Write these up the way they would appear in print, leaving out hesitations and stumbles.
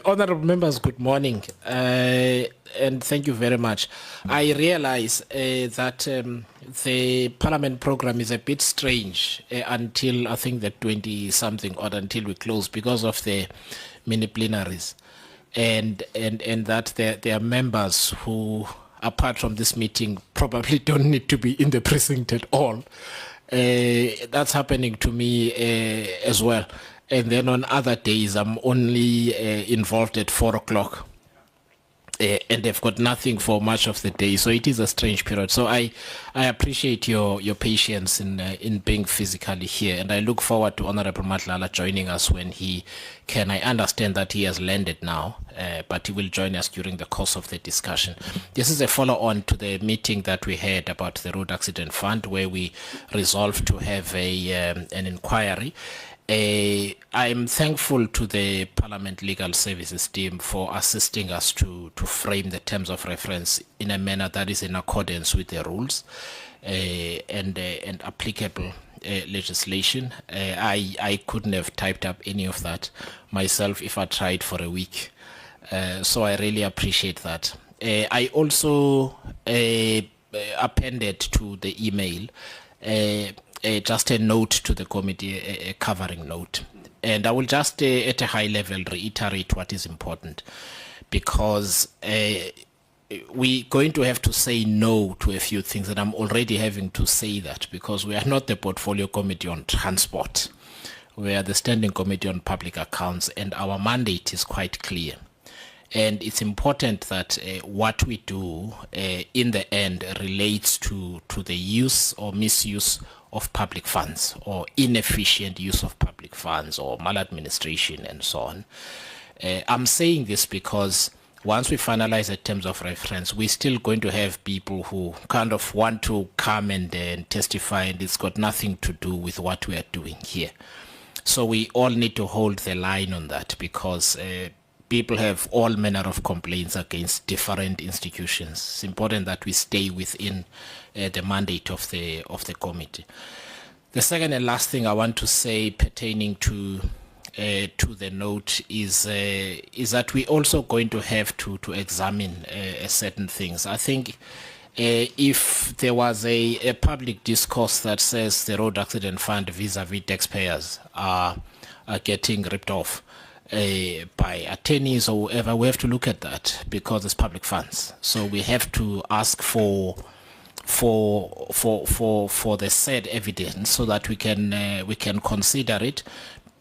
Honorable members, good morning, and thank you very much. I realize that the Parliament program is a bit strange until I think the 20-something or until we close because of the mini plenaries, and that there are members who, apart from this meeting, probably don't need to be in the precinct at all. That's happening to me as well. And then on other days, I'm only involved at 4 o'clock. And they've got nothing for much of the day. So it is a strange period. So I appreciate your patience in being physically here. And I look forward to Honorable Matlala joining us when he can. I understand that he has landed now, but he will join us during the course of the discussion. This is a follow-on to the meeting that we had about the Road Accident Fund, where we resolved to have an inquiry. I'm thankful to the Parliament Legal Services team for assisting us to frame the terms of reference in a manner that is in accordance with the rules and applicable legislation. I couldn't have typed up any of that myself if I tried for a week. So I really appreciate that. I also appended to the email just a note to the committee, a covering note. And I will just, at a high level, reiterate what is important, because we're going to have to say no to a few things, and I'm already having to say that because we are not the Portfolio Committee on Transport. We are the Standing Committee on Public Accounts, and our mandate is quite clear. And it's important that what we do in the end relates to the use or misuse of public funds, or inefficient use of public funds, or maladministration, and so on. I'm saying this because once we finalize the terms of reference, we're still going to have people who kind of want to come and testify, and it's got nothing to do with what we are doing here. So we all need to hold the line on that, because people have all manner of complaints against different institutions. It's important that we stay within the mandate of the committee. The second and last thing I want to say pertaining to the note is that we're also going to have to examine certain things. I think if there was a public discourse that says the Road Accident Fund vis-a-vis taxpayers are getting ripped off by attorneys or whoever, we have to look at that, because it's public funds. So we have to ask for the said evidence so that we can consider it,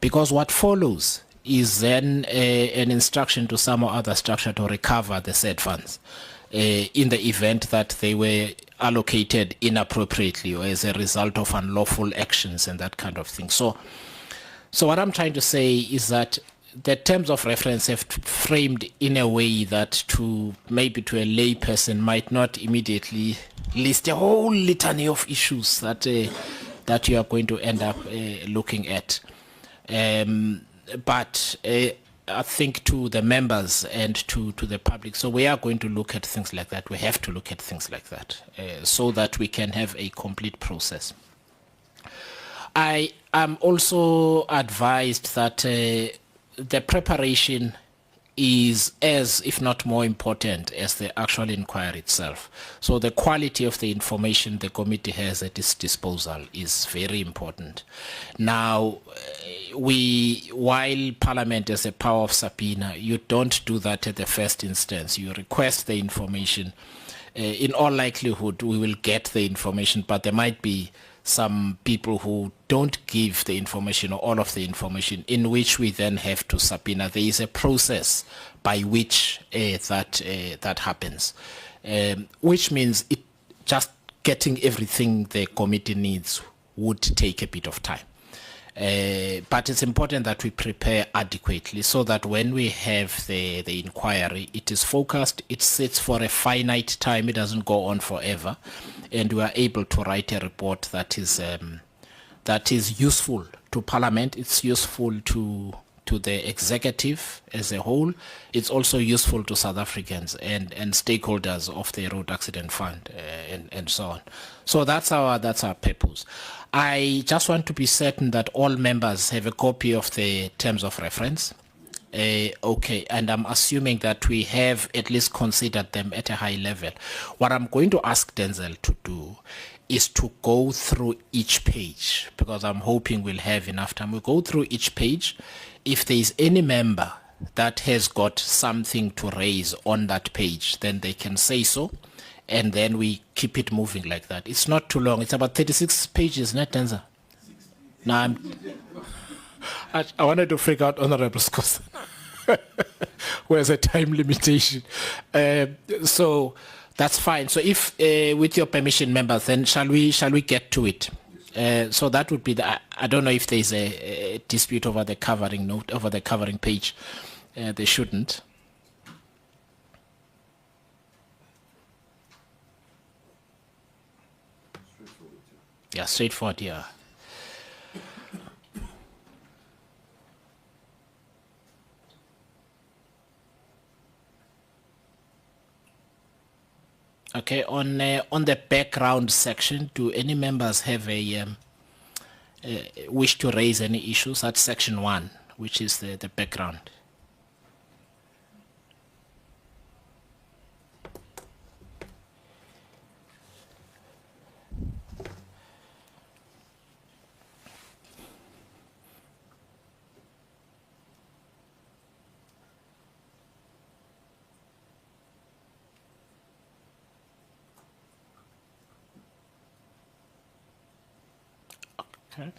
because what follows is then an instruction to some or other structure to recover the said funds in the event that they were allocated inappropriately or as a result of unlawful actions and that kind of thing. So what I'm trying to say is that the terms of reference have framed in a way that to a lay person might not immediately list a whole litany of issues that you are going to end up looking at. But I think to the members and to the public, so we are going to look at things like that. We have to look at things like that so that we can have a complete process. I am also advised that the preparation is as, if not more important, as the actual inquiry itself. So the quality of the information the committee has at its disposal is very important. Now, while Parliament has a power of subpoena, you don't do that at the first instance. You request the information. In all likelihood, we will get the information, but there might be some people who don't give the information or all of the information, in which we then have to subpoena. There is a process by which that happens, which means just getting everything the committee needs would take a bit of time. But it's important that we prepare adequately so that when we have the inquiry, it is focused, it sits for a finite time, it doesn't go on forever, and we are able to write a report that is useful to Parliament. It's useful to the executive as a whole. It's also useful to South Africans and stakeholders of the Road Accident Fund and so on. So that's our purpose. I just want to be certain that all members have a copy of the terms of reference. Okay, and I'm assuming that we have at least considered them at a high level. What I'm going to ask Denzel to do is to go through each page, because I'm hoping we'll have enough time. We'll go through each page. If there is any member that has got something to raise on that page, then they can say so, and then we keep it moving like that. It's not too long. It's about 36 pages, not Denzel? No, I wanted to freak out Honorable Scott. Where's a time limitation? So that's fine. So if, with your permission, members, then shall we get to it? So that would be the. I don't know if there's a dispute over the covering note, over the covering page. They shouldn't. Yeah, straightforward. Yeah. Okay, on the background section, do any members have a wish to raise any issues? That's section 1, which is the background. Okay.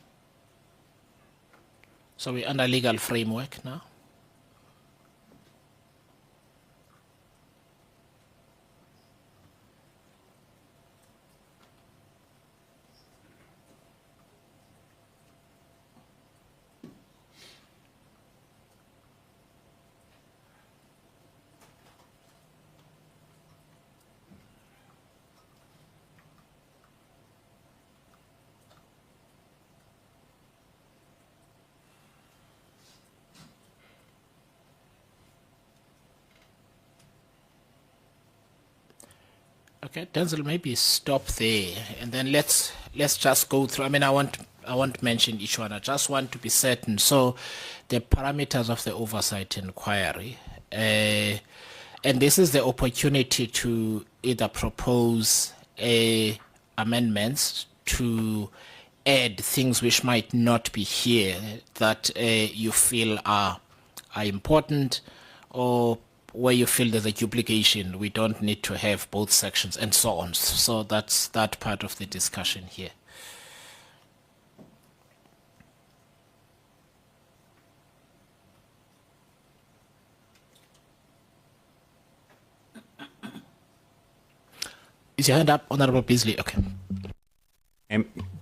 So we're under legal framework now. Okay, Denzel, maybe stop there, and then let's just go through. I mean, I won't mention each one. I just want to be certain. So, the parameters of the oversight inquiry, and this is the opportunity to either propose amendments to add things which might not be here that you feel are important, or where you feel there's a duplication, we don't need to have both sections, and so on. So that's that part of the discussion here. Is your hand up, Honorable Beasley? Okay.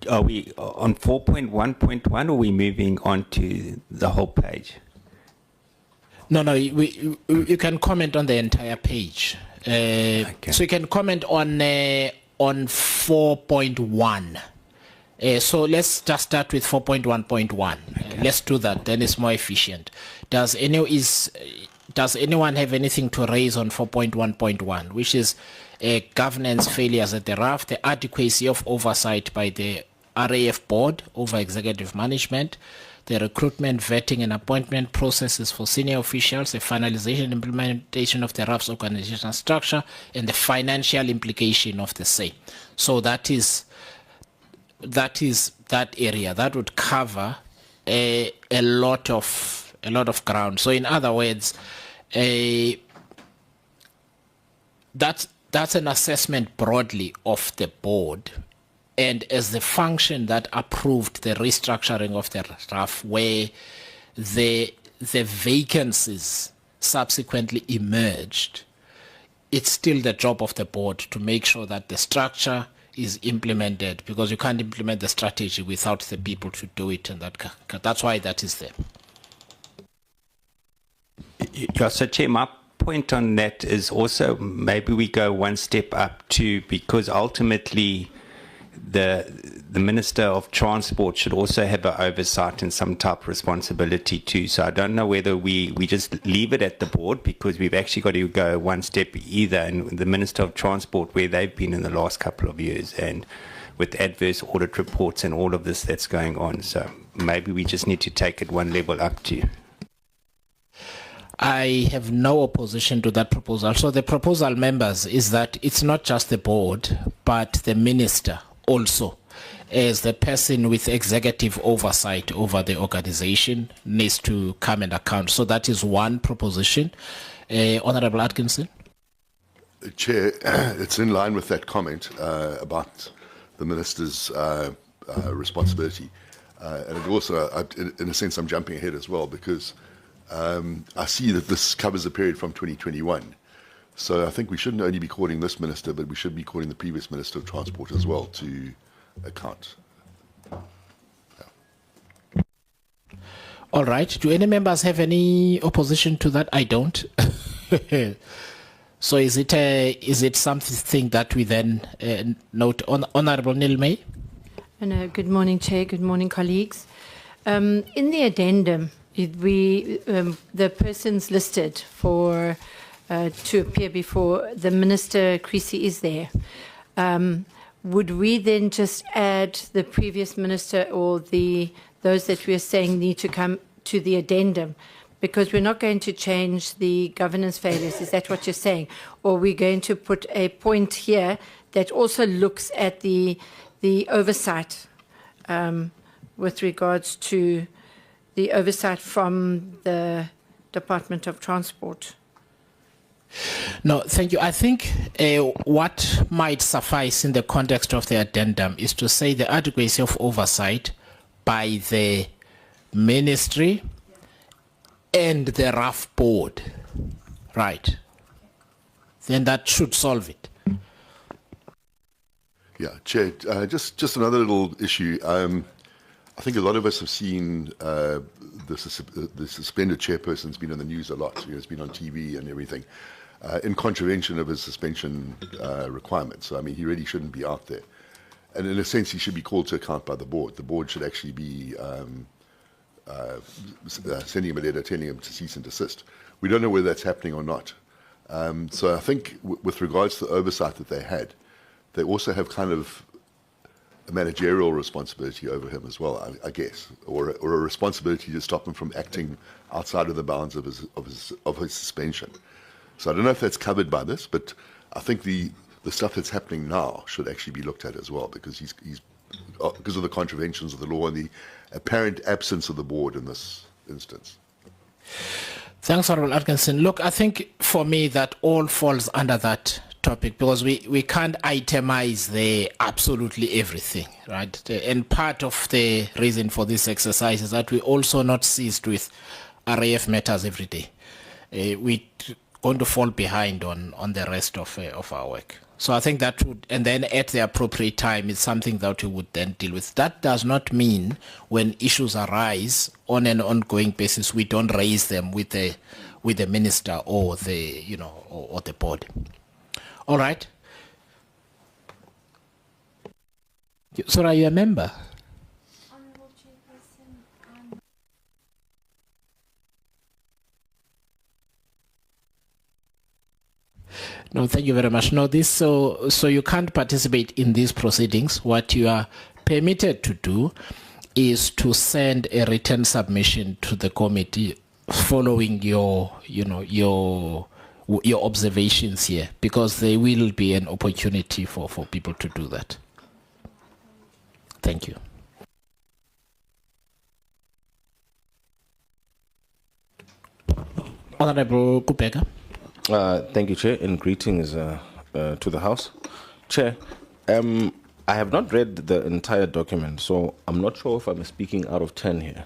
Are we on 4.1.1, or are we moving on to the whole page? No, you can comment on the entire page. Okay. So you can comment on 4.1. So let's just start with 4.1.1. Okay. Let's do that. Then it's more efficient. Does anyone have anything to raise on 4.1.1, which is governance failures at the RAF, the adequacy of oversight by the RAF board over executive management, the recruitment, vetting, and appointment processes for senior officials, the finalization and implementation of the RAF's organizational structure, and the financial implication of the same. So that area that would cover a lot of ground. So in other words, that's an assessment broadly of the board, and as the function that approved the restructuring of the RAF, where the vacancies subsequently emerged, it's still the job of the board to make sure that the structure is implemented, because you can't implement the strategy without the people to do it, and that's why that is there. So Chair, my point on that is also maybe we go one step up too, because ultimately the Minister of Transport should also have an oversight and some type of responsibility too. So I don't know whether we just leave it at the board, because we've actually got to go one step either. And the Minister of Transport, where they've been in the last couple of years, and with adverse audit reports and all of this that's going on. So maybe we just need to take it one level up too. I have no opposition to that proposal. So the proposal, members, is that it's not just the board, but the minister also, as the person with executive oversight over the organization, needs to come and account. So that is one proposition. Honorable Atkinson? Chair, it's in line with that comment about the minister's responsibility. And it also, in a sense, I'm jumping ahead as well, because I see that this covers a period from 2021. So I think we shouldn't only be calling this minister, but we should be calling the previous Minister of Transport as well to account. Yeah. All right. Do any members have any opposition to that? I don't. So is it something that we then note? Honourable Neil May? Good morning, Chair. Good morning, colleagues. In the addendum, the persons listed for to appear before the Minister, Creasy, is there. Would we then just add the previous minister or those that we are saying need to come to the addendum? Because we're not going to change the governance failures. Is that what you're saying? Or we're going to put a point here that also looks at the oversight with regards to the oversight from the Department of Transport? No, thank you. I think what might suffice in the context of the addendum is to say the adequacy of oversight by the ministry and the RAF board. Right. Then that should solve it. Yeah, Chair, just another little issue. I think a lot of us have seen the suspended chairperson's been in the news a lot. It's been on TV and everything, in contravention of his suspension requirements. So, I mean, he really shouldn't be out there. And in a sense, he should be called to account by the board. The board should actually be sending him a letter telling him to cease and desist. We don't know whether that's happening or not. So I think with regards to the oversight that they had, they also have kind of a managerial responsibility over him as well, I guess, or a responsibility to stop him from acting outside of the bounds of his suspension. So I don't know if that's covered by this, but I think the stuff that's happening now should actually be looked at as well, because he's because of the contraventions of the law and the apparent absence of the board in this instance. Thanks, Honourable Atkinson. Look, I think for me that all falls under that topic, because we can't itemize there absolutely everything, right? And part of the reason for this exercise is that we also not seized with RAF matters every day. We're going to fall behind on the rest of our work. So I think that would, and then at the appropriate time, it's something that we would then deal with. That does not mean when issues arise on an ongoing basis, we don't raise them with the minister or or the board. All right. So are you a member? Honourable Chairperson, No, thank you very much. No, so you can't participate in these proceedings. What you are permitted to do is to send a written submission to the committee following your observations here, because there will be an opportunity for people to do that. Thank you. Honorable Kupeka. Thank you, Chair, and greetings to the House. Chair, I have not read the entire document, so I'm not sure if I'm speaking out of 10 here.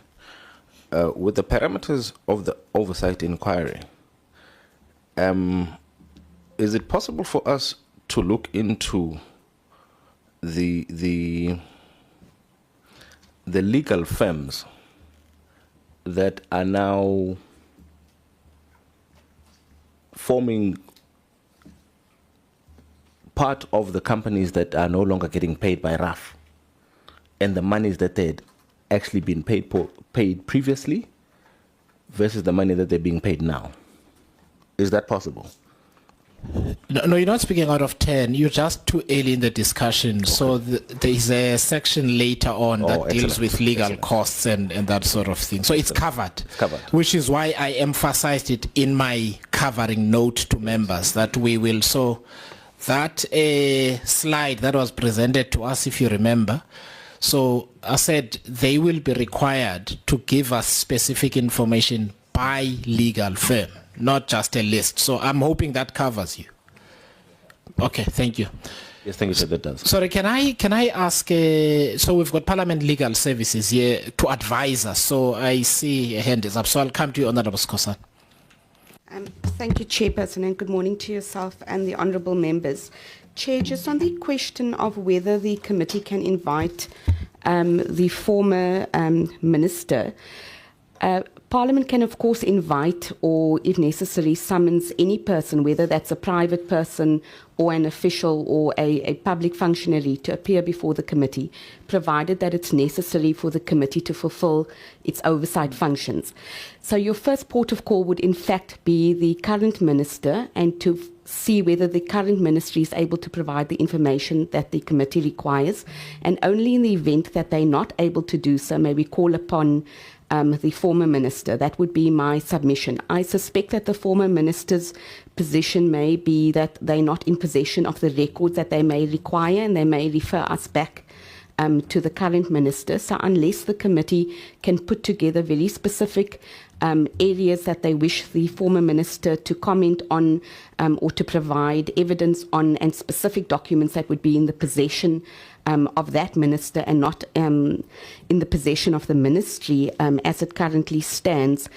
With the parameters of the oversight inquiry, is it possible for us to look into the legal firms that are now forming part of the companies that are no longer getting paid by RAF, and the monies that they'd actually been paid previously versus the money that they're being paid now? Is that possible? No, you're not speaking out of 10. You're just too early in the discussion. Okay. So there is a section later on that deals with legal costs and that sort of thing. So it's covered. It's covered. Which is why I emphasized it in my covering note to members that we will. So that slide that was presented to us, if you remember. So I said they will be required to give us specific information by legal firm, not just a list. So I'm hoping that covers you. Okay, thank you. Yes, thank you, sir. That does. Sorry, can I ask? So we've got Parliament Legal Services here to advise us. So I see a hand is up. So I'll come to you, Honourable Skosan. Thank you, Chairperson, and good morning to yourself and the honourable members. Chair, just on the question of whether the committee can invite the former minister. Parliament can, of course, invite or, if necessary, summons any person, whether that's a private person or an official or a public functionary, to appear before the committee, provided that it's necessary for the committee to fulfill its oversight functions. So your first port of call would, in fact, be the current minister, and to see whether the current ministry is able to provide the information that the committee requires. And only in the event that they're not able to do so, may we call upon the former minister. That would be my submission. I suspect that the former minister's position may be that they're not in possession of the records that they may require, and they may refer us back to the current minister. So unless the committee can put together very specific areas that they wish the former minister to comment on or to provide evidence on, and specific documents that would be in the possession of that minister and not in the possession of the ministry as it currently stands,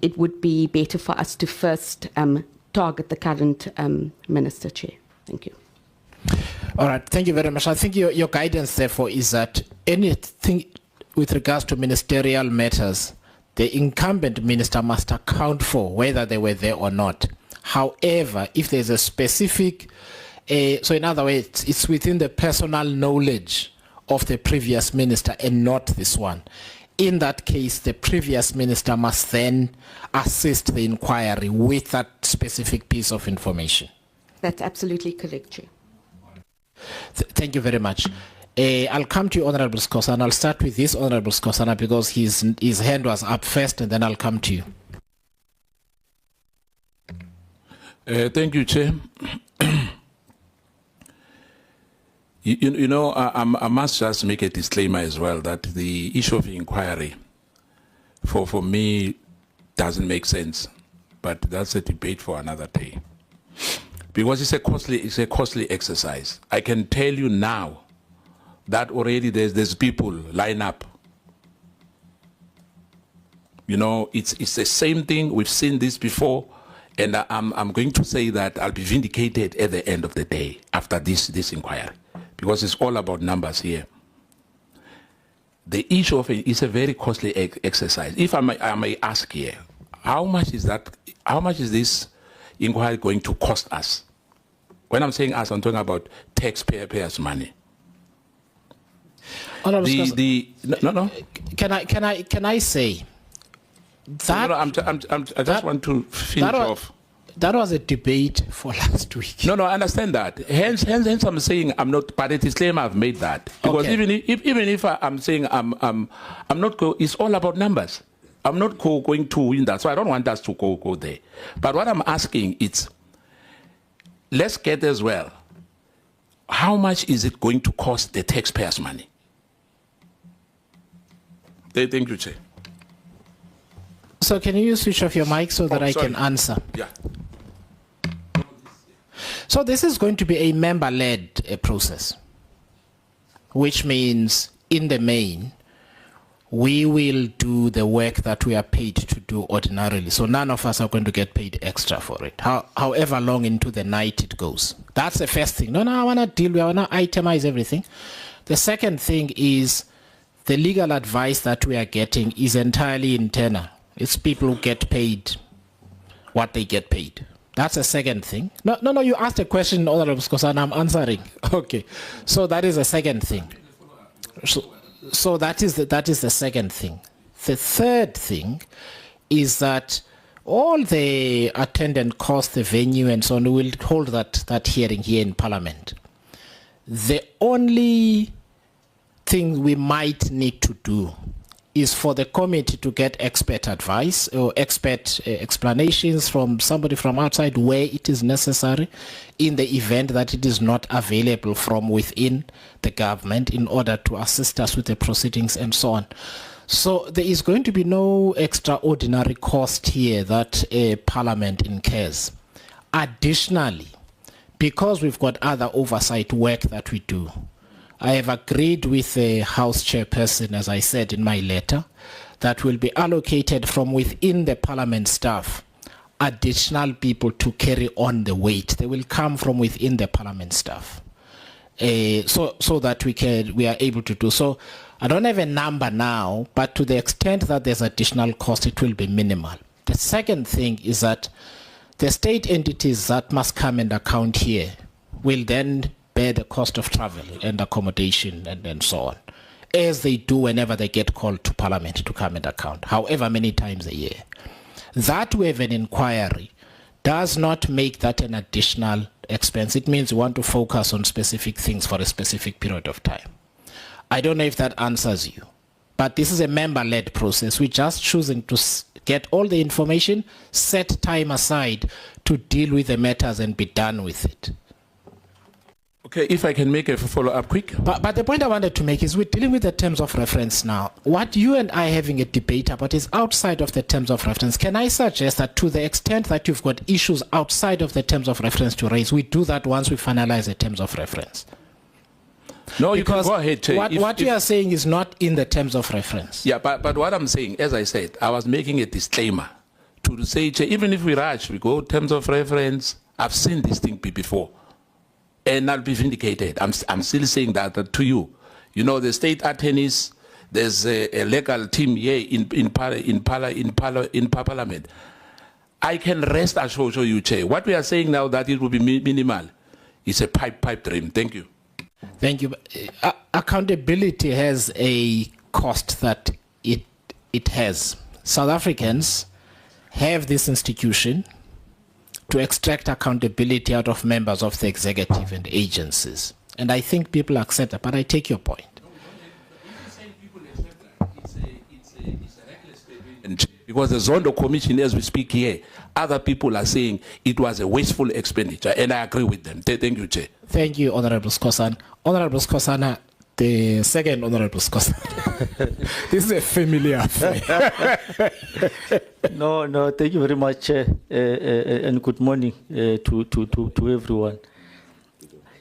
it would be better for us to first target the current minister, Chair. Thank you. All right, thank you very much. I think your guidance, therefore, is that anything with regards to ministerial matters, the incumbent minister must account for whether they were there or not. However, if there's a specific so in other words, it's within the personal knowledge of the previous minister and not this one. In that case, the previous minister must then assist the inquiry with that specific piece of information. That's absolutely correct, Chair. Thank you very much. I'll come to you, Honourable Skosana. I'll start with this, Honourable Skosana, because his hand was up first, and then I'll come to you. Thank you, Chair. You know, I must just make a disclaimer as well that the issue of inquiry, for me, doesn't make sense. But that's a debate for another day. Because it's a costly exercise. I can tell you now that already there's people line up. You know, it's the same thing. We've seen this before. And I'm going to say that I'll be vindicated at the end of the day after this inquiry. Because it's all about numbers here. The issue of it is a very costly exercise. If I may ask here, how much is that? How much is this inquiry going to cost us? When I'm saying us, I'm talking about taxpayers' money. No. Can I say that? No, I just want to finish off. That was a debate for last week. No, I understand that. Hence, I'm saying I'm not. But it is claim I've made that because Okay. even if I'm saying I'm not it's all about numbers. I'm not going to win that, so I don't want us to go there. But what I'm asking is, let's get as well. How much is it going to cost the taxpayers' money? Thank you, Chair. So can you switch off your mic so that I can answer? Yeah. So this is going to be a member-led process, which means in the main, we will do the work that we are paid to do ordinarily. So none of us are going to get paid extra for it, however long into the night it goes. That's the first thing. No, I want to itemize everything. The second thing is the legal advice that we are getting is entirely internal. It's people who get paid what they get paid. That's the second thing. No, you asked a question, Honorable Skosana, I'm answering. Okay. So that is the second thing. So that is the second thing. The third thing is that all the attendant costs, the venue and so on, we'll hold that hearing here in Parliament. The only thing we might need to do is for the committee to get expert advice or expert explanations from somebody from outside where it is necessary, in the event that it is not available from within the government, in order to assist us with the proceedings and so on. So there is going to be no extraordinary cost here that Parliament incurs. Additionally, because we've got other oversight work that we do, I have agreed with the House Chairperson, as I said in my letter, that will be allocated from within the Parliament staff additional people to carry on the weight. They will come from within the Parliament staff, so that we are able to do so. I don't have a number now, but to the extent that there's additional cost, it will be minimal. The second thing is that the state entities that must come and account here will then bear the cost of travel and accommodation and so on, as they do whenever they get called to Parliament to come and account, however many times a year. That we have an inquiry does not make that an additional expense. It means we want to focus on specific things for a specific period of time. I don't know if that answers you, but this is a member-led process. We're just choosing to get all the information, set time aside to deal with the matters and be done with it. Okay, if I can make a follow-up quick. But the point I wanted to make is we're dealing with the terms of reference now. What you and I are having a debate about is outside of the terms of reference. Can I suggest that to the extent that you've got issues outside of the terms of reference to raise, we do that once we finalize the terms of reference? No, you because can go ahead, Chair. What you are saying is not in the terms of reference. Yeah, but what I'm saying, as I said, I was making a disclaimer to say, Chair, even if we rush, we go terms of reference. I've seen this thing before. And I'll be vindicated. I'm still saying that to you. You know, the state attorneys, there's a legal team here in Parliament. I can rest assured you, Chair. What we are saying now that it will be minimal is a pipe dream. Thank you. Thank you. Accountability has a cost that it has. South Africans have this institution to extract accountability out of members of the executive and agencies. And I think people accept that, but I take your point. Because the Zondo Commission, as we speak here, other people are saying it was a wasteful expenditure, and I agree with them. Thank you, Chair. Thank you, Honorable Skosana. Honorable Skosana, the second Honorable Skosana. This is a familiar affair. No, thank you very much, and good morning to everyone.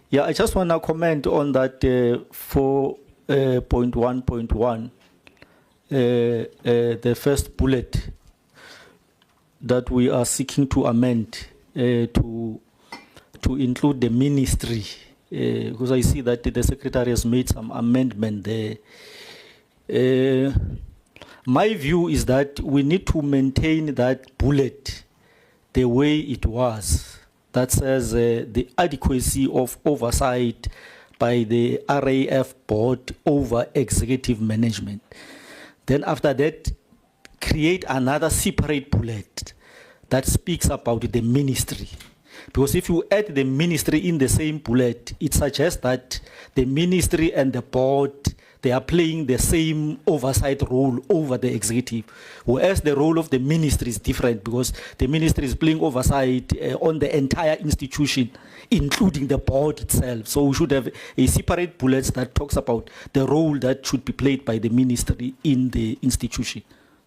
Yeah, I just want to comment on that 4.1.1, the first bullet that we are seeking to amend to include the ministry, because I see that the Secretary has made some amendment there. My view is that we need to maintain that bullet the way it was, that says the adequacy of oversight by the RAF board over executive management. Then after that, create another separate bullet that speaks about the ministry. Because if you add the ministry in the same bullet, it suggests that the ministry and the board, they are playing the same oversight role over the executive, whereas the role of the ministry is different, because the ministry is playing oversight on the entire institution, including the board itself. So we should have a separate bullet that talks about the role that should be played by the ministry in the institution.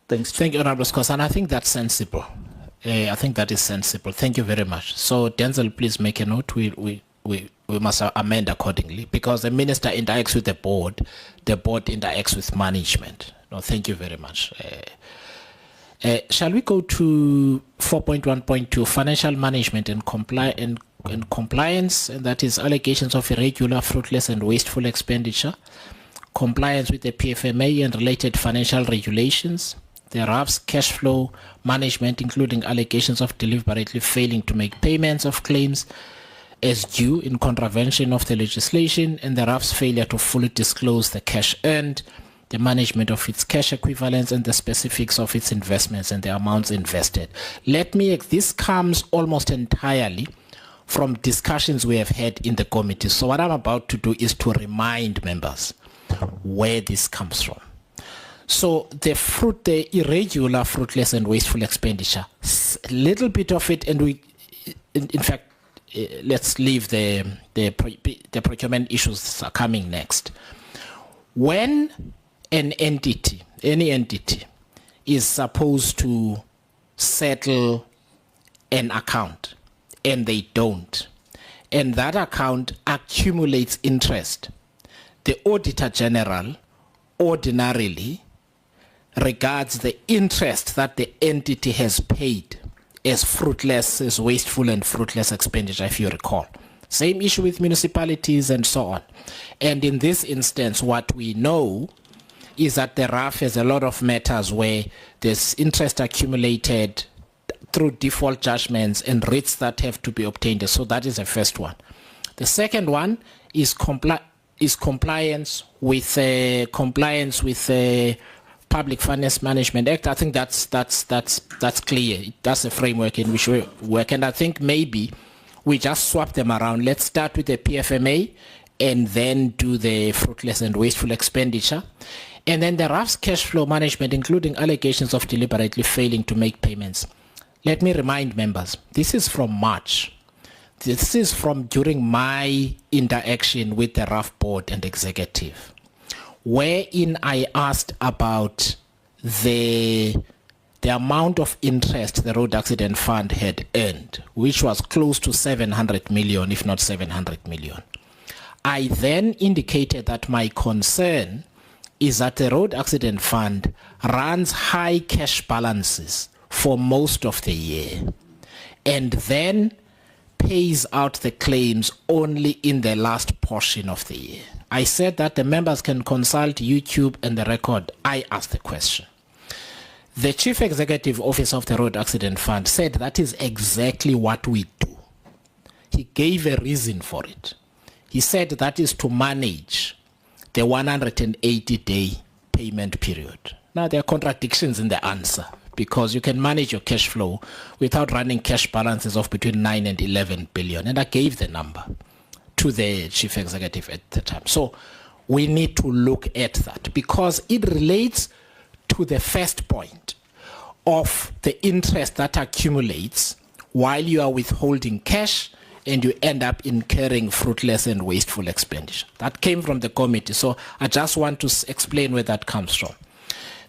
Thanks. Thank you, Honorable Skosana. I think that's sensible. I think that is sensible. Thank you very much. So, Denzel, please make a note. We must amend accordingly, because the minister interacts with the board interacts with management. No, thank you very much. Shall we go to 4.1.2, financial management and compliance, and that is allegations of irregular, fruitless, and wasteful expenditure, compliance with the PFMA and related financial regulations, the RAF's cash flow management, including allegations of deliberately failing to make payments of claims as due in contravention of the legislation, and the RAF's failure to fully disclose the cash earned, the management of its cash equivalents, and the specifics of its investments and the amounts invested. This comes almost entirely from discussions we have had in the committee. So what I'm about to do is to remind members where this comes from. So the irregular, fruitless, and wasteful expenditure, a little bit of it, and in fact, let's leave the procurement issues are coming next. When an entity, any entity, is supposed to settle an account and they don't, and that account accumulates interest, the Auditor General ordinarily regards the interest that the entity has paid as fruitless, as wasteful and fruitless expenditure, if you recall. Same issue with municipalities and so on. And in this instance, what we know is that the RAF has a lot of matters where there's interest accumulated through default judgments and writs that have to be obtained. So that is the first one. The second one is compliance with Public Finance Management Act. I think that's clear. That's the framework in which we work. And I think maybe we just swap them around. Let's start with the PFMA and then do the fruitless and wasteful expenditure. And then the RAF's cash flow management, including allegations of deliberately failing to make payments. Let me remind members, this is from March. This is from during my interaction with the RAF board and executive, wherein I asked about the amount of interest the Road Accident Fund had earned, which was close to 700 million, if not 700 million. I then indicated that my concern is that the Road Accident Fund runs high cash balances for most of the year and then pays out the claims only in the last portion of the year. I said that the members can consult YouTube and the record. I asked the question. The Chief Executive Officer of the Road Accident Fund said that is exactly what we do. He gave a reason for it. He said that is to manage the 180-day payment period. Now, there are contradictions in the answer because you can manage your cash flow without running cash balances of between 9 and 11 billion. And I gave the number to the chief executive at the time. So we need to look at that because it relates to the first point of the interest that accumulates while you are withholding cash and you end up incurring fruitless and wasteful expenditure. That came from the committee. So I just want to explain where that comes from.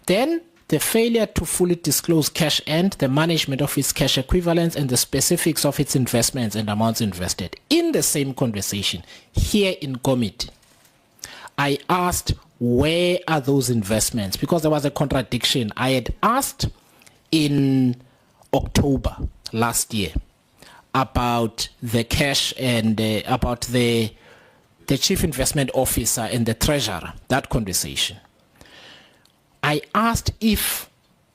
Then the failure to fully disclose cash and the management of its cash equivalents and the specifics of its investments and amounts invested. In the same conversation, here in committee, I asked, where are those investments? Because there was a contradiction. I had asked in October last year about the cash and about the chief investment officer and the treasurer, that conversation. I asked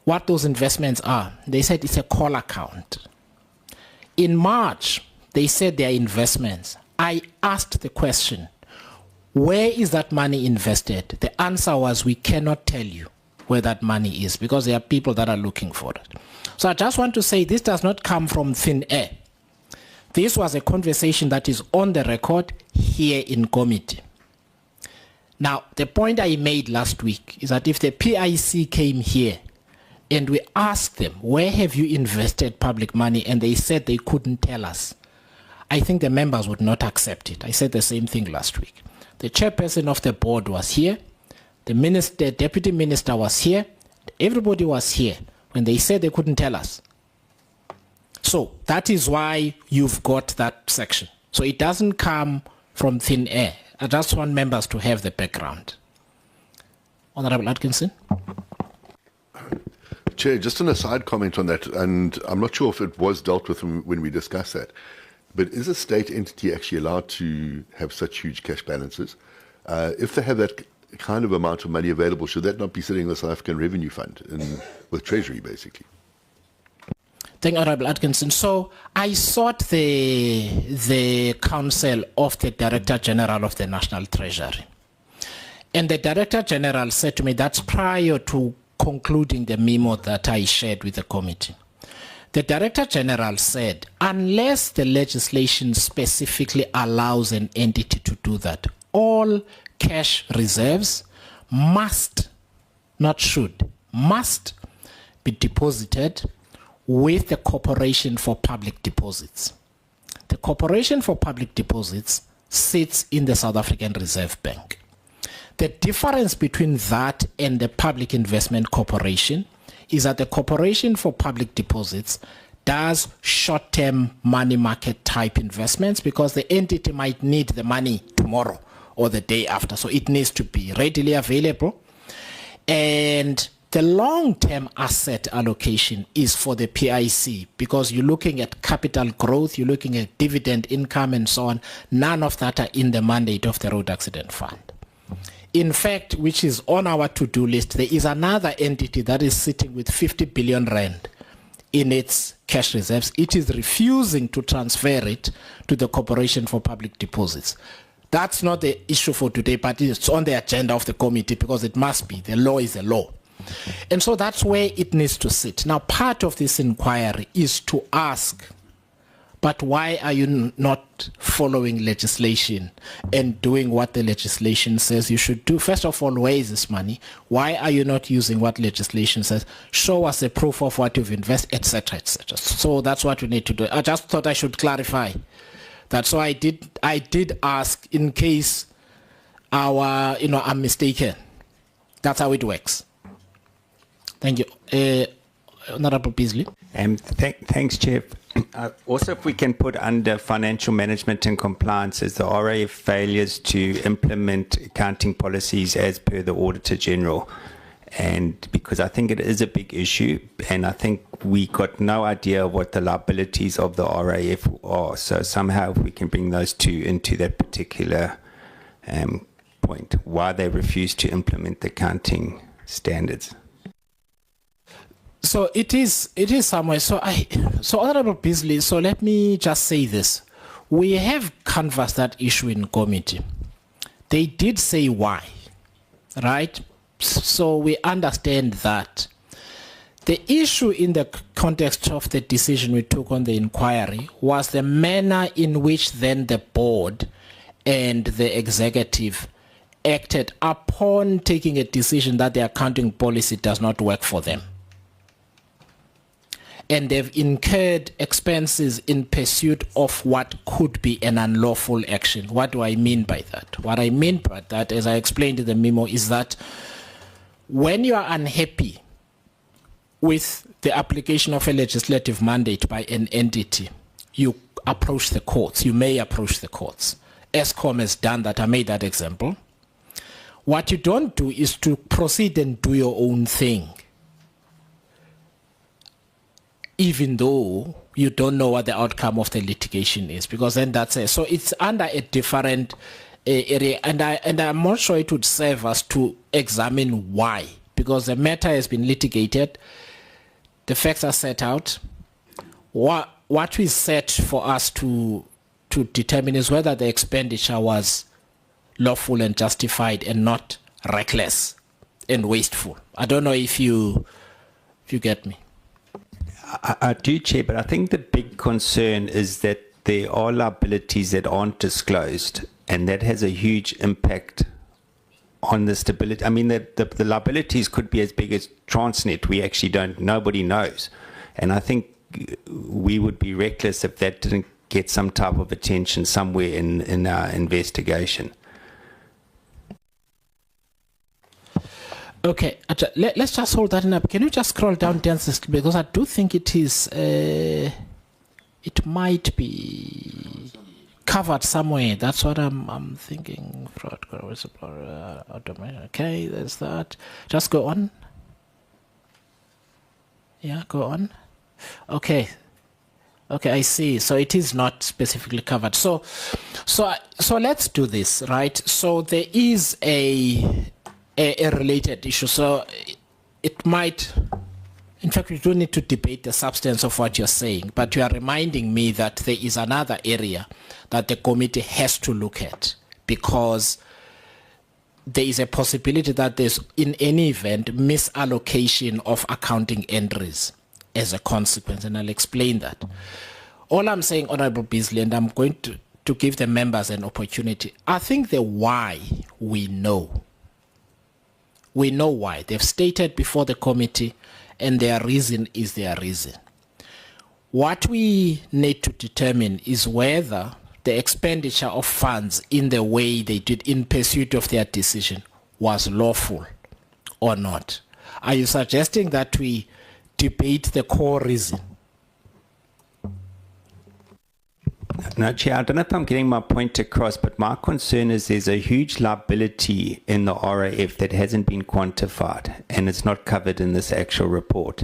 what those investments are. They said it's a call account. In March, they said they are investments. I asked the question, where is that money invested? The answer was, we cannot tell you where that money is because there are people that are looking for it. So I just want to say this does not come from thin air. This was a conversation that is on the record here in committee. Now, the point I made last week is that if the PIC came here and we asked them, where have you invested public money? And they said they couldn't tell us. I think the members would not accept it. I said the same thing last week. The chairperson of the board was here. The deputy minister was here. Everybody was here when they said they couldn't tell us. So that is why you've got that section. So it doesn't come from thin air. I just want members to have the background. Honorable Atkinson. Chair, just an aside comment on that, and I'm not sure if it was dealt with when we discussed that, but is a state entity actually allowed to have such huge cash balances? If they have that kind of amount of money available, should that not be sitting in the South African Revenue Fund with Treasury, basically? Thank you, Honorable Atkinson. So I sought the counsel of the Director General of the National Treasury. And the Director General said to me, that's prior to concluding the memo that I shared with the committee. The Director General said, unless the legislation specifically allows an entity to do that, all cash reserves must, not should, must be deposited with the Corporation for Public Deposits. The Corporation for Public Deposits sits in the South African Reserve Bank. The difference between that and the Public Investment Corporation is that the Corporation for Public Deposits does short-term money market type investments because the entity might need the money tomorrow or the day after, so it needs to be readily available. And the long-term asset allocation is for the PIC because you're looking at capital growth, you're looking at dividend income and so on. None of that are in the mandate of the Road Accident Fund. In fact, which is on our to-do list, there is another entity that is sitting with 50 billion rand in its cash reserves. It is refusing to transfer it to the Corporation for Public Deposits. That's not the issue for today, but it's on the agenda of the committee because it must be. The law is the law. And so that's where it needs to sit. Now, part of this inquiry is to ask, but why are you not following legislation and doing what the legislation says you should do? First of all, where is this money? Why are you not using what legislation says? Show us a proof of what you've invested, etc., etc. So that's what we need to do. I just thought I should clarify that. So I did ask in case I'm mistaken. That's how it works. Thank you. Honorable Beasley. Thanks, Chair. Also, if we can put under financial management and compliance as the RAF failures to implement accounting policies as per the Auditor General. And because I think it is a big issue, and I think we got no idea what the liabilities of the RAF are. So somehow if we can bring those two into that particular point, why they refuse to implement the accounting standards. So it is somewhere. So Honorable Beasley, so let me just say this. We have canvassed that issue in committee. They did say why, right? So we understand that. The issue in the context of the decision we took on the inquiry was the manner in which then the board and the executive acted upon taking a decision that the accounting policy does not work for them. And they've incurred expenses in pursuit of what could be an unlawful action. What do I mean by that? What I mean by that, as I explained in the memo, is that when you are unhappy with the application of a legislative mandate by an entity, you approach the courts. You may approach the courts. ESCOM has done that. I made that example. What you don't do is to proceed and do your own thing, even though you don't know what the outcome of the litigation is, because then that's it. So it's under a different area, and I'm not sure it would serve us to examine why, because the matter has been litigated, the facts are set out. What is set for us to determine is whether the expenditure was lawful and justified and not reckless and wasteful. I don't know if you get me. I do, Chair, but I think the big concern is that there are liabilities that aren't disclosed, and that has a huge impact on the stability. I mean, the liabilities could be as big as Transnet. We actually don't, nobody knows. And I think we would be reckless if that didn't get some type of attention somewhere in our investigation. Okay, let's just hold that up. Can you just scroll down, because I do think it is, it might be covered somewhere. That's what I'm thinking. Fraud, whistleblower, automation. Okay, there's that. Just go on. Yeah, go on. Okay, I see. So it is not specifically covered. So let's do this, right? So there is a related issue. So it might, in fact, we do need to debate the substance of what you're saying, but you are reminding me that there is another area that the committee has to look at, because there is a possibility that there's, in any event, misallocation of accounting entries as a consequence, and I'll explain that. All I'm saying, Honorable Beasley, and I'm going to give the members an opportunity, I think the why we know. We know why. They've stated before the committee, and their reason is their reason. What we need to determine is whether the expenditure of funds in the way they did in pursuit of their decision was lawful or not. Are you suggesting that we debate the core reason? No, Chair, I don't know if I'm getting my point across, but my concern is there's a huge liability in the RAF that hasn't been quantified, and it's not covered in this actual report.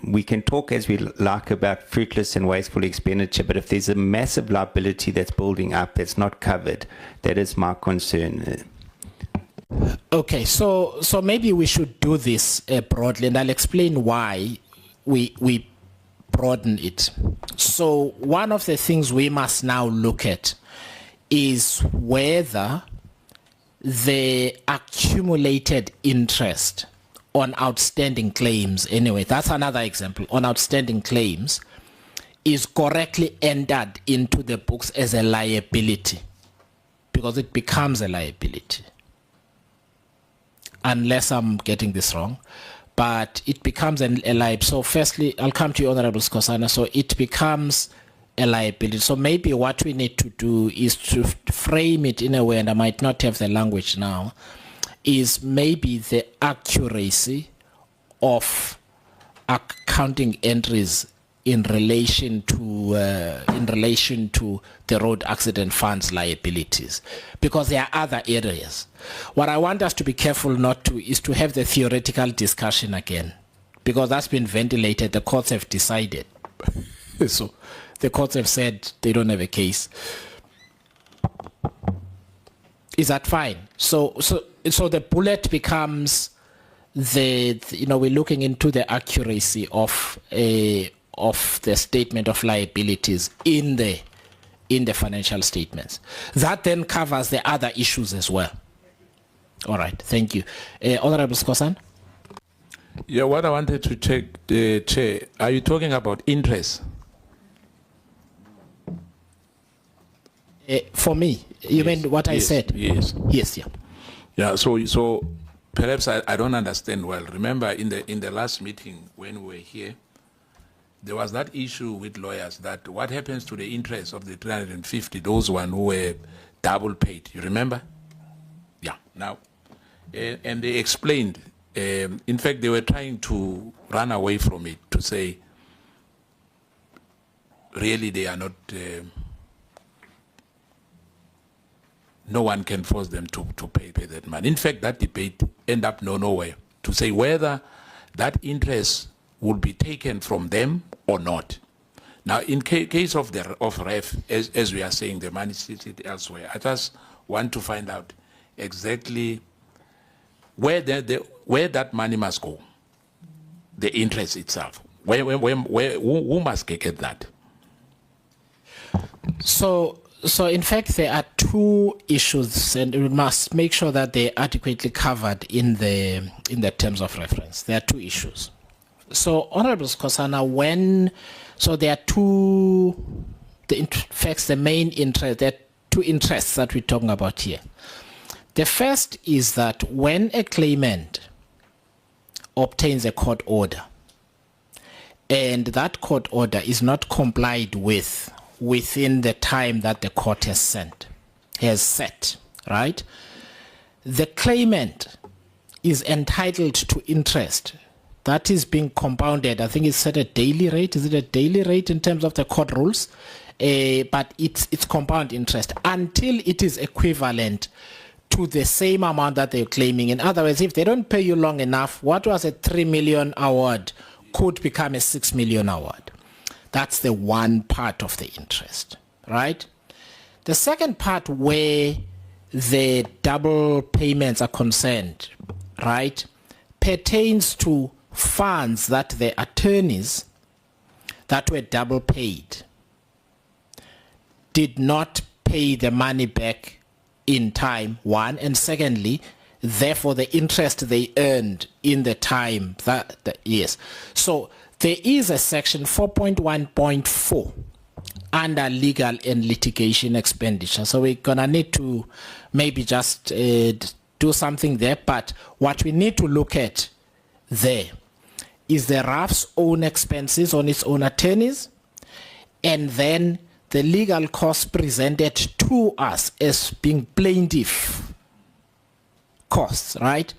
We can talk as we like about fruitless and wasteful expenditure, but if there's a massive liability that's building up that's not covered, that is my concern. Okay, so maybe we should do this broadly, and I'll explain why we broaden it. So one of the things we must now look at is whether the accumulated interest on outstanding claims, anyway, that's another example, on outstanding claims, is correctly entered into the books as a liability, because it becomes a liability. Unless I'm getting this wrong. But it becomes a liability. So firstly, I'll come to you, Honorable Skosana. So it becomes a liability. So maybe what we need to do is to frame it in a way, and I might not have the language now, is maybe the accuracy of accounting entries in relation to the road accident funds liabilities, because there are other areas. What I want us to be careful not to is to have the theoretical discussion again, because that's been ventilated. The courts have decided. So the courts have said they don't have a case. Is that fine? So the bullet becomes we're looking into the accuracy of the statement of liabilities in the financial statements. That then covers the other issues as well. All right, thank you. Honorable Skosan? Yeah, what I wanted to check, Chair, are you talking about interest? For me, you Yes, mean what I yes, said? Yes. Yes, yeah. Yeah, so perhaps I don't understand well. Remember in the last meeting when we were here, there was that issue with lawyers that what happens to the interest of the 350, those one who were double paid, you remember? Yeah, now, and they explained, in fact, they were trying to run away from it, to say, really they are not, no one can force them to pay that money. In fact, that debate ended up nowhere, to say whether that interest would be taken from them or not. Now, in case of RAF, as we are saying, the money is seated elsewhere. I just want to find out exactly where that money must go, the interest itself. Who must get that? So in fact, there are two issues, and we must make sure that they're adequately covered in the terms of reference. There are two issues. So, Honorable Skosana, there are two, in fact, the main interest, there are two interests that we're talking about here. The first is that when a claimant obtains a court order, and that court order is not complied with within the time that the court has set, right? The claimant is entitled to interest that is being compounded. I think it's set a daily rate. Is it a daily rate in terms of the court rules? But it's compound interest until it is equivalent to the same amount that they're claiming. In other words, if they don't pay you long enough, what was a 3 million award could become a 6 million award. That's the one part of the interest, right? The second part where the double payments are concerned, right, pertains to funds that the attorneys that were double paid did not pay the money back in time, one, and secondly, therefore the interest they earned in the time that yes. So there is a section 4.1.4 under legal and litigation expenditure. So we're gonna need to maybe just do something there, but what we need to look at there is the RAF's own expenses on its own attorneys, and then the legal costs presented to us as being plaintiff costs, right?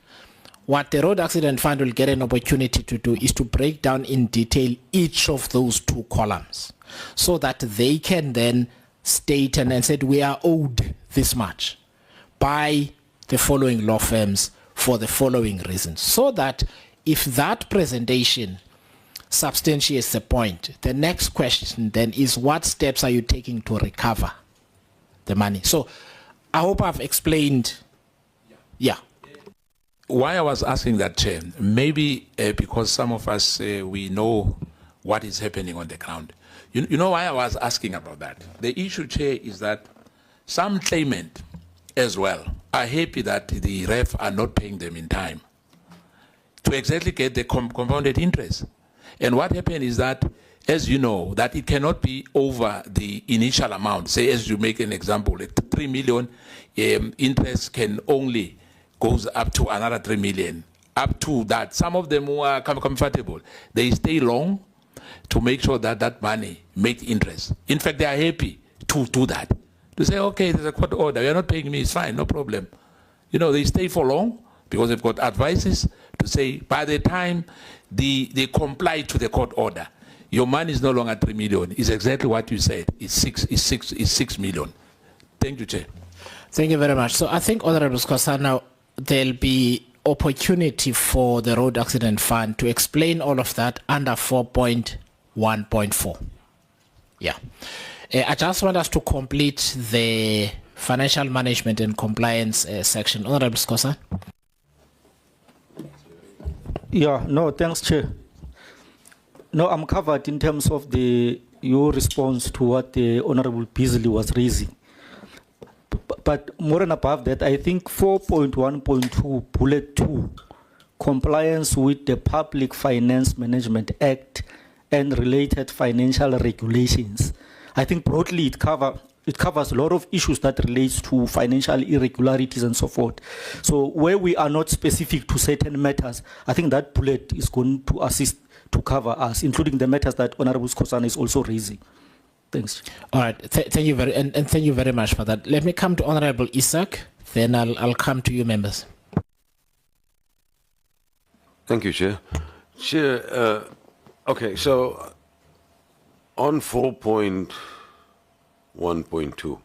What the Road Accident Fund will get an opportunity to do is to break down in detail each of those two columns so that they can then state and said we are owed this much by the following law firms for the following reasons, so that if that presentation substantiates the point, the next question then is what steps are you taking to recover the money? So I hope I've explained. Yeah. Why I was asking that, Chair, maybe because some of us, we know what is happening on the ground. You know why I was asking about that? The issue, Chair, is that some claimant as well are happy that the RAF are not paying them in time to exactly get the compounded interest. And what happened is that, as you know, that it cannot be over the initial amount. Say, as you make an example, like 3 million, interest can only goes up to another 3 million. Up to that, some of them who are comfortable, they stay long to make sure that that money makes interest. In fact, they are happy to do that. To say, okay, there's a court order, you're not paying me, it's fine, no problem. You know, they stay for long because they've got advices to say, by the time they comply to the court order, your money is no longer 3 million. It's exactly what you said. It's 6 million. Thank you, Chair. Thank you very much. So I think, Honorable Scosa, now there'll be opportunity for the Road Accident Fund to explain all of that under 4.1.4. Yeah. I just want us to complete the financial management and compliance section. Honorable Scosa. Yeah, no, thanks, Chair. No, I'm covered in terms of your response to what the Honorable Beasley was raising. But more and above that, I think 4.1.2, bullet 2, compliance with the Public Finance Management Act and related financial regulations. I think broadly it covers a lot of issues that relates to financial irregularities and so forth. So where we are not specific to certain matters, I think that bullet is going to assist to cover us, including the matters that Honorable Scosan is also raising. Thanks. All right. Thank you and thank you very much for that. Let me come to Honorable Isaac, then I'll come to you, members. Thank you, Chair. Chair, okay, so on 4.1.2,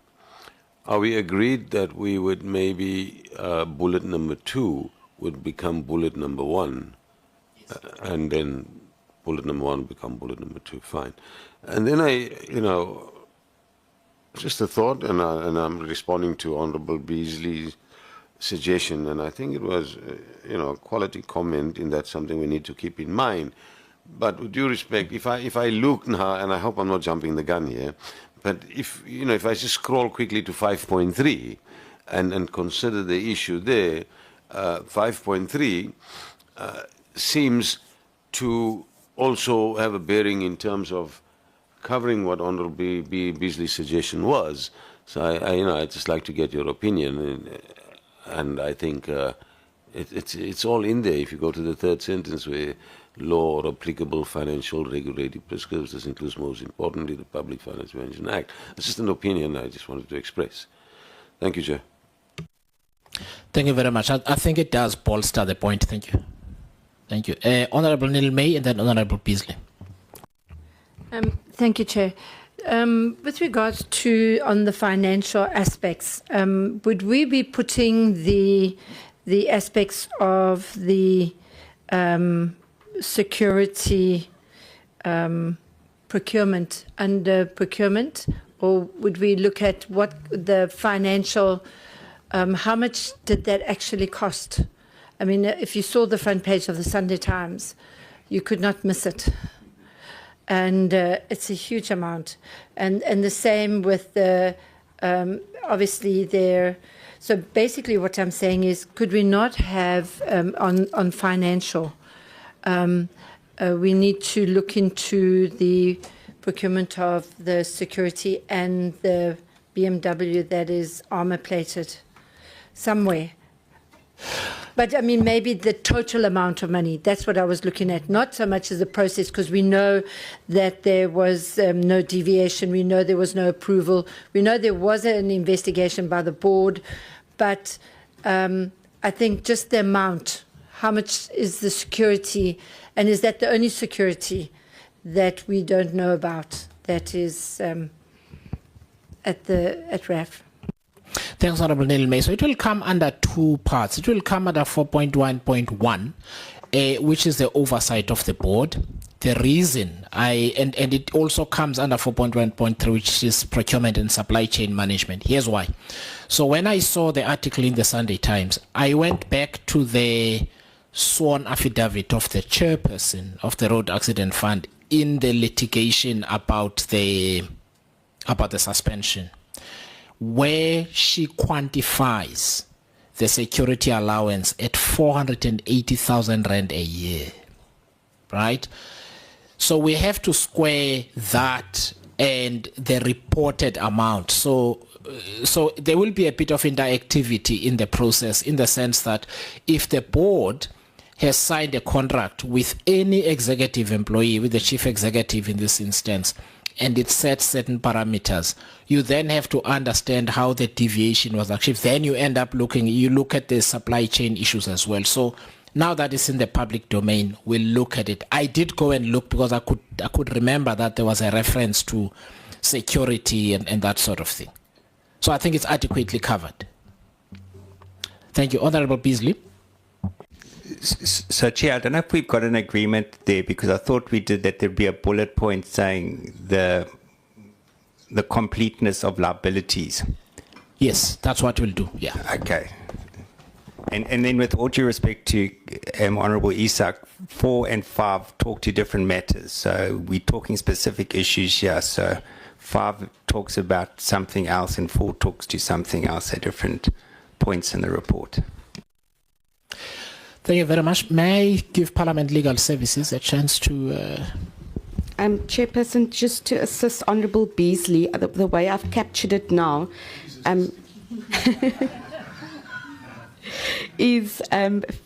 are we agreed that we would maybe bullet number 2 would become bullet number 1, and then bullet number 1 become bullet number 2? Fine. And then just a thought, and I'm responding to Honorable Beasley's suggestion, and I think it was, a quality comment in that something we need to keep in mind. But with due respect, if I look now, and I hope I'm not jumping the gun here, but if I just scroll quickly to 5.3 and consider the issue there, 5.3 seems to also have a bearing in terms of covering what Honorable Beasley's suggestion was. So I'd just like to get your opinion, and I think it's all in there. If you go to the third sentence where law or applicable financial regulatory prescriptions, this includes most importantly the Public Finance Management Act. It's just an opinion I just wanted to express. Thank you, Chair. Thank you very much. I think it does bolster the point. Thank you. Thank you. Honorable Neil May and then Honorable Beasley. Thank you, Chair. With regards to on the financial aspects, would we be putting the aspects of the security procurement under procurement, or would we look at what the financial, how much did that actually cost? I mean, if you saw the front page of the Sunday Times, you could not miss it. And it's a huge amount. And the same with the, obviously So basically what I'm saying is, could we not have, on financial, we need to look into the procurement of the security and the BMW that is armor-plated somewhere. But, I mean, maybe the total amount of money, that's what I was looking at, not so much as the process, because we know that there was no deviation, we know there was no approval, we know there was an investigation by the board, but I think just the amount, how much is the security, and is that the only security that we don't know about that is at RAF? Thanks, Honorable Neil May. So it will come under two parts. It will come under 4.1.1, which is the oversight of the board. The reason and it also comes under 4.1.3, which is procurement and supply chain management. Here's why. So when I saw the article in the Sunday Times, I went back to the sworn affidavit of the chairperson of the Road Accident Fund in the litigation about the suspension, where she quantifies the security allowance at 480,000 rand a year, right? So we have to square that and the reported amount. So there will be a bit of interactivity in the process, in the sense that if the board has signed a contract with any executive employee, with the chief executive in this instance, and it sets certain parameters, you then have to understand how the deviation was achieved. Then you end up you look at the supply chain issues as well. So now that it's in the public domain, we'll look at it. I did go and look because I could remember that there was a reference to security and that sort of thing. So I think it's adequately covered. Thank you. Honorable Beasley. So, Chair, I don't know if we've got an agreement there, because I thought we did that there'd be a bullet point saying the completeness of liabilities. Yes, that's what we'll do. Yeah. Okay. And then, with all due respect to Honourable Isak, 4 and 5 talk to different matters. So we're talking specific issues here. So 5 talks about something else and 4 talks to something else at different points in the report. Thank you very much. May I give Parliament Legal Services a chance to... Chairperson, just to assist Honourable Beasley, the way I've captured it now is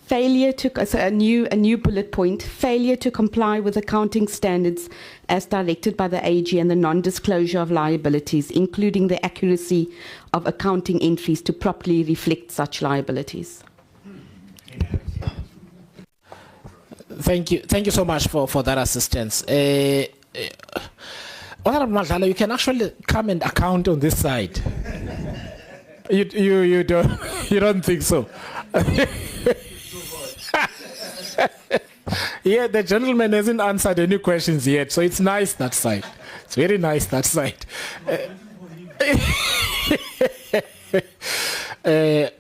failure to, so a new bullet point, failure to comply with accounting standards as directed by the AG and the non-disclosure of liabilities, including the accuracy of accounting entries to properly reflect such liabilities. Thank you so much for that assistance. Honorable Madlala, you can actually come and account on this side. You don't think so? Yeah, the gentleman hasn't answered any questions yet, so it's nice that side. It's very nice that side.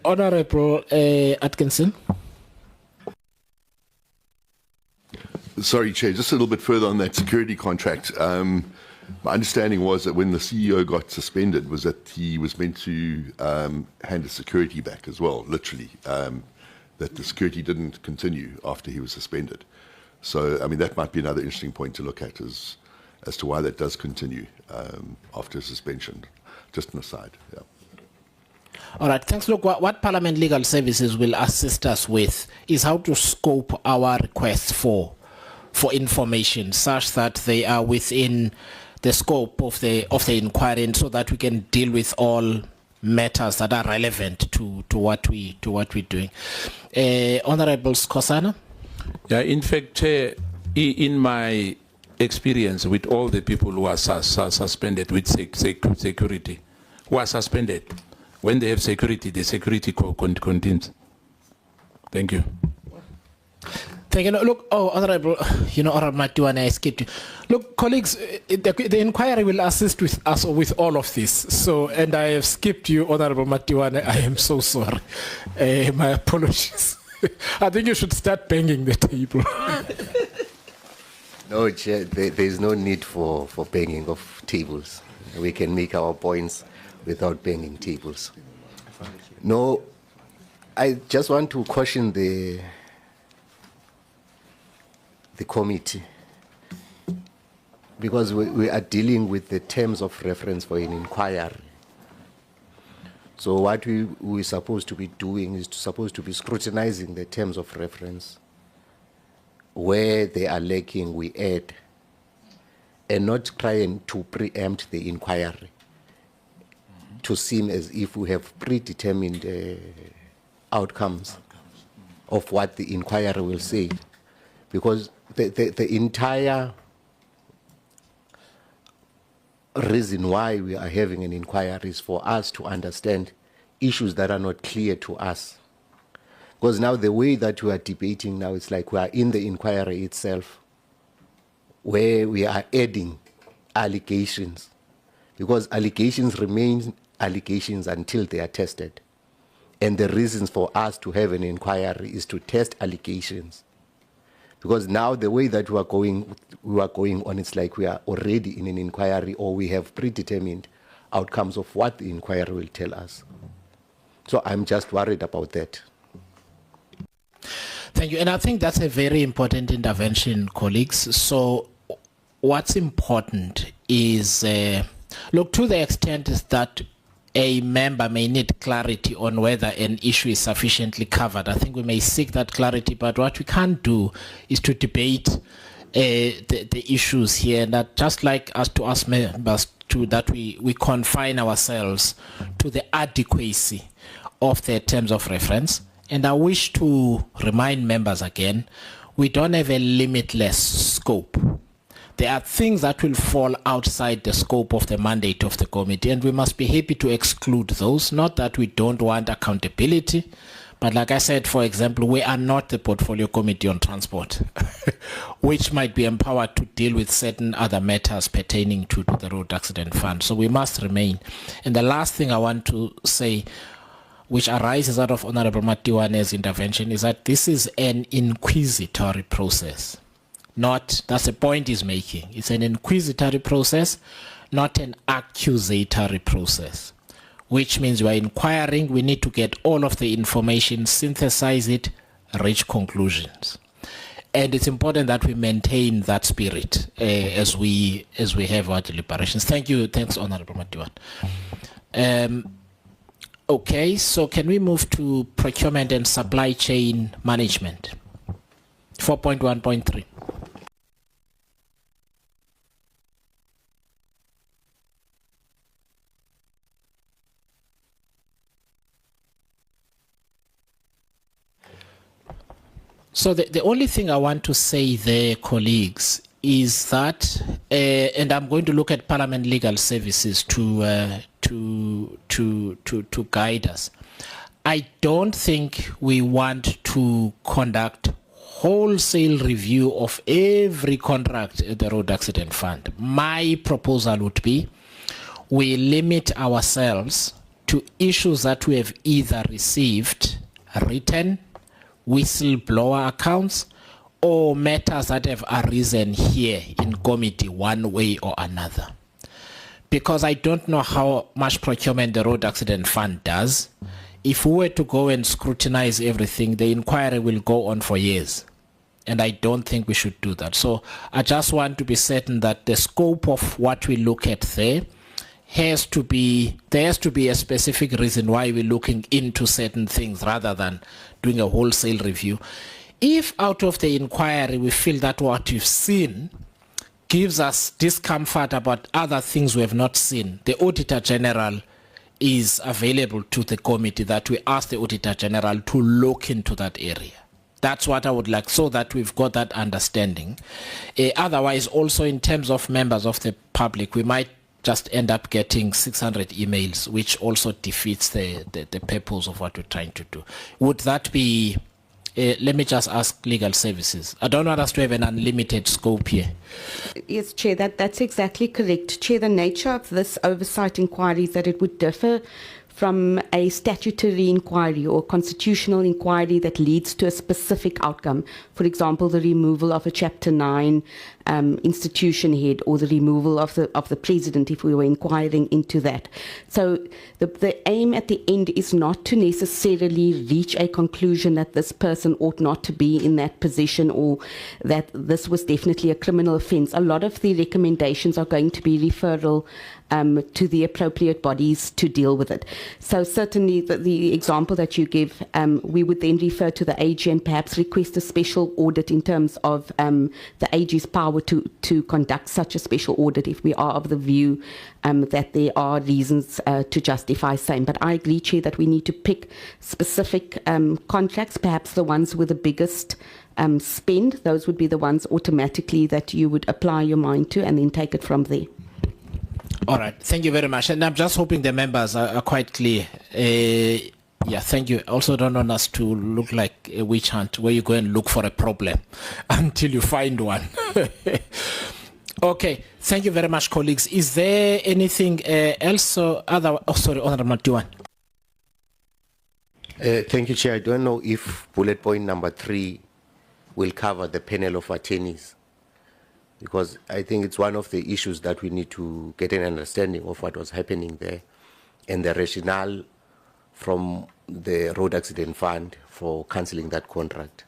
Honorable Atkinson. Sorry, Chair, just a little bit further on that security contract. My understanding was that when the CEO got suspended was that he was meant to hand the security back as well, literally, that the security didn't continue after he was suspended. So, I mean, that might be another interesting point to look at as to why that does continue after suspension. Just an aside, yeah. All right, thanks. Look, what Parliament Legal Services will assist us with is how to scope our requests for information such that they are within the scope of the inquiry, and so that we can deal with all matters that are relevant to what we're doing. Honorable Skosana. Yeah, in fact, Chair, in my experience with all the people who are suspended with security, who are suspended, when they have security, the security continues. Thank you. Thank you. Look, Honorable Matiwane, I skipped you. Look, colleagues, the inquiry will assist with us with all of this. So, and I have skipped you, Honorable Matiwane. I am so sorry. My apologies. I think you should start banging the table. No, Chair, there's no need for banging of tables. We can make our points without banging tables. No, I just want to caution the committee, because we are dealing with the terms of reference for an inquiry. So what we're supposed to be doing is supposed to be scrutinizing the terms of reference. Where they are lacking, we add, and not trying to preempt the inquiry to seem as if we have predetermined outcomes of what the inquiry will say. Because the entire reason why we are having an inquiry is for us to understand issues that are not clear to us. Because now the way that we are debating now, it's like we are in the inquiry itself, where we are adding allegations. Because allegations remain allegations until they are tested. And the reasons for us to have an inquiry is to test allegations. Because now the way that we are going on, it's like we are already in an inquiry, or we have predetermined outcomes of what the inquiry will tell us. So I'm just worried about that. Thank you. And I think that's a very important intervention, colleagues. So what's important is, look, to the extent that a member may need clarity on whether an issue is sufficiently covered, I think we may seek that clarity, but what we can't do is to debate the issues here, and that just like us to ask members to that we confine ourselves to the adequacy of the terms of reference. And I wish to remind members again, we don't have a limitless scope. There are things that will fall outside the scope of the mandate of the committee, and we must be happy to exclude those. Not that we don't want accountability, but like I said, for example, we are not the Portfolio Committee on Transport, which might be empowered to deal with certain other matters pertaining to the Road Accident Fund. So we must remain. And the last thing I want to say, which arises out of Honorable Matiwane's intervention, is that this is an inquisitory process. Not, that's the point he's making. It's an inquisitory process, not an accusatory process, which means we are inquiring, we need to get all of the information, synthesize it, reach conclusions. And it's important that we maintain that spirit as we have our deliberations. Thank you. Thanks, Honorable Matiwan. Okay, so can we move to procurement and supply chain management? 4.1.3. So the only thing I want to say there, colleagues, is that, and I'm going to look at Parliament Legal Services to guide us. I don't think we want to conduct wholesale review of every contract at the Road Accident Fund. My proposal would be we limit ourselves to issues that we have either received written, whistleblower accounts, or matters that have arisen here in committee one way or another. Because I don't know how much procurement the Road Accident Fund does. If we were to go and scrutinize everything, the inquiry will go on for years. And I don't think we should do that. So I just want to be certain that the scope of what we look at there has to be a specific reason why we're looking into certain things rather than doing a wholesale review. If out of the inquiry we feel that what we've seen gives us discomfort about other things we have not seen, the Auditor General is available to the committee that we ask the Auditor General to look into that area. That's what I would like, so that we've got that understanding. Otherwise, also in terms of members of the public, we might just end up getting 600 emails, which also defeats the purpose of what we're trying to do. Would that be, let me just ask Legal Services. I don't want us to have an unlimited scope here. Yes, Chair, that's exactly correct. Chair, the nature of this oversight inquiry is that it would differ from a statutory inquiry or constitutional inquiry that leads to a specific outcome. For example, the removal of a Chapter 9 institution head, or the removal of the president, if we were inquiring into that. So the aim at the end is not to necessarily reach a conclusion that this person ought not to be in that position, or that this was definitely a criminal offence. A lot of the recommendations are going to be referral to the appropriate bodies to deal with it. So certainly the example that you give, we would then refer to the AG and perhaps request a special audit in terms of the AG's power to conduct such a special audit if we are of the view that there are reasons to justify same. But I agree, Chair, that we need to pick specific contracts, perhaps the ones with the biggest spend. Those would be the ones automatically that you would apply your mind to and then take it from there. All right. Thank you very much. And I'm just hoping the members are quite clear. Yeah, thank you. Also, don't want us to look like a witch hunt where you go and look for a problem until you find one. Okay. Thank you very much, colleagues. Is there anything else? Honorable Matiwan. Thank you, Chair. I don't know if bullet point number 3 will cover the panel of attorneys, because I think it's one of the issues that we need to get an understanding of what was happening there and the rationale from the Road Accident Fund for cancelling that contract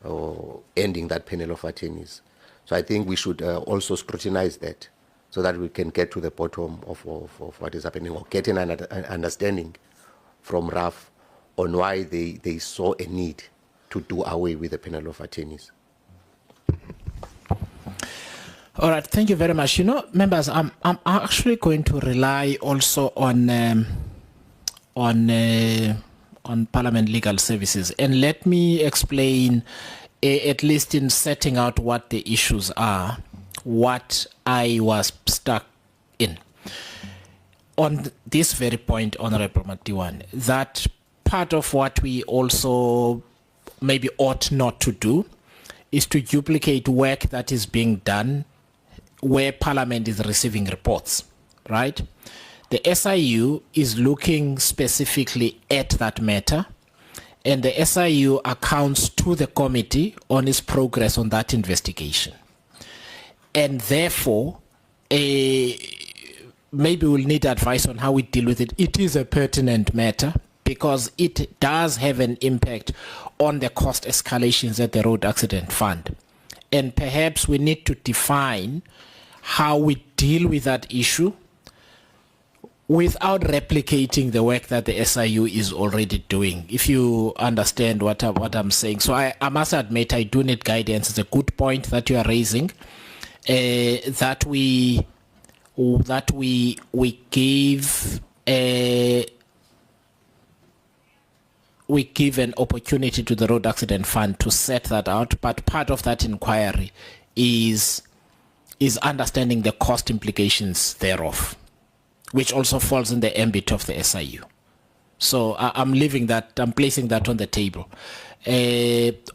or ending that panel of attorneys. So I think we should also scrutinize that so that we can get to the bottom of what is happening, or get an understanding from RAF on why they saw a need to do away with the panel of attorneys. All right, thank you very much. You know, members, I'm actually going to rely also on Parliament Legal Services, and let me explain, at least in setting out what the issues are, what I was stuck in. On this very point, Honorable Matiwan, that part of what we also maybe ought not to do is to duplicate work that is being done where Parliament is receiving reports, right? The SIU is looking specifically at that matter, and the SIU accounts to the committee on its progress on that investigation. And therefore, maybe we'll need advice on how we deal with it. It is a pertinent matter because it does have an impact on the cost escalations at the Road Accident Fund. And perhaps we need to define how we deal with that issue without replicating the work that the SIU is already doing, if you understand what I'm saying. So I must admit, I do need guidance. It's a good point that you are raising, that we give an opportunity to the Road Accident Fund to set that out, but part of that inquiry is understanding the cost implications thereof, which also falls in the ambit of the SIU. So I'm placing that on the table.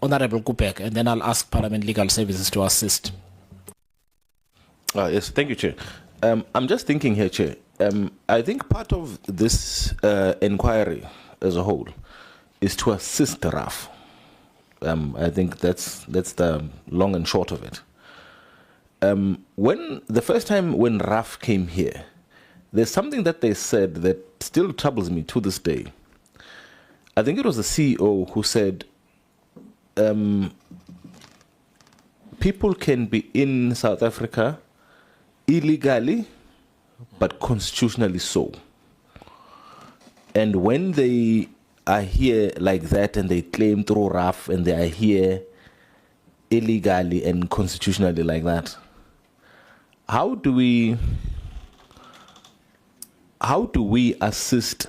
Honorable Kupek, and then I'll ask Parliament Legal Services to assist. Yes, thank you, Chair. I'm just thinking here, Chair. I think part of this inquiry as a whole is to assist the RAF. I think that's the long and short of it. When the first time when RAF came here, there's something that they said that still troubles me to this day. I think it was the CEO who said, people can be in South Africa illegally, but constitutionally so. And when they are here like that and they claim through RAF and they are here illegally and constitutionally like that, how do we assist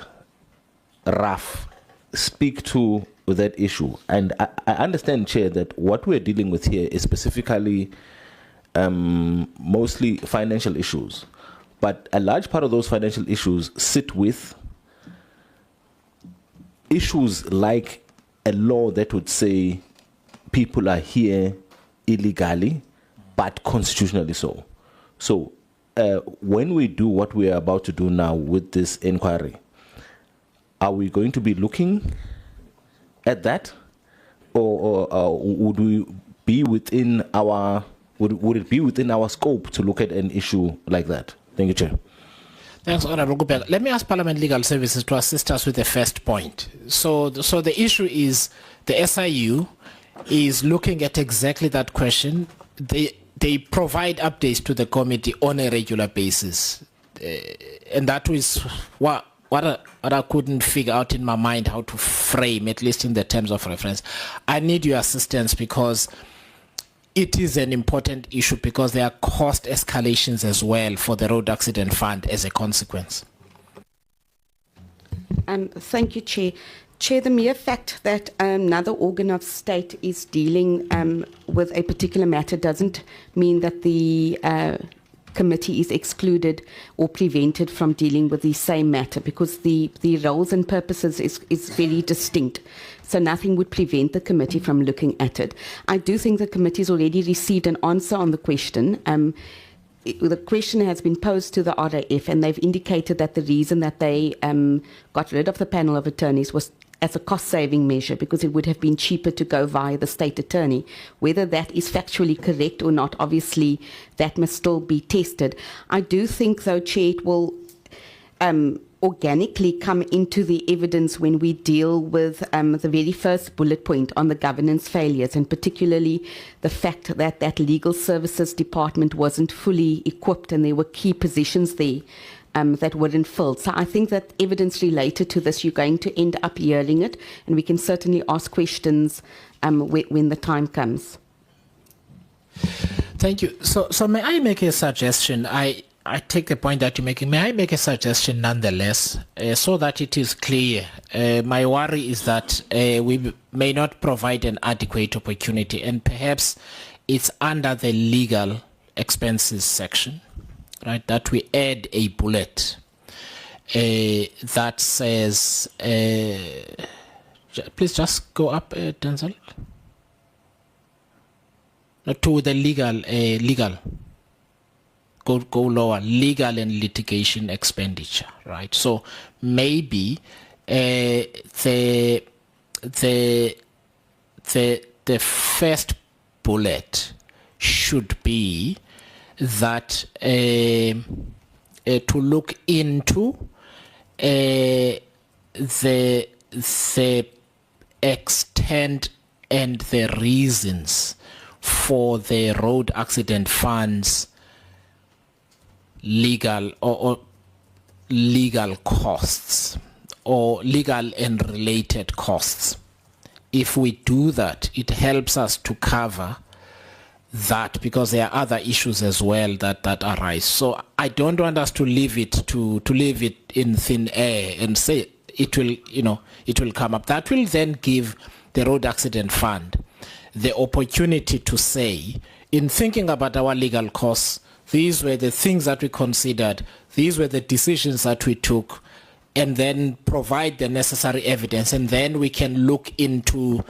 RAF speak to that issue? And I understand, Chair, that what we're dealing with here is specifically mostly financial issues, but a large part of those financial issues sit with issues like a law that would say people are here illegally, but constitutionally so. So when we do what we are about to do now with this inquiry, are we going to be looking at that, or would we be within our would it be within our scope to look at an issue like that? Thank you, Chair. Thanks, Honorable Kupeka. Let me ask Parliament Legal Services to assist us with the first point. So the issue is the SIU is looking at exactly that question. They provide updates to the committee on a regular basis, and that was what I couldn't figure out in my mind how to frame, at least in the terms of reference. I need your assistance because it is an important issue, because there are cost escalations as well for the road accident fund as a consequence. Thank you, Chair. Chair, the mere fact that another organ of state is dealing with a particular matter doesn't mean that the committee is excluded or prevented from dealing with the same matter, because the roles and purposes is very distinct. So nothing would prevent the committee from looking at it. I do think the committee has already received an answer on the question. The question has been posed to the RAF, and they've indicated that the reason that they got rid of the panel of attorneys was as a cost-saving measure, because it would have been cheaper to go via the state attorney. Whether that is factually correct or not, obviously, that must still be tested. I do think, though, Chair, it will organically come into the evidence when we deal with the very first bullet point on the governance failures, and particularly the fact that that legal services department wasn't fully equipped and there were key positions there that weren't filled. So I think that evidence related to this, you're going to end up hearing it, and we can certainly ask questions when the time comes. Thank you. So may I make a suggestion? I take the point that you're making. May I make a suggestion nonetheless, so that it is clear? My worry is that we may not provide an adequate opportunity, and perhaps it's under the legal expenses section, right, that we add a bullet that says, please just go up, Denzel, to the legal. Go lower, legal and litigation expenditure, right? So maybe the first bullet should be that to look into the extent and the reasons for the road accident funds legal or legal costs or legal and related costs. If we do that, it helps us to cover that, because there are other issues as well that arise. So I don't want us to leave it leave it in thin air and say it will come up. That will then give the road accident fund the opportunity to say, in thinking about our legal costs, these were the things that we considered, these were the decisions that we took, and then provide the necessary evidence, and then we can look into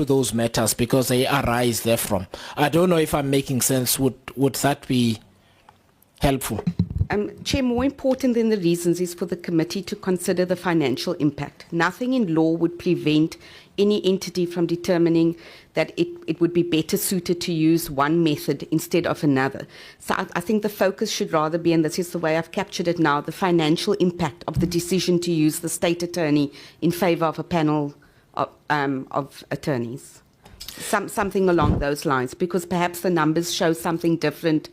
those matters because they arise therefrom. I don't know if I'm making sense. Would that be helpful? Chair, more important than the reasons is for the committee to consider the financial impact. Nothing in law would prevent any entity from determining that it would be better suited to use one method instead of another. So I think the focus should rather be, and this is the way I've captured it now, the financial impact of the decision to use the state attorney in favour of a panel of attorneys. Something along those lines, because perhaps the numbers show something different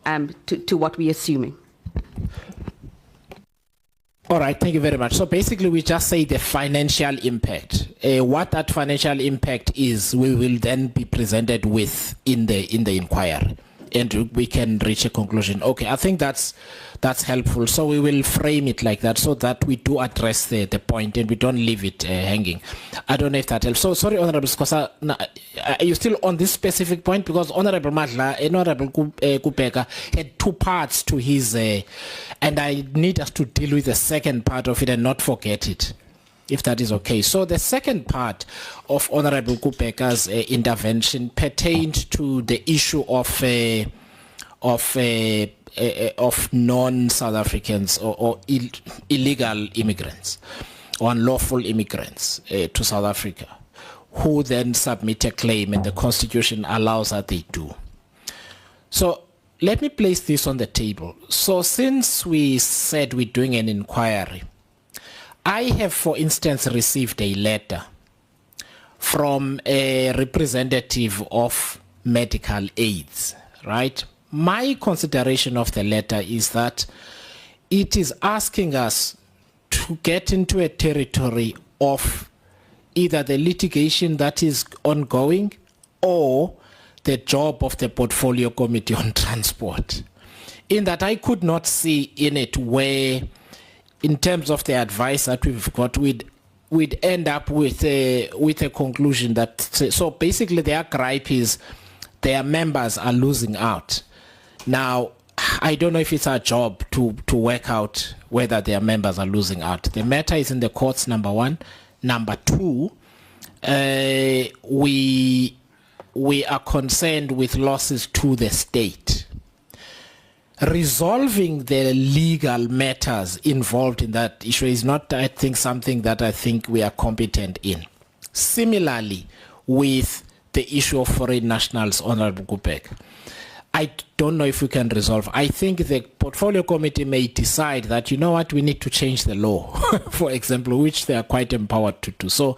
to what we're assuming. All right, thank you very much. So basically, we just say the financial impact. What that financial impact is, we will then be presented with in the inquiry, and we can reach a conclusion. Okay, I think that's helpful. So we will frame it like that, so that we do address the point and we don't leave it hanging. I don't know if that helps. So sorry, Honourable Skosa, are you still on this specific point? Because Honourable Madla and Honourable Kupeka had two parts to his, and I need us to deal with the second part of it and not forget it, if that is okay. So the second part of Honourable Kupeka's intervention pertained to the issue of of non-South Africans or illegal immigrants or unlawful immigrants to South Africa, who then submit a claim, and the Constitution allows that they do. So let me place this on the table. So since we said we're doing an inquiry, I have, for instance, received a letter from a representative of medical aids, right? My consideration of the letter is that it is asking us to get into a territory of either the litigation that is ongoing or the job of the Portfolio Committee on Transport. In that, I could not see in it where, in terms of the advice that we've got, we'd end up with a conclusion that, so basically their gripe is their members are losing out. Now, I don't know if it's our job to work out whether their members are losing out. The matter is in the courts, number one. Number two, we are concerned with losses to the state. Resolving the legal matters involved in that issue is not, I think, something that I think we are competent in. Similarly, with the issue of foreign nationals, Honorable Kupek, I don't know if we can resolve. I think the Portfolio Committee may decide that, you know what, we need to change the law, for example, which they are quite empowered to do. So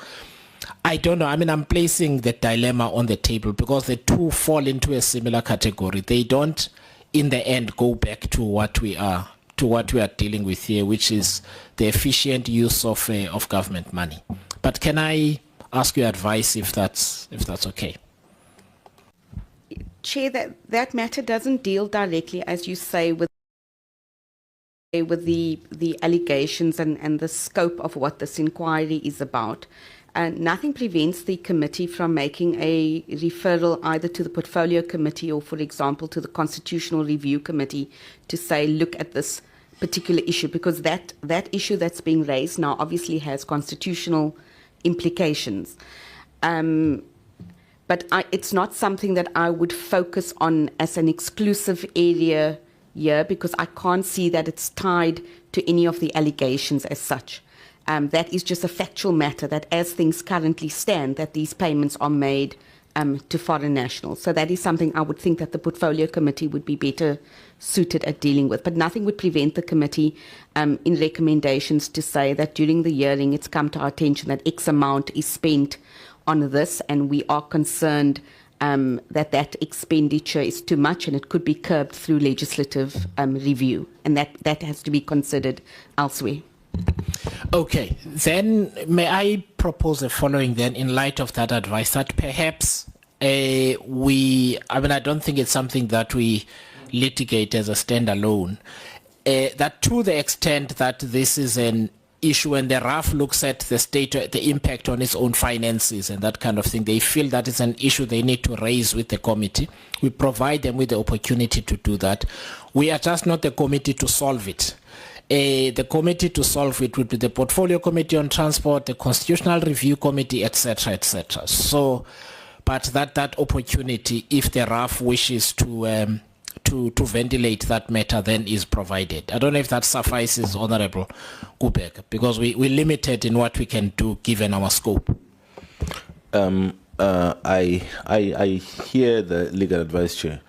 I don't know. I mean, I'm placing the dilemma on the table because the two fall into a similar category. They don't, in the end, go back to what we are dealing with here, which is the efficient use of government money. But can I ask your advice if that's okay? Chair, that matter doesn't deal directly, as you say, with the allegations and the scope of what this inquiry is about. Nothing prevents the committee from making a referral either to the Portfolio Committee or, for example, to the Constitutional Review Committee to say, look at this particular issue, because that issue that's being raised now obviously has constitutional implications. But it's not something that I would focus on as an exclusive area here, because I can't see that it's tied to any of the allegations as such. That is just a factual matter that, as things currently stand, that these payments are made to foreign nationals. So that is something I would think that the Portfolio Committee would be better suited at dealing with. But nothing would prevent the committee in recommendations to say that during the hearing it's come to our attention that X amount is spent on this, and we are concerned that expenditure is too much and it could be curbed through legislative review, and that has to be considered elsewhere. Okay, then may I propose the following then, in light of that advice, that perhaps I don't think it's something that we litigate as a standalone, that to the extent that this is an issue and the RAF looks at the state, the impact on its own finances and that kind of thing, they feel that is an issue they need to raise with the committee. We provide them with the opportunity to do that. We are just not the committee to solve it. The committee to solve it would be the Portfolio Committee on Transport, the Constitutional Review Committee, etc., etc. So, but that opportunity, if the RAF wishes to ventilate that matter, then is provided. I don't know if that suffices, Honorable Kubek, because we're limited in what we can do given our scope. I hear the legal advice, Chair,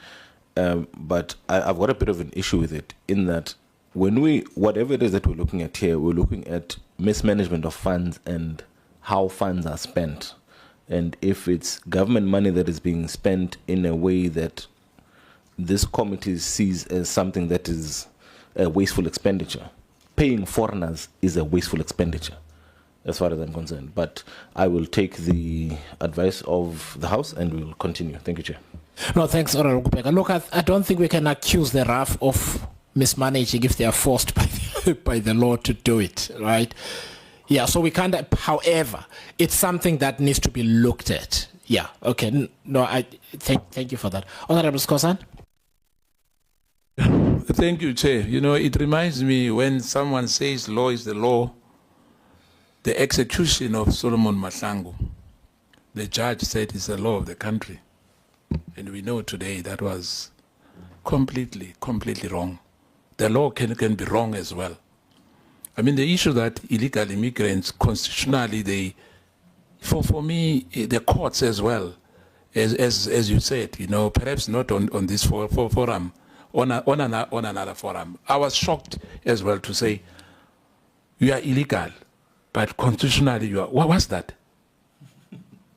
but I've got a bit of an issue with it, in that whatever it is that we're looking at here, we're looking at mismanagement of funds and how funds are spent. And if it's government money that is being spent in a way that this committee sees as something that is a wasteful expenditure, paying foreigners is a wasteful expenditure, as far as I'm concerned. But I will take the advice of the House and we will continue. Thank you, Chair. No, thanks, Honorable Kupeka. Look, I don't think we can accuse the RAF of mismanaging if they are forced by the law to do it, right? Yeah, so we can't, however, it's something that needs to be looked at. Yeah, okay. No, I thank you for that. Honorable Skosan? Thank you, Chair. You know, it reminds me when someone says law is the law, the execution of Solomon Mahlangu, the judge said it's the law of the country. And we know today that was completely wrong. The law can be wrong as well. I mean, the issue that illegal immigrants, constitutionally, for me, the courts as well, as you said, perhaps not on this forum, on another forum. I was shocked as well to say, you are illegal, but constitutionally you are. What was that?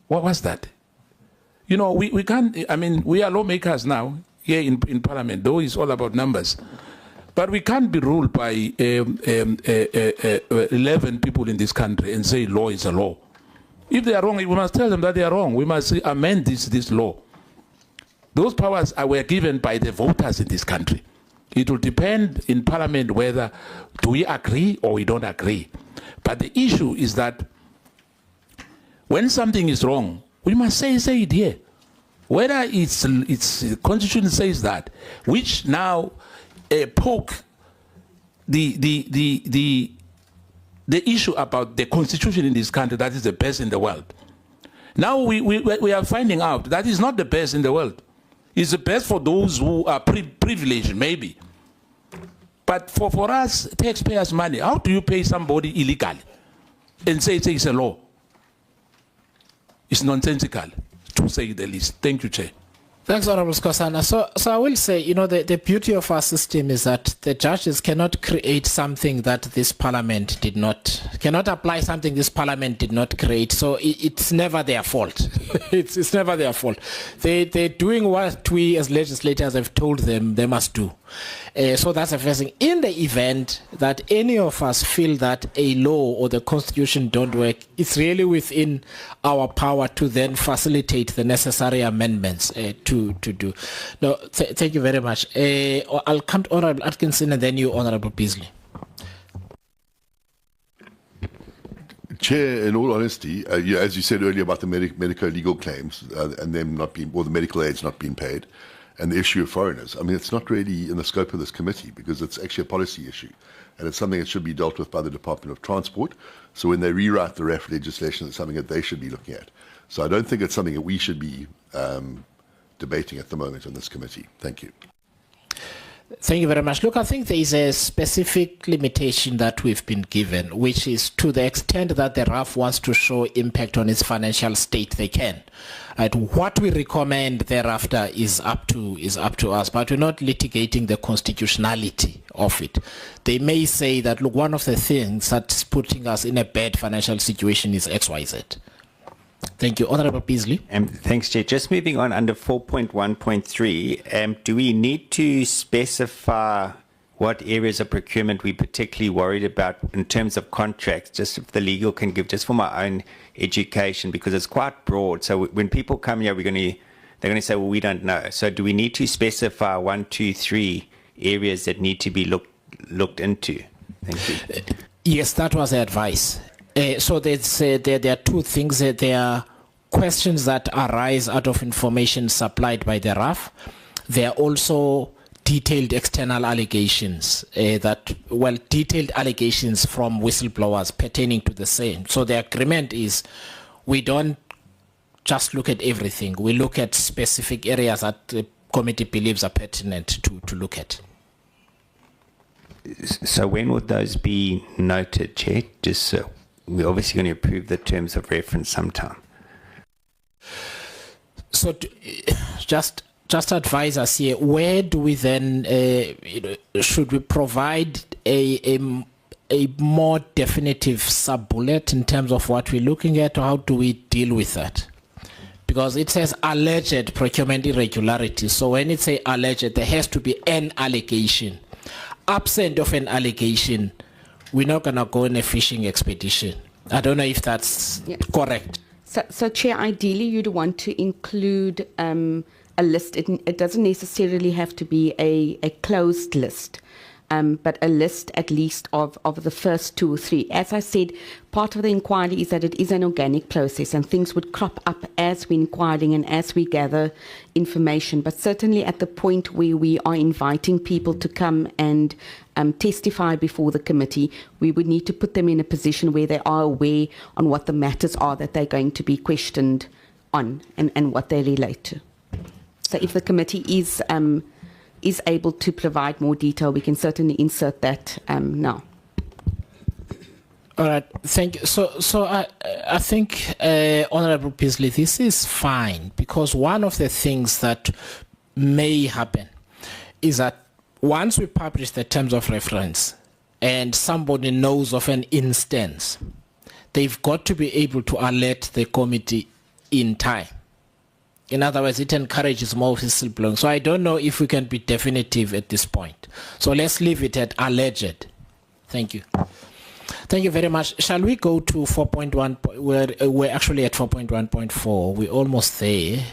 What was that? We can't, I mean, we are lawmakers now here in Parliament, though it's all about numbers. But we can't be ruled by 11 people in this country and say law is a law. If they are wrong, we must tell them that they are wrong. We must amend this law. Those powers were given by the voters in this country. It will depend in Parliament whether do we agree or we don't agree. But the issue is that when something is wrong, we must say it here. Whether it's the Constitution says that, which now poke the issue about the Constitution in this country that is the best in the world. Now we are finding out that is not the best in the world. It's the best for those who are privileged, maybe. But for us, taxpayers' money, how do you pay somebody illegally and say it's a law? It's nonsensical, to say the least. Thank you, Chair. Thanks, Honorable Skosana. So I will say, the beauty of our system is that the judges cannot create something that this parliament cannot apply something this parliament did not create. So it's never their fault. it's never their fault. They're doing what we as legislators have told them they must do. So that's the first thing. In the event that any of us feel that a law or the Constitution don't work, it's really within our power to then facilitate the necessary amendments to do. No, thank you very much. I'll come to Honorable Atkinson and then you, Honorable Beasley. Chair, in all honesty, as you said earlier about the medico-legal claims and them not being, or the medical aids not being paid, and the issue of foreigners, I mean, it's not really in the scope of this committee because it's actually a policy issue, and it's something that should be dealt with by the Department of Transport. So when they rewrite the RAF legislation, it's something that they should be looking at. So I don't think it's something that we should be debating at the moment in this committee. Thank you. Thank you very much. Look, I think there is a specific limitation that we've been given, which is to the extent that the RAF wants to show impact on its financial state, they can. Right? What we recommend thereafter is up to us, but we're not litigating the constitutionality of it. They may say that, look, one of the things that's putting us in a bad financial situation is XYZ. Thank you. Honorable Beasley. Thanks, Chair. Just moving on under 4.1.3, do we need to specify what areas of procurement we're particularly worried about in terms of contracts, just if the legal can give, just for my own education, because it's quite broad. So when people come here, they're going to say, well, we don't know. So do we need to specify 1, 2, 3 areas that need to be looked into? Thank you. Yes, that was the advice. So there are two things. There are questions that arise out of information supplied by the RAF. There are also detailed external allegations, detailed allegations from whistleblowers pertaining to the same. So the agreement is we don't just look at everything. We look at specific areas that the committee believes are pertinent to look at. So when would those be noted, Chair? Just we're obviously going to approve the terms of reference sometime. So just advise us here, where do we then, should we provide a more definitive sub-bullet in terms of what we're looking at, or how do we deal with that? Because it says alleged procurement irregularity. So when it says alleged, there has to be an allegation. Absent of an allegation, we're not going to go on a fishing expedition. I don't know if that's correct. So, Chair, ideally you'd want to include a list. It doesn't necessarily have to be a closed list, but a list at least of the first 2 or 3. As I said, part of the inquiry is that it is an organic process and things would crop up as we're inquiring and as we gather information. But certainly at the point where we are inviting people to come and testify before the committee, we would need to put them in a position where they are aware on what the matters are that they're going to be questioned on and what they relate to. So if the committee is is able to provide more detail, we can certainly insert that now. All right, thank you. So I think, Honorable Beasley, this is fine, because one of the things that may happen is that once we publish the terms of reference and somebody knows of an instance, they've got to be able to alert the committee in time. In other words, it encourages more whistleblowing. So I don't know if we can be definitive at this point. So let's leave it at alleged. Thank you. Thank you very much. Shall we go to 4.1? We're actually at 4.1.4. We're almost there.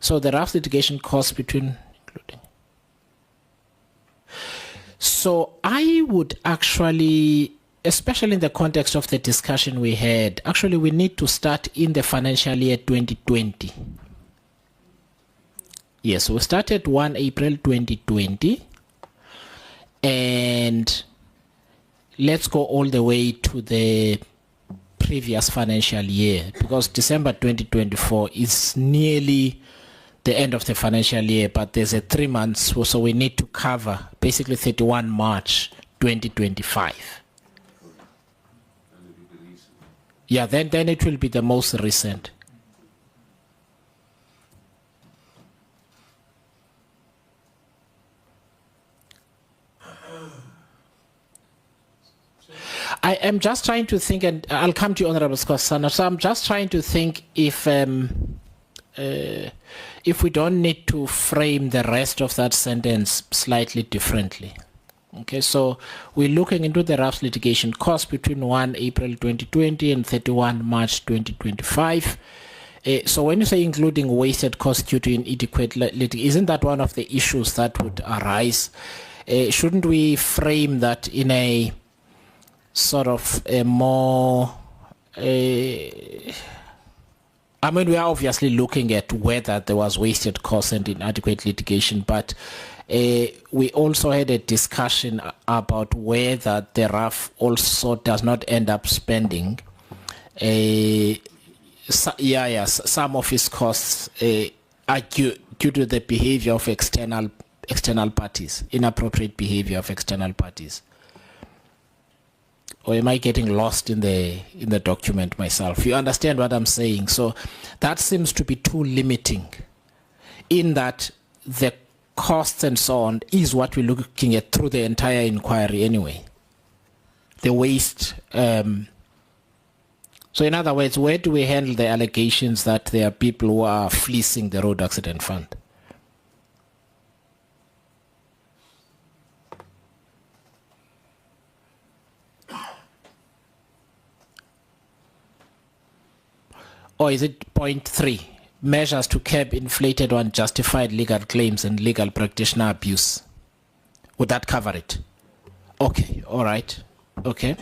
So the RAF litigation costs between... including. So I would actually, especially in the context of the discussion we had, actually we need to start in the financial year 2020. Yes, we started 1 April 2020. And let's go all the way to the previous financial year, because December 2024 is nearly the end of the financial year, but there's a 3 months, so we need to cover basically 31 March 2025. Yeah, then it will be the most recent. I am just trying to think, and I'll come to you, Honorable Skhosana. So I'm just trying to think if we don't need to frame the rest of that sentence slightly differently. Okay, so we're looking into the RAF's litigation cost between 1 April 2020 and 31 March 2025. So when you say including wasted costs due to inadequate litigation, isn't that one of the issues that would arise? Shouldn't we frame that in a sort of a more... I mean, we are obviously looking at whether there was wasted costs and inadequate litigation, but we also had a discussion about whether the RAF also does not end up spending some of its costs are due to the behavior of external parties, inappropriate behavior of external parties. Or am I getting lost in the document myself? You understand what I'm saying? So that seems to be too limiting, in that the costs and so on is what we're looking at through the entire inquiry anyway. The waste. So in other words, where do we handle the allegations that there are people who are fleecing the road accident fund? Or is it point 3? Measures to curb inflated or unjustified legal claims and legal practitioner abuse. Would that cover it? Okay, all right. Okay.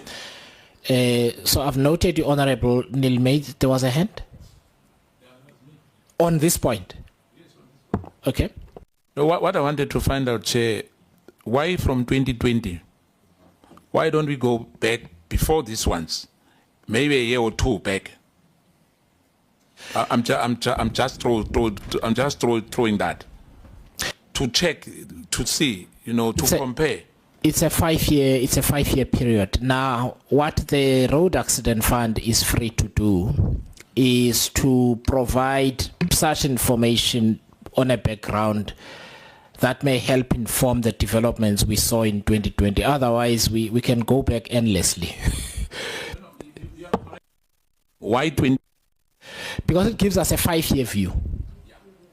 So I've noted, Your Honorable Neil May, there was a hand? On this point? Okay. What I wanted to find out, Chair, why from 2020? Why don't we go back before these ones? Maybe a year or two back. I'm just throwing that to check, to see, to compare. It's a 5-year period. Now, what the road accident fund is free to do is to provide such information on a background that may help inform the developments we saw in 2020. Otherwise, we can go back endlessly. Why 20? Because it gives us a 5-year view.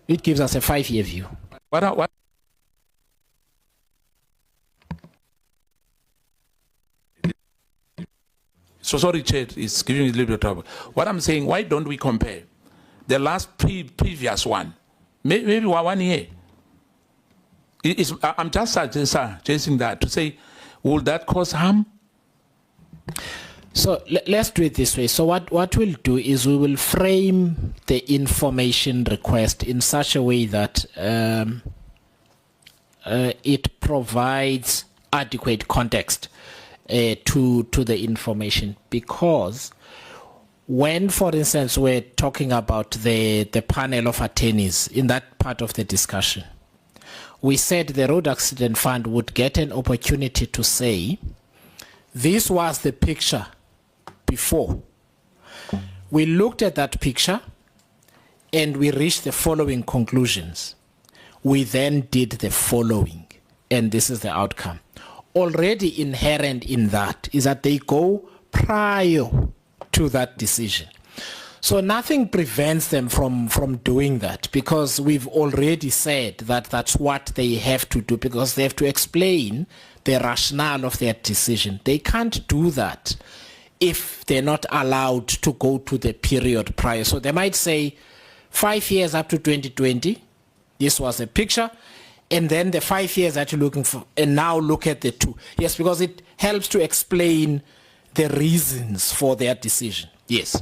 It gives us a 5-year view. What? So sorry, Chair, it's giving me a little bit of trouble. What I'm saying, why don't we compare the last previous one, maybe 1 year? I'm just suggesting that to say, will that cause harm? So let's do it this way. So what we'll do is we will frame the information request in such a way that it provides adequate context to the information, because when, for instance, we're talking about the panel of attorneys in that part of the discussion, we said the Road Accident Fund would get an opportunity to say, this was the picture before. We looked at that picture and we reached the following conclusions. We then did the following, and this is the outcome. Already inherent in that is that they go prior to that decision. So nothing prevents them from doing that, because we've already said that that's what they have to do, because they have to explain the rationale of their decision. They can't do that if they're not allowed to go to the period prior. So they might say 5 years up to 2020, this was a picture, and then the 5 years that you're looking for, and now look at the 2. Yes, because it helps to explain the reasons for their decision. Yes.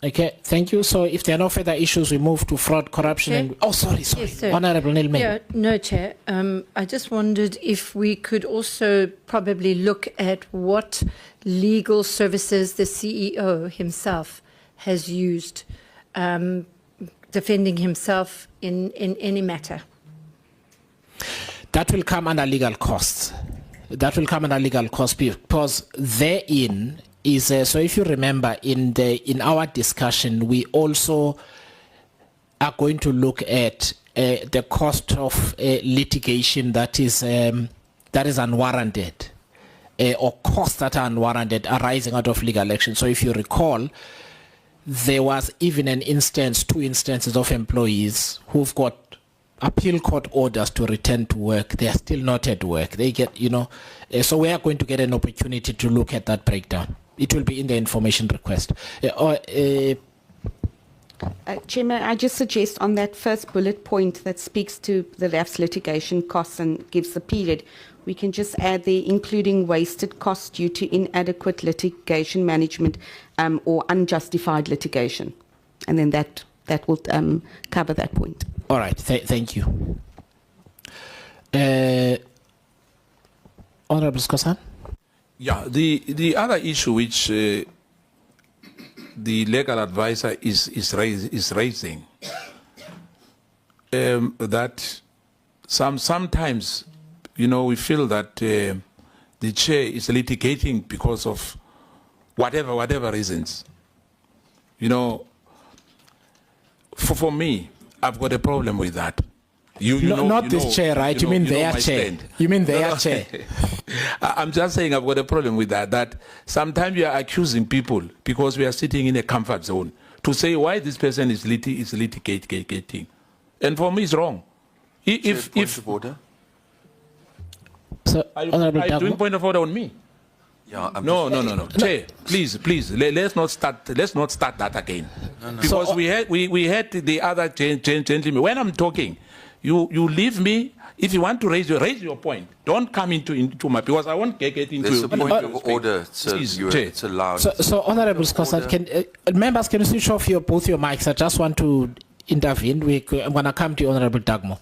Okay, thank you. So if there are no further issues, we move to fraud, corruption, Chair? and... Oh, sorry. Yes, sir. Honourable Nilme. Yeah, no, Chair. I just wondered if we could also probably look at what legal services the CEO himself has used defending himself in any matter. That will come under legal costs. That will come under legal costs because therein is so if you remember in our discussion, we also are going to look at the cost of litigation that is unwarranted, or costs that are unwarranted arising out of legal action. So if you recall, there was even an instance, 2 instances of employees who've got appeal court orders to return to work. They are still not at work. They get, so we are going to get an opportunity to look at that breakdown. It will be in the information request. Chairman, I just suggest on that first bullet point that speaks to the RAF's litigation costs and gives the period, we can just add there, including wasted costs due to inadequate litigation management or unjustified litigation. And then that will cover that point. All right, thank you. Honourable Skosan? Yeah, the other issue which the legal advisor is raising, that sometimes, we feel that the chair is litigating because of whatever reasons. For me, I've got a problem with that. This chair, right? You mean their chair? Stand. You mean their chair? I'm just saying I've got a problem with that. That sometimes we are accusing people because we are sitting in a comfort zone to say why this person is litigating, and for me it's wrong. If point of order. So, are you doing point of order on me? Yeah, No. Chair, please, let's not start that again. No. Because so, we had the other gentleman. When I'm talking, you leave me. If you want to raise your point, don't come into my, because I won't get into. There's a point of order, sir. It's allowed. So Honourable Skosan, members, can you switch off both your mics? I just want to intervene. I'm going to come to Honourable Dagmo.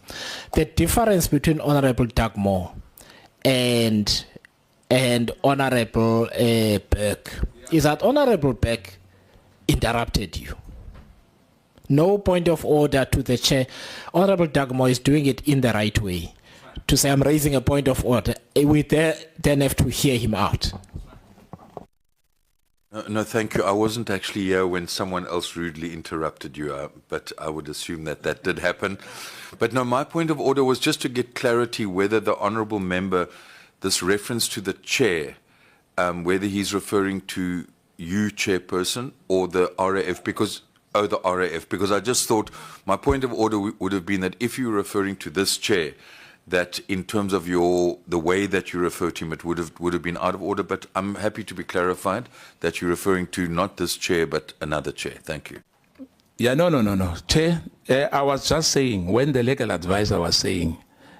The difference between Honourable Dagmo and Honourable Beck is that Honourable Beck interrupted you. No point of order to the chair. Honourable Dagmo is doing it in the right way. To say I'm raising a point of order, we then have to hear him out. No, thank you. I wasn't actually here when someone else rudely interrupted you, but I would assume that did happen. But no, my point of order was just to get clarity whether the honourable member, this reference to the chair, whether he's referring to you, chairperson, or the RAF, because I just thought my point of order would have been that if you're referring to this chair, that in terms of the way that you refer to him, it would have been out of order. But I'm happy to be clarified that you're referring to not this chair but another chair. Thank you. Yeah, no. Chair, I was just saying, when the legal advisor was saying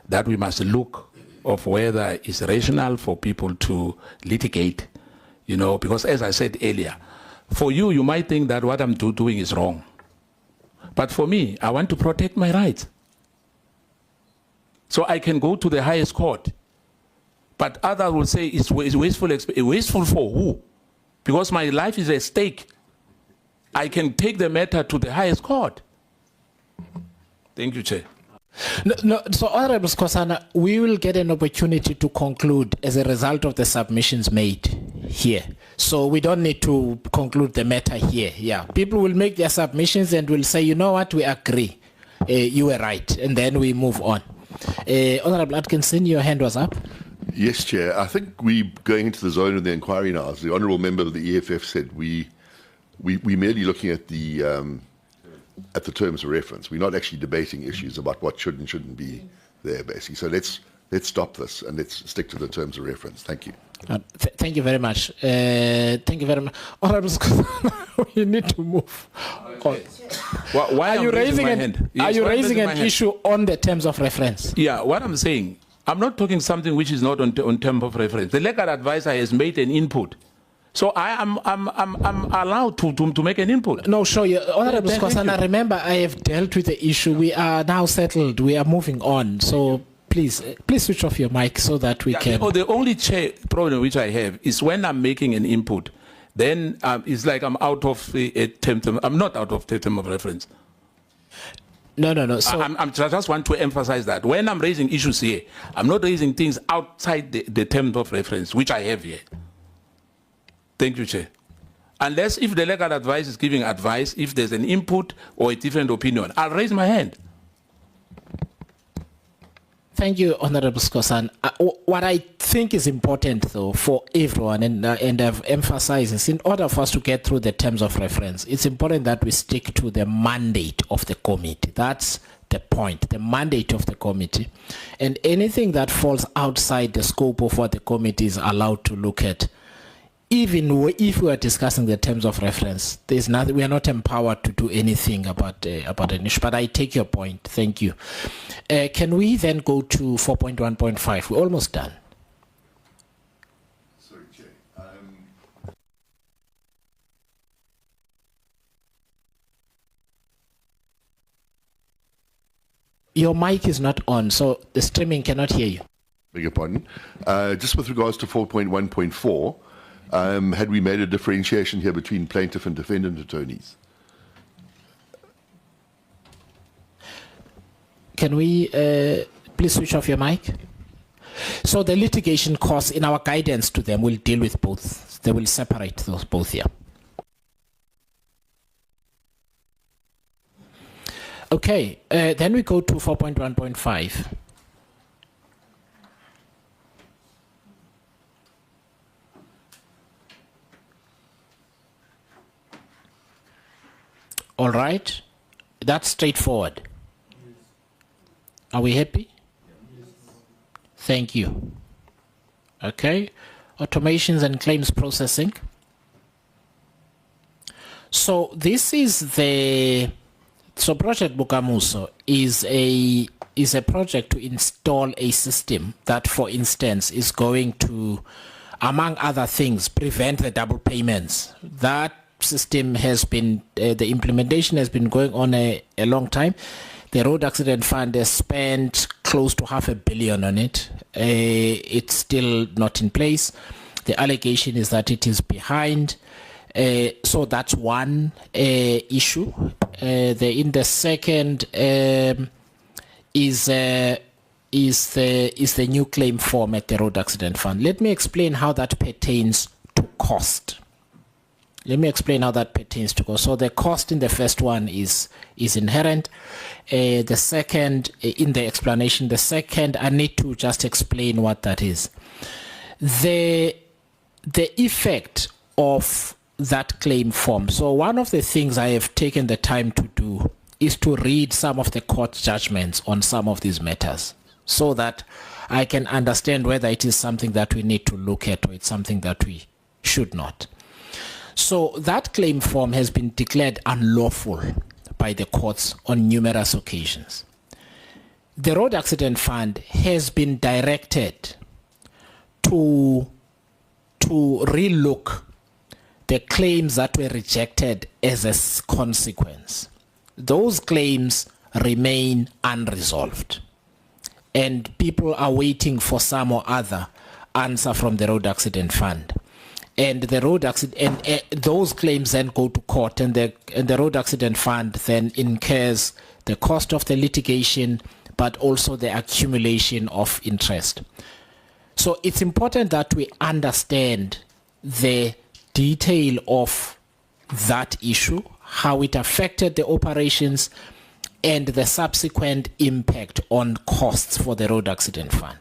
that we must look of whether it's rational for people to litigate, because as I said earlier, for you, you might think that what I'm doing is wrong. But for me, I want to protect my rights. So I can go to the highest court But others will say it's wasteful. Wasteful for who? Because my life is at stake. I can take the matter to the highest court. Thank you, Chair. No, so Honorable Skosana, we will get an opportunity to conclude as a result of the submissions made here. So we don't need to conclude the matter here. Yeah, people will make their submissions and will say, you know what, we agree. You were right. And then we move on. Honorable Atkinson, your hand was up. Yes, Chair. I think we're going into the zone of the inquiry now. As the Honourable Member of the EFF said, we're merely looking at the terms of reference. We're not actually debating issues about what should and shouldn't be there, basically. So let's stop this and let's stick to the terms of reference. Thank you. Thank you very much. Thank you very much. Honorable Skosana, we need to move on. Why are you raising an hand? issue on the terms of reference? Yeah, what I'm saying, I'm not talking something which is not on term of reference. The legal advisor has made an input. So I'm allowed to make an input. No, sure. Honorable Skosana, remember I have dealt with the issue. We are now settled. We are moving on. So please switch off your mic so that we can. The only problem which I have is when I'm making an input, then it's like I'm out of a term. I'm not out of the term of reference. No. So I just want to emphasize that when I'm raising issues here, I'm not raising things outside the term of reference, which I have here. Thank you, Chair. Unless if the legal advice is giving advice, if there's an input or a different opinion, I'll raise my hand. Thank you, Honorable Skosana. What I think is important, though, for everyone, and I've emphasized is in order for us to get through the terms of reference, it's important that we stick to the mandate of the committee. That's the point, the mandate of the committee. And anything that falls outside the scope of what the committee is allowed to look at, even if we are discussing the terms of reference, there's nothing. We are not empowered to do anything about an issue. But I take your point. Thank you. Can we then go to 4.1.5? We're almost done. Sorry, Chair. Your mic is not on, so the streaming cannot hear you. Beg your pardon. Just with regards to 4.1.4. Had we made a differentiation here between plaintiff and defendant attorneys? Can we please switch off your mic? So the litigation costs in our guidance to them will deal with both. They will separate those both here. Okay, then we go to 4.1.5. All right, that's straightforward. Are we happy? Thank you. Okay, automations and claims processing. So this is Project Bukamuso is a project to install a system that, for instance, is going to, among other things, prevent the double payments. That system has been, the implementation has been going on a long time. The Road Accident Fund has spent close to $500 million on it. It's still not in place. The allegation is that it is behind. So that's one issue. In the second is the new claim form at the Road Accident Fund. Let me explain how that pertains to cost. So the cost in the first one is inherent. The second, in the explanation, the second, I need to just explain what that is. The effect of that claim form. So one of the things I have taken the time to do is to read some of the court judgments on some of these matters so that I can understand whether it is something that we need to look at or it's something that we should not. So that claim form has been declared unlawful by the courts on numerous occasions. The Road Accident Fund has been directed to relook the claims that were rejected as a consequence. Those claims remain unresolved, and people are waiting for some or other answer from the road accident fund. And the road accident, and those claims then go to court, and the road accident fund then incurs the cost of the litigation, but also the accumulation of interest. So it's important that we understand the detail of that issue, how it affected the operations, and the subsequent impact on costs for the road accident fund.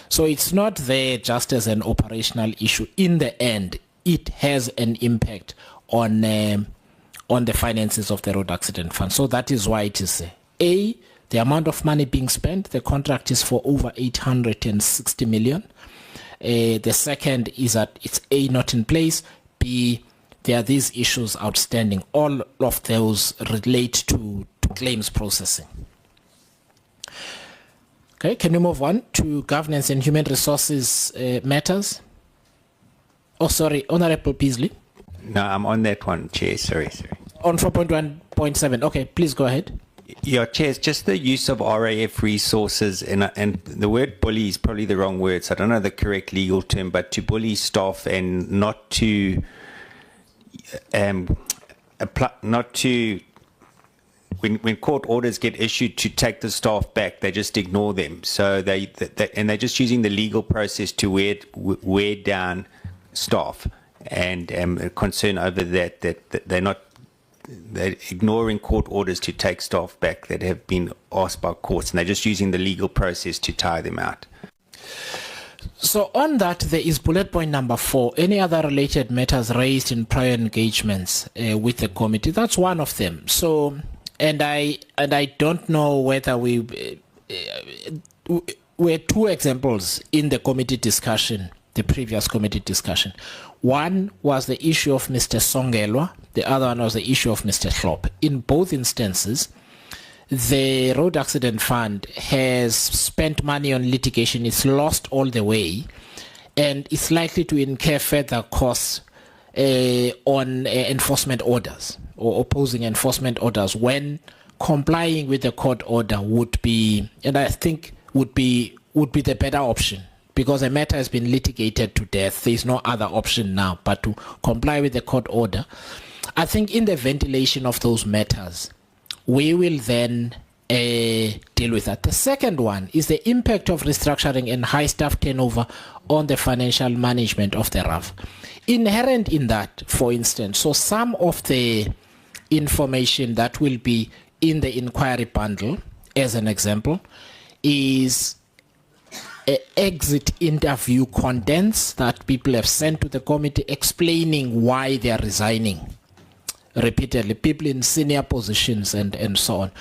So it's not there just as an operational issue. In the end, it has an impact on the finances of the road accident fund. So that is why it is A, the amount of money being spent. The contract is for over 860 million. The second is that it's A, not in place. B, there are these issues outstanding. All of those relate to claims processing. Okay, can we move on to governance and human resources matters? Oh, sorry, Honorable Beasley. No, I'm on that one, Chair. Sorry. On 4.1.7. Okay, please go ahead. Yeah, Chair, it's just the use of RAF resources, and the word bully is probably the wrong word, so I don't know the correct legal term, but to bully staff and not to when court orders get issued to take the staff back, they just ignore them. So they're just using the legal process to wear down staff, and concern over that they're ignoring court orders to take staff back that have been asked by courts, and they're just using the legal process to tie them out. So on that, there is bullet point number 4. Any other related matters raised in prior engagements with the committee? That's one of them. So, and I don't know whether we were 2 examples in the committee discussion, the previous committee discussion. One was the issue of Mr. Songelwa. The other one was the issue of Mr. Hlop. In both instances, the road accident fund has spent money on litigation. It's lost all the way, and it's likely to incur further costs on enforcement orders or opposing enforcement orders, when complying with the court order would be, and I think would be the better option, because a matter has been litigated to death. There is no other option now but to comply with the court order. I think in the ventilation of those matters, we will then deal with that. The second one is the impact of restructuring and high staff turnover on the financial management of the RAF. Inherent in that, for instance, so some of the information that will be in the inquiry bundle, as an example, is exit interview contents that people have sent to the committee explaining why they are resigning repeatedly, people in senior positions and so on,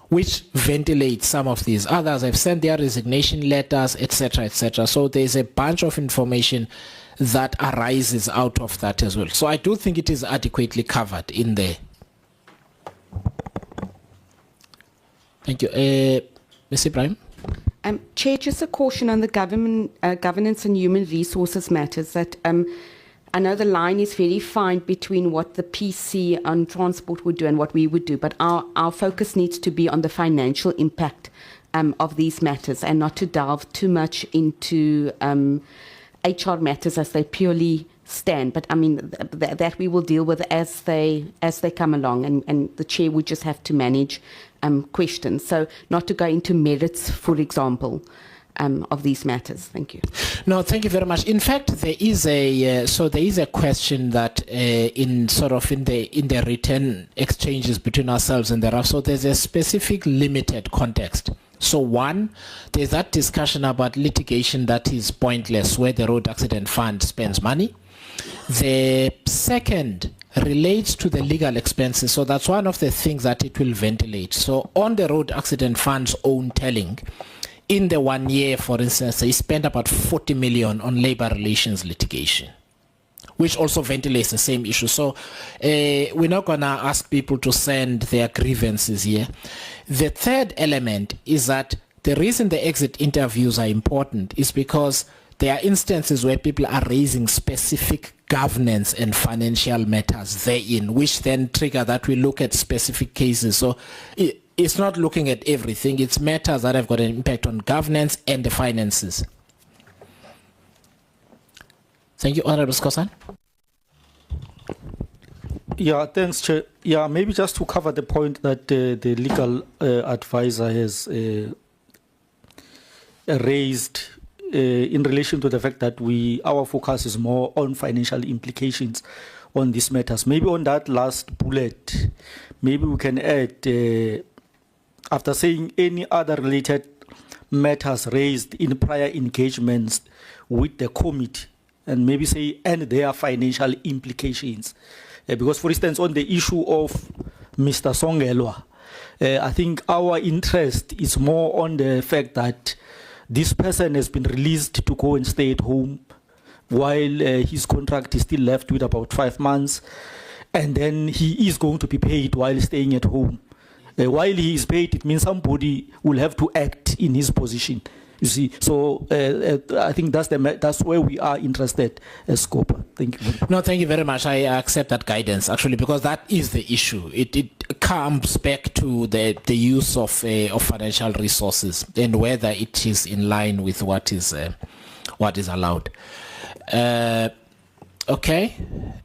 which ventilate some of these. Others have sent their resignation letters, etc., etc. So there's a bunch of information that arises out of that as well. So I do think it is adequately covered in there. Thank you. Ms. Ibrahim? Chair, just a caution on the governance and human resources matters, that I know the line is very fine between what the PC on transport would do and what we would do, but our focus needs to be on the financial impact of these matters, and not to delve too much into HR matters as they purely stand. But I mean, that we will deal with as they come along, and the chair would just have to manage questions. So not to go into merits, for example, of these matters. Thank you. No, thank you very much. In fact, there is a question that in the written exchanges between ourselves and the RAF. So there's a specific limited context. So one, there's that discussion about litigation that is pointless, where the road accident fund spends money. The second relates to the legal expenses. So that's one of the things that it will ventilate. So on the road accident fund's own telling, in the 1 year, for instance, they spent about 40 million on labor relations litigation, which also ventilates the same issue. So we're not going to ask people to send their grievances here. The third element is that the reason the exit interviews are important is because there are instances where people are raising specific governance and financial matters therein, which then trigger that we look at specific cases. So it's not looking at everything. It's matters that have got an impact on governance and the finances. Thank you, Honorable Skosan. Yeah, thanks, Chair. Yeah, maybe just to cover the point that the legal advisor has raised in relation to the fact that our focus is more on financial implications on these matters. Maybe on that last bullet, maybe we can add, after saying any other related matters raised in prior engagements with the committee, and maybe say, and their financial implications. Because, for instance, on the issue of Mr. Songelwa, I think our interest is more on the fact that this person has been released to go and stay at home while his contract is still left with about 5 months, and then he is going to be paid while staying at home. While he is paid, it means somebody will have to act in his position. You see, so I think that's where we are interested as Scopa. Thank you. No, thank you very much. I accept that guidance, actually, because that is the issue. It comes back to the use of financial resources and whether it is in line with what is allowed. Okay,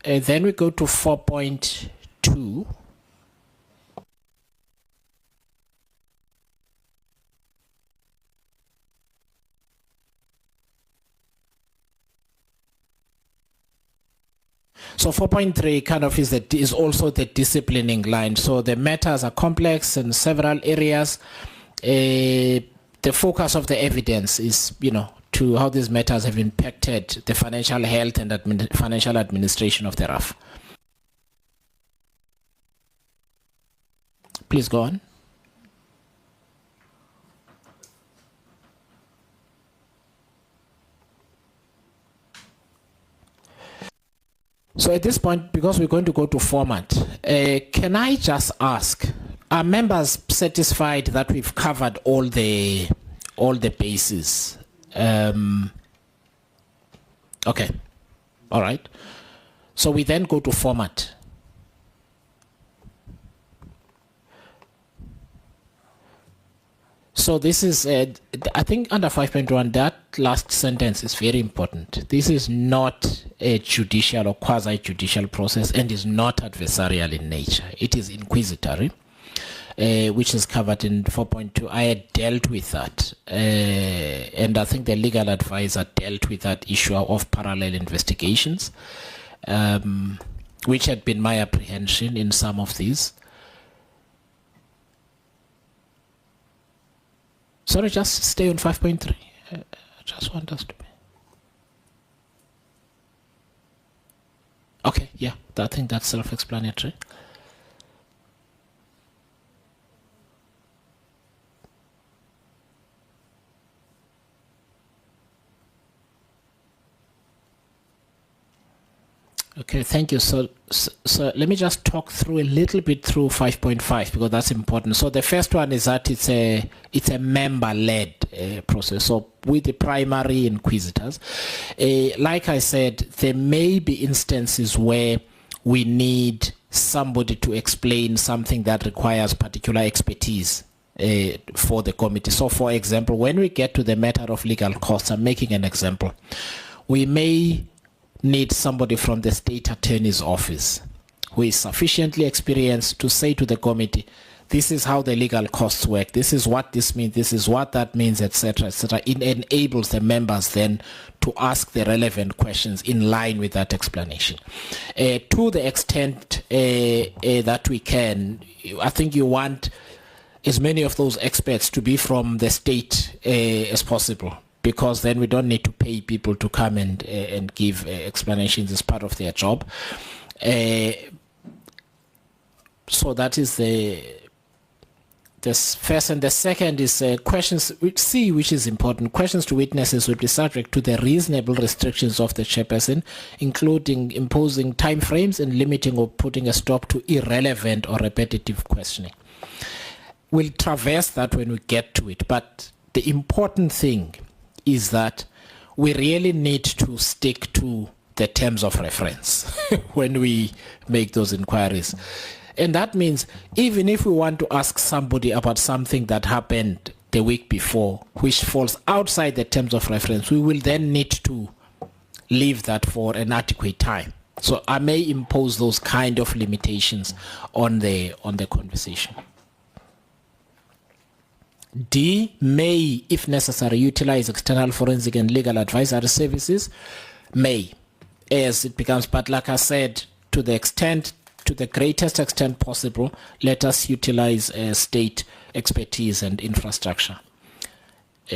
then we go to 4.2. So 4.3 kind of is also the disciplining line. So the matters are complex in several areas. The focus of the evidence is, to how these matters have impacted the financial health and financial administration of the RAF. Please go on. So at this point, because we're going to go to format, can I just ask, are members satisfied that we've covered all the bases? Okay, all right. So we then go to format. So this is, I think under 5.1, that last sentence is very important. This is not a judicial or quasi-judicial process and is not adversarial in nature. It is inquisitory, which is covered in 4.2. I had dealt with that, and I think the legal advisor dealt with that issue of parallel investigations, which had been my apprehension in some of these. Sorry, just stay on 5.3. I just want us to be. Okay, yeah, I think that's self-explanatory. Okay, thank you. So let me just talk through a little bit through 5.5 because that's important. So the first one is that it's a member-led process. So with the primary inquisitors, like I said, there may be instances where we need somebody to explain something that requires particular expertise for the committee. So for example, when we get to the matter of legal costs, I'm making an example, we may need somebody from the state attorney's office who is sufficiently experienced to say to the committee, this is how the legal costs work, this is what this means, this is what that means, etc., etc. It enables the members then to ask the relevant questions in line with that explanation. To the extent that we can, I think you want as many of those experts to be from the state as possible, because then we don't need to pay people to come and give explanations as part of their job. So that is the first, and the second is questions C, which is important. Questions to witnesses will be subject to the reasonable restrictions of the chairperson, including imposing time frames and limiting or putting a stop to irrelevant or repetitive questioning. We'll traverse that when we get to it, but the important thing is that we really need to stick to the terms of reference when we make those inquiries. And that means even if we want to ask somebody about something that happened the week before, which falls outside the terms of reference, we will then need to leave that for an adequate time. So I may impose those kind of limitations on the conversation. D, may, if necessary, utilize external forensic and legal advisory services. May, as it becomes, but like I said, to the greatest extent possible, let us utilize state expertise and infrastructure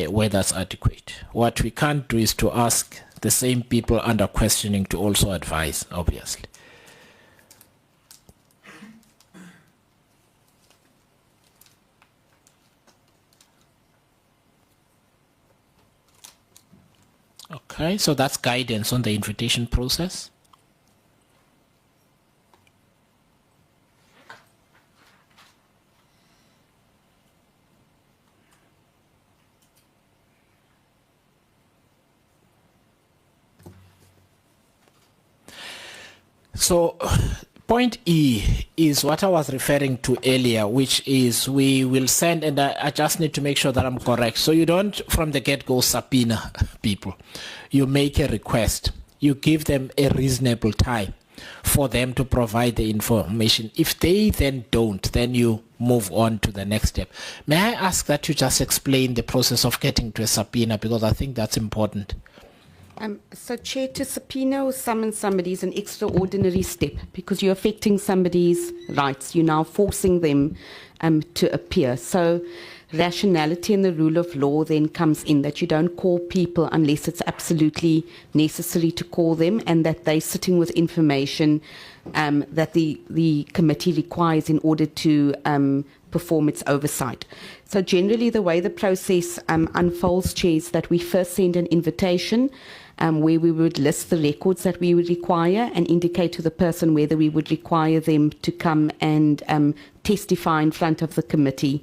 where that's adequate. What we can't do is to ask the same people under questioning to also advise, obviously. Okay, so that's guidance on the invitation process. So point E is what I was referring to earlier, which is we will send, and I just need to make sure that I'm correct. So you don't from the get-go subpoena people. You make a request. You give them a reasonable time for them to provide the information. If they then don't, then you move on to the next step. May I ask that you just explain the process of getting to a subpoena, because I think that's important. So, Chair, to subpoena or summon somebody is an extraordinary step because you're affecting somebody's rights. You're now forcing them to appear. So, rationality and the rule of law then comes in that you don't call people unless it's absolutely necessary to call them, and that they're sitting with information that the committee requires in order to perform its oversight. So generally the way the process unfolds, Chair, is that we first send an invitation where we would list the records that we would require and indicate to the person whether we would require them to come and testify in front of the committee.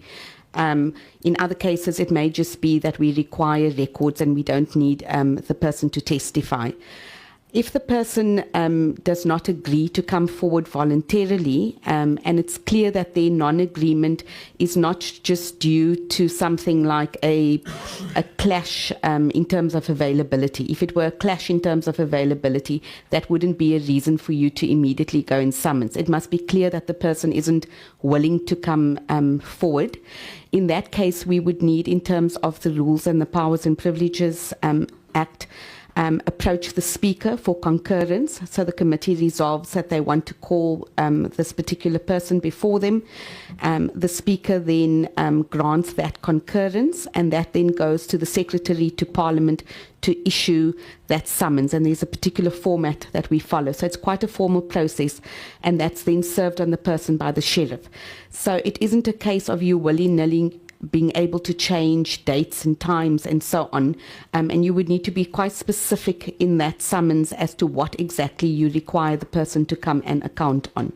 In other cases, it may just be that we require records and we don't need the person to testify. If the person does not agree to come forward voluntarily, and it's clear that their non-agreement is not just due to something like a clash in terms of availability. If it were a clash in terms of availability, that wouldn't be a reason for you to immediately go and summons. It must be clear that the person isn't willing to come forward. In that case, we would need, in terms of the Rules and the Powers and Privileges Act, approach the Speaker for concurrence. So the committee resolves that they want to call this particular person before them. The Speaker then grants that concurrence, and that then goes to the Secretary to Parliament to issue that summons. And there's a particular format that we follow. So it's quite a formal process, and that's then served on the person by the Sheriff. So it isn't a case of you willy-nilly being able to change dates and times and so on, and you would need to be quite specific in that summons as to what exactly you require the person to come and account on.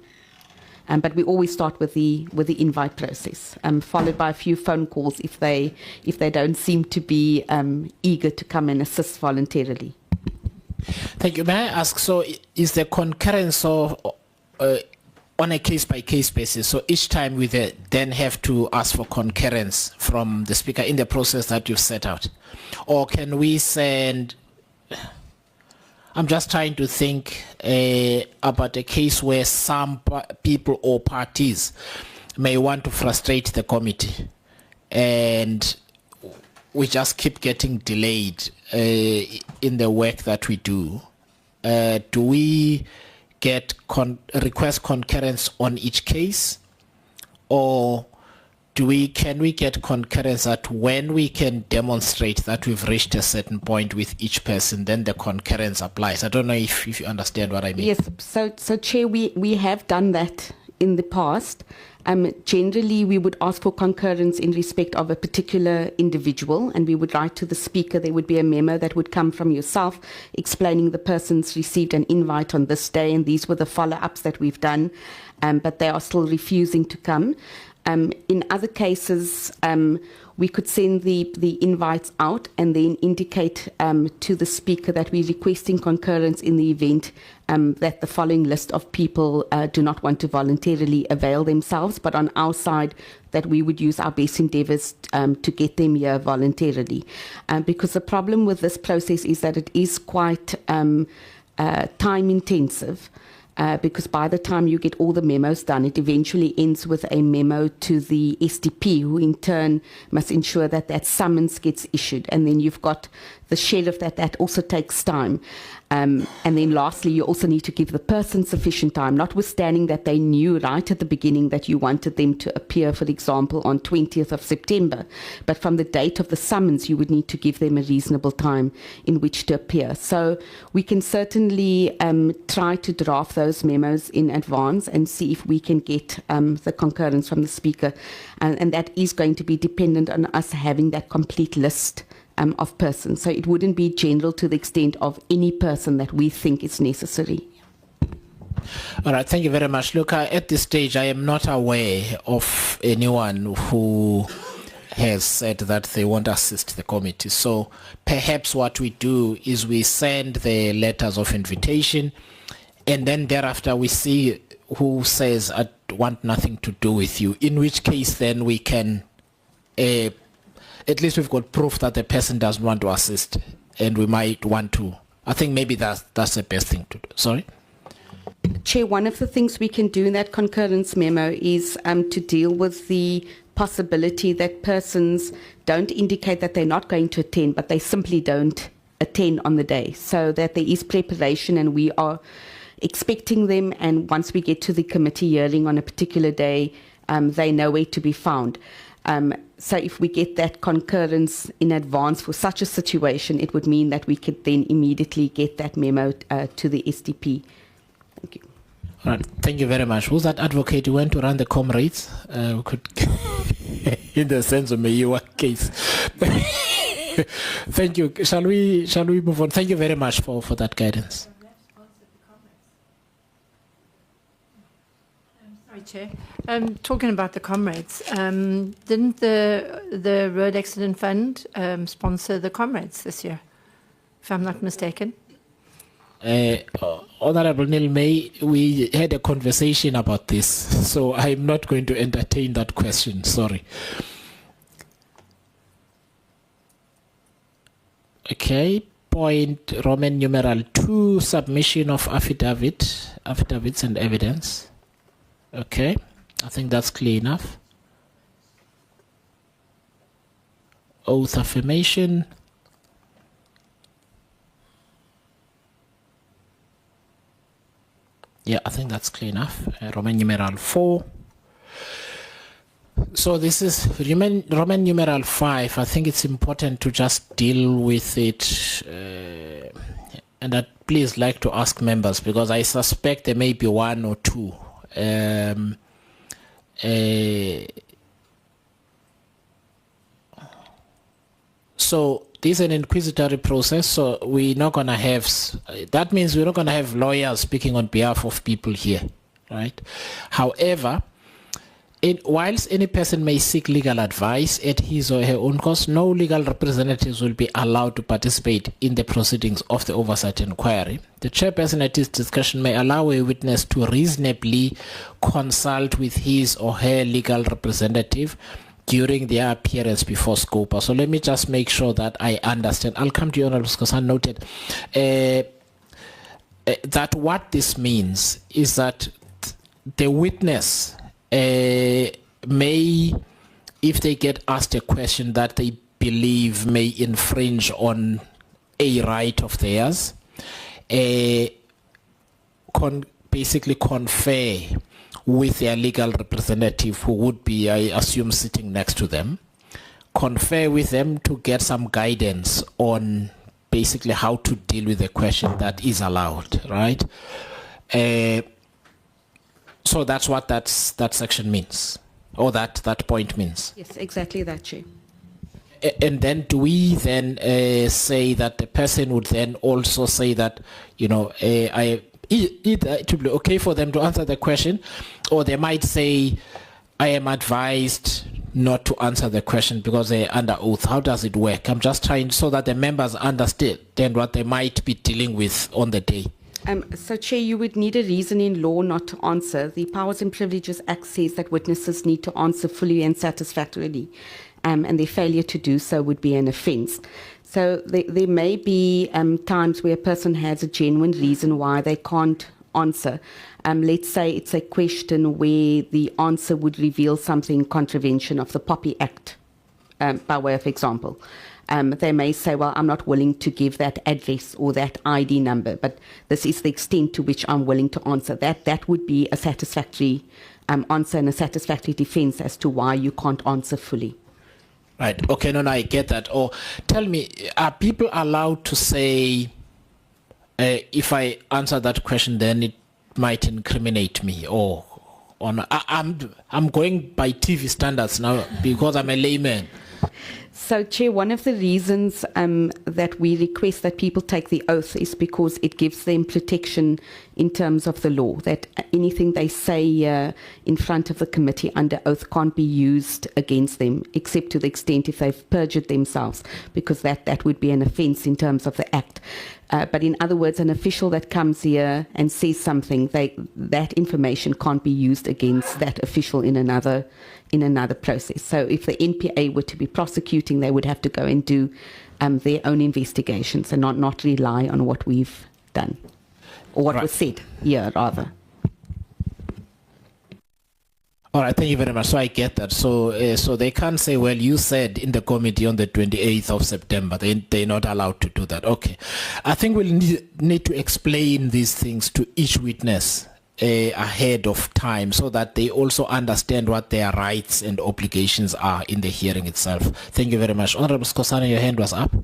But we always start with the invite process, followed by a few phone calls if they don't seem to be eager to come and assist voluntarily. Thank you. May I ask, so is the concurrence of on a case-by-case basis, so each time we then have to ask for concurrence from the Speaker in the process that you've set out? Or can we send... I'm just trying to think about a case where some people or parties may want to frustrate the committee, and we just keep getting delayed in the work that we do. Do we request concurrence on each case, or can we get concurrence that when we can demonstrate that we've reached a certain point with each person, then the concurrence applies? I don't know if you understand what I mean. Yes, so Chair, we have done that in the past. Generally, we would ask for concurrence in respect of a particular individual, and we would write to the Speaker. There would be a memo that would come from yourself explaining the person's received an invite on this day, and these were the follow-ups that we've done, but they are still refusing to come. In other cases, we could send the invites out and then indicate to the speaker that we're requesting concurrence in the event that the following list of people do not want to voluntarily avail themselves, but on our side that we would use our best endeavours to get them here voluntarily. Because the problem with this process is that it is quite time intensive. Because by the time you get all the memos done, it eventually ends with a memo to the SDP, who in turn must ensure that that summons gets issued. And then you've got the sheriff, that also takes time. And then lastly, you also need to give the person sufficient time, notwithstanding that they knew right at the beginning that you wanted them to appear, for example, on 20th of September. But from the date of the summons, you would need to give them a reasonable time in which to appear. So we can certainly try to draft those memos in advance and see if we can get the concurrence from the speaker. And that is going to be dependent on us having that complete list of persons. So it wouldn't be general to the extent of any person that we think is necessary. All right, thank you very much. Look, at this stage, I am not aware of anyone who has said that they won't assist the committee. So perhaps what we do is we send the letters of invitation, and then thereafter we see who says, I want nothing to do with you, in which case then we can at least we've got proof that the person doesn't want to assist, and we might want to. I think maybe that's the best thing to do. Sorry? Chair, one of the things we can do in that concurrence memo is to deal with the possibility that persons don't indicate that they're not going to attend, but they simply don't attend on the day, so that there is preparation and we are expecting them, and once we get to the committee hearing on a particular day, they know where to be found. So if we get that concurrence in advance for such a situation, it would mean that we could then immediately get that memo to the SDP. Thank you. All right, thank you very much. Who's that advocate who went to run the comrades? We could, in the sense of your case. Thank you. Shall we move on? Thank you very much for that guidance. Sorry, Chair. Talking about the comrades, didn't the Road Accident Fund sponsor the comrades this year, if I'm not mistaken? Honorable Neil May, we had a conversation about this, so I'm not going to entertain that question. Sorry. Okay. Point Roman numeral 2, submission of affidavits and evidence. Okay, I think that's clear enough. Oath affirmation. Yeah, I think that's clear enough. Roman numeral 4. So this is Roman numeral 5. I think it's important to just deal with it. And I'd please like to ask members, because I suspect there may be one or two. So this is an inquisitory process, so we're not going to have, that means we're not going to have lawyers speaking on behalf of people here, right? However, whilst any person may seek legal advice at his or her own cost, no legal representatives will be allowed to participate in the proceedings of the oversight inquiry. The chairperson at his discretion may allow a witness to reasonably consult with his or her legal representative during their appearance before SCOPA. So let me just make sure that I understand. I'll come to you, Honorable Skosan noted that what this means is that the witness may, if they get asked a question that they believe may infringe on a right of theirs, basically confer with their legal representative, who would be, I assume, sitting next to them, confer with them to get some guidance on basically how to deal with the question that is allowed, right? So that's what that section means, or that point means. Yes, exactly that, Chair. And then do we then say that the person would then also say that, you know, either it would be okay for them to answer the question, or they might say, I am advised not to answer the question because they're under oath? How does it work? I'm just trying so that the members understand what they might be dealing with on the day. So, Chair, you would need a reason in law not to answer. The Powers and Privileges Act says that witnesses need to answer fully and satisfactorily, and their failure to do so would be an offence. So there may be times where a person has a genuine reason why they can't answer. Let's say it's a question where the answer would reveal something in contravention of the Poppy Act, by way of example. They may say, well, I'm not willing to give that address or that ID number, but this is the extent to which I'm willing to answer. That would be a satisfactory answer and a satisfactory defense as to why you can't answer fully. Right. Okay, no, I get that. Or tell me, are people allowed to say, if I answer that question, then it might incriminate me? Or I'm going by TV standards now because I'm a layman. So, Chair, one of the reasons that we request that people take the oath is because it gives them protection in terms of the law, that anything they say in front of the committee under oath can't be used against them, except to the extent if they've perjured themselves, because that would be an offence in terms of the Act. But in other words, an official that comes here and says something, that information can't be used against that official in another process. So if the NPA were to be prosecuting, they would have to go and do their own investigations and not rely on what we've done, or what was said here, rather. All right, thank you very much. So I get that. So they can't say, well, you said in the committee on the 28th of September. They're not allowed to do that. Okay. I think we'll need to explain these things to each witness ahead of time so that they also understand what their rights and obligations are in the hearing itself. Thank you very much. Honorable Skosana, your hand was up.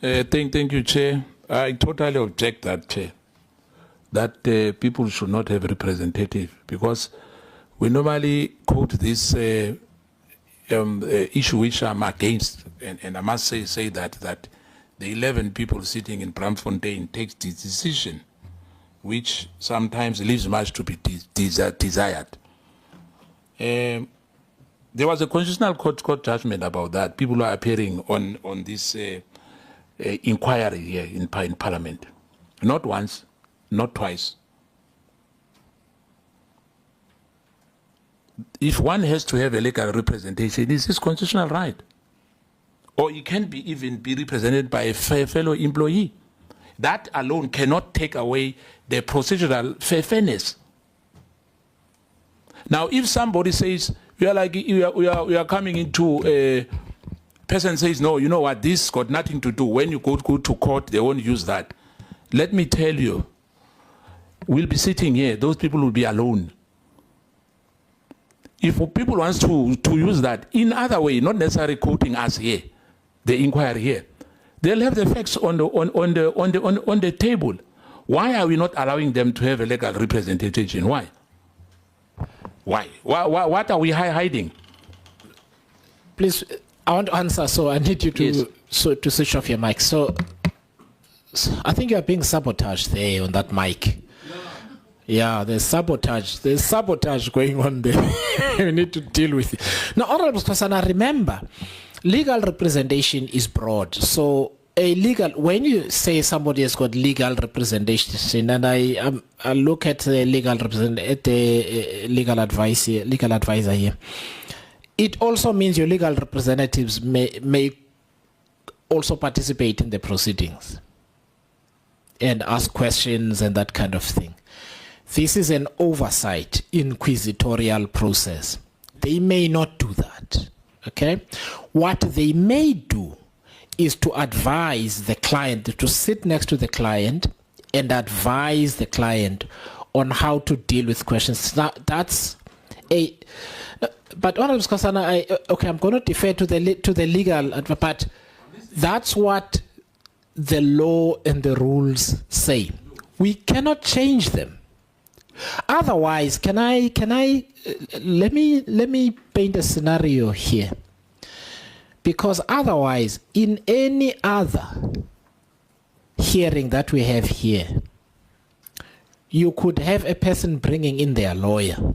Thank you, Chair. I totally object that, Chair, that people should not have representative, because we normally quote this issue which I'm against, and I must say that the 11 people sitting in Braamfontein takes the decision, which sometimes leaves much to be desired. There was a constitutional court judgment about that. People are appearing on this inquiry here in Parliament. Not once, not twice. If one has to have a legal representation, it's his constitutional right. Or he can even be represented by a fellow employee. That alone cannot take away the procedural fairness. Now, if somebody says, we are coming into a person says, no, you know what, this got nothing to do. When you go to court, they won't use that. Let me tell you, we'll be sitting here, those people will be alone. If people want to use that in other way, not necessarily quoting us here, the inquiry here, they'll have the facts on the table. Why are we not allowing them to have a legal representation? Why? Why? What are we hiding? Please, I want to answer, so I need you to to switch off your mic. So I think you are being sabotaged there on that mic. Yeah, there's sabotage going on there. We need to deal with it. Now, Honorable Skosana, remember, legal representation is broad. So when you say somebody has got legal representation, and I look at the legal advisor here, it also means your legal representatives may also participate in the proceedings and ask questions and that kind of thing. This is an oversight inquisitorial process. They may not do that. Okay? What they may do is to advise the client, to sit next to the client and advise the client on how to deal with questions. Now, that's a... but Honorable Skosana, I'm going to defer to the legal, but that's what the law and the rules say. We cannot change them. Otherwise, let me paint a scenario here. Because otherwise, in any other hearing that we have here, you could have a person bringing in their lawyer.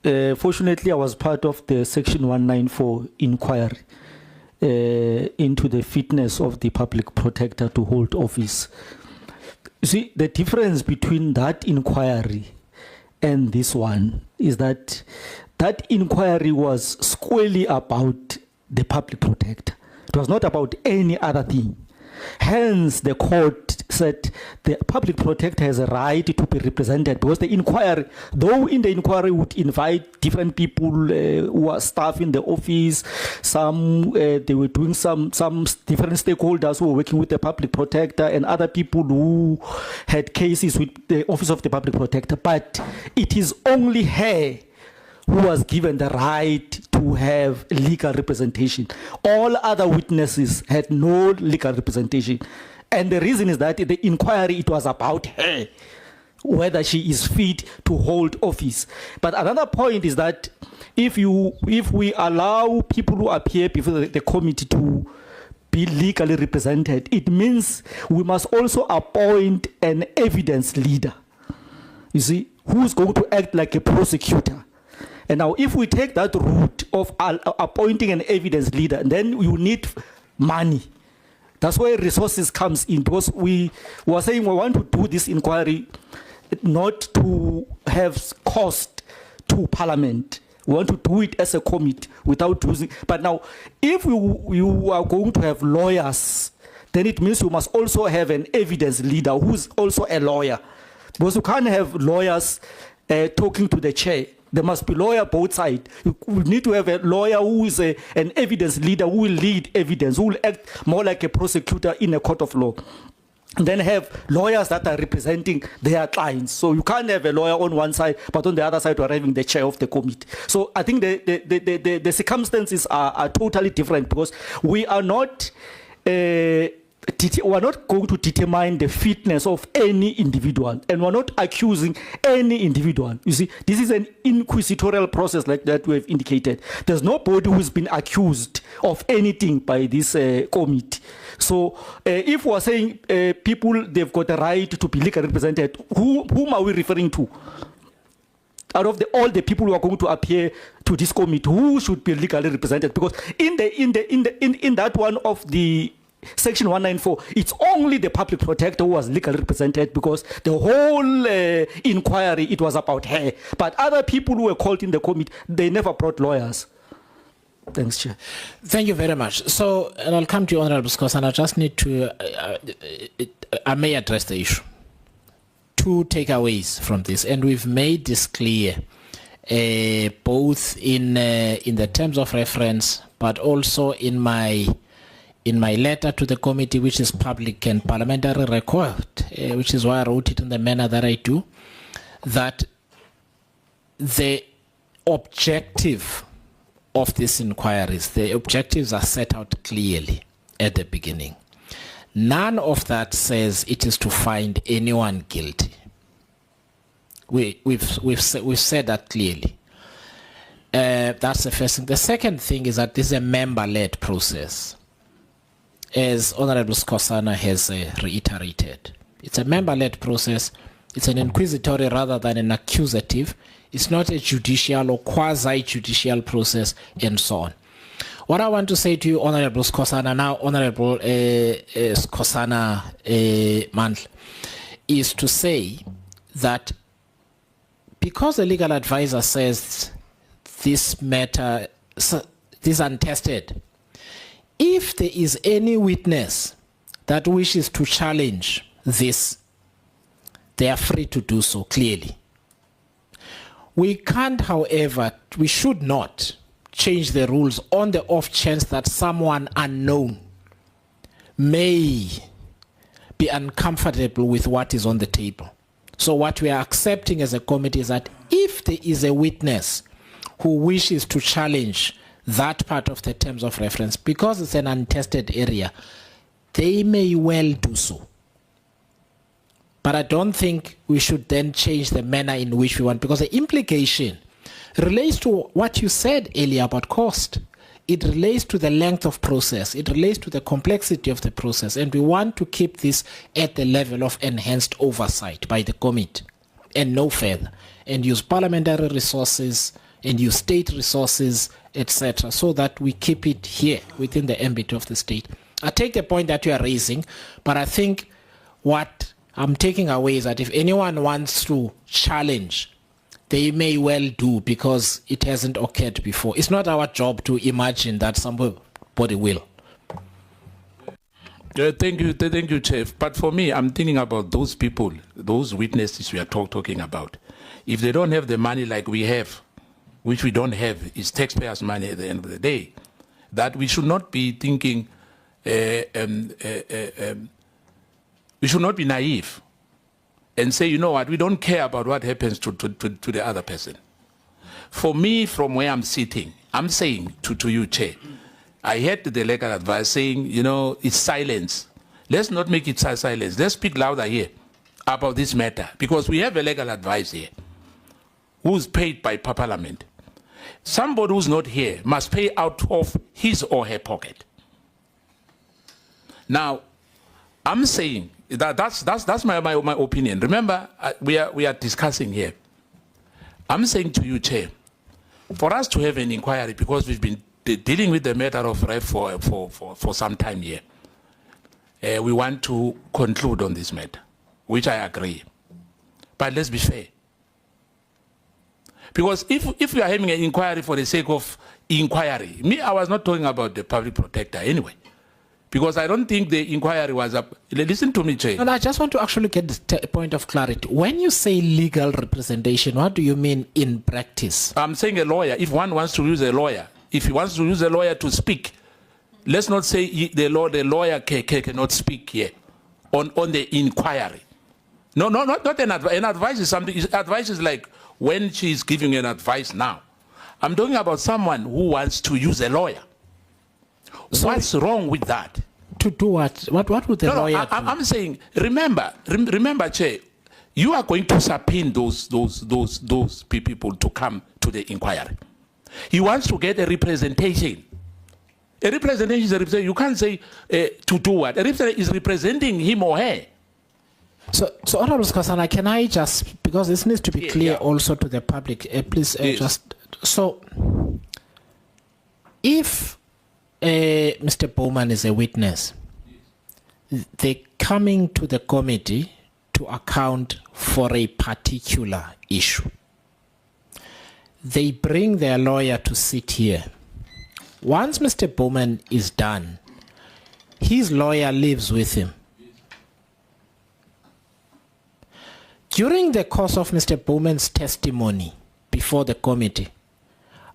fortunately, I was part of the Section 194 inquiry into the fitness of the public protector to hold office. You see, the difference between that inquiry and this one is that that inquiry was squarely about the public protector. It was not about any other thing. Hence, the court said the public protector has a right to be represented because the inquiry, though in the inquiry would invite different people who are staff in the office, some they were doing some different stakeholders who were working with the public protector and other people who had cases with the office of the public protector, but it is only her who was given the right to have legal representation. All other witnesses had no legal representation. And the reason is that the inquiry, it was about her, whether she is fit to hold office. But another point is that if we allow people who appear before the committee to be legally represented, it means we must also appoint an evidence leader, you see, who's going to act like a prosecutor. And now, if we take that route of appointing an evidence leader, then you need money. That's where resources comes in, because we were saying we want to do this inquiry not to have cost to Parliament. We want to do it as a committee without using. But now, if you are going to have lawyers, then it means you must also have an evidence leader who's also a lawyer, because you can't have lawyers talking to the chair. There must be lawyer both sides. We need to have a lawyer who is an evidence leader, who will lead evidence, who will act more like a prosecutor in a court of law. And then have lawyers that are representing their clients. So you can't have a lawyer on one side, but on the other side, you are having the chair of the committee. So I think the circumstances are totally different, because we are not we're not going to determine the fitness of any individual, and we're not accusing any individual. You see, this is an inquisitorial process like that we have indicated. There's nobody who's been accused of anything by this committee. So if we're saying people, they've got a right to be legally represented, whom are we referring to? Out of all the people who are going to appear to this committee, who should be legally represented? Because in that one of the Section 194, it's only the public protector who was legally represented, because the whole inquiry, it was about her. But other people who were called in the committee, they never brought lawyers. Thanks, Chair. Thank you very much. So, and I'll come to you, Honourable Scott, and I just need to, I may address the issue. Two takeaways from this, and we've made this clear, both in the terms of reference, but also in my letter to the committee, which is public and parliamentary record, which is why I wrote it in the manner that I do, that the objective of these inquiries, the objectives are set out clearly at the beginning. None of that says it is to find anyone guilty. We've said that clearly. That's the first thing. The second thing is that this is a member-led process, as Honorable Skosana has reiterated. It's a member-led process. It's an inquisitory rather than an accusative. It's not a judicial or quasi-judicial process, and so on. What I want to say to you, Honorable Skosana, now Honorable Skosana Mandla, is to say that because the legal advisor says this matter is untested, if there is any witness that wishes to challenge this, they are free to do so clearly. We can't, however, we should not change the rules on the off chance that someone unknown may be uncomfortable with what is on the table. So what we are accepting as a committee is that if there is a witness who wishes to challenge that part of the terms of reference, because it's an untested area, they may well do so. But I don't think we should then change the manner in which we want, because the implication relates to what you said earlier about cost. It relates to the length of process. It relates to the complexity of the process. And we want to keep this at the level of enhanced oversight by the committee and no further, and use parliamentary resources and use state resources, etc., so that we keep it here within the ambit of the state. I take the point that you are raising, but I think what I'm taking away is that if anyone wants to challenge, they may well do, because it hasn't occurred before. It's not our job to imagine that somebody will. Thank you, Chief. But for me, I'm thinking about those people, those witnesses we are talking about. If they don't have the money like we have, which we don't have, is taxpayers' money at the end of the day, that we should not be thinking, we should not be naive and say, you know what, we don't care about what happens to the other person. For me, from where I'm sitting, I'm saying to you, Chair, I heard the legal advice saying, you know, it's silence. Let's not make it silence. Let's speak louder here about this matter, because we have a legal advice here who's paid by Parliament. Somebody who's not here must pay out of his or her pocket. Now, I'm saying that's my opinion. Remember, we are discussing here. I'm saying to you, Chair, for us to have an inquiry, because we've been dealing with the matter of RAF for some time here, we want to conclude on this matter, which I agree. But let's be fair. Because if we are having an inquiry for the sake of inquiry, I was not talking about the public protector anyway. Because I don't think the inquiry was up. Listen to me, Chair. And I just want to actually get the point of clarity. When you say legal representation, what do you mean in practice? I'm saying a lawyer. If one wants to use a lawyer, if he wants to use a lawyer to speak, let's not say the lawyer cannot speak here on the inquiry. No, not an advice. An advice is something. Advice is like when she's giving an advice now. I'm talking about someone who wants to use a lawyer. So what's wrong with that? To do what? What would the lawyer do? I'm saying, remember, Chair, you are going to subpoena those people to come to the inquiry. He wants to get a representation. A representation is a representation. You can't say to do what? A representation is representing him or her. So Honorable Skosana, can I just, because this needs to be clear also to the public, please just, so if Mr. Bowman is a witness, they're coming to the committee to account for a particular issue. They bring their lawyer to sit here. Once Mr. Bowman is done, his lawyer lives with him. During the course of Mr. Bowman's testimony before the committee,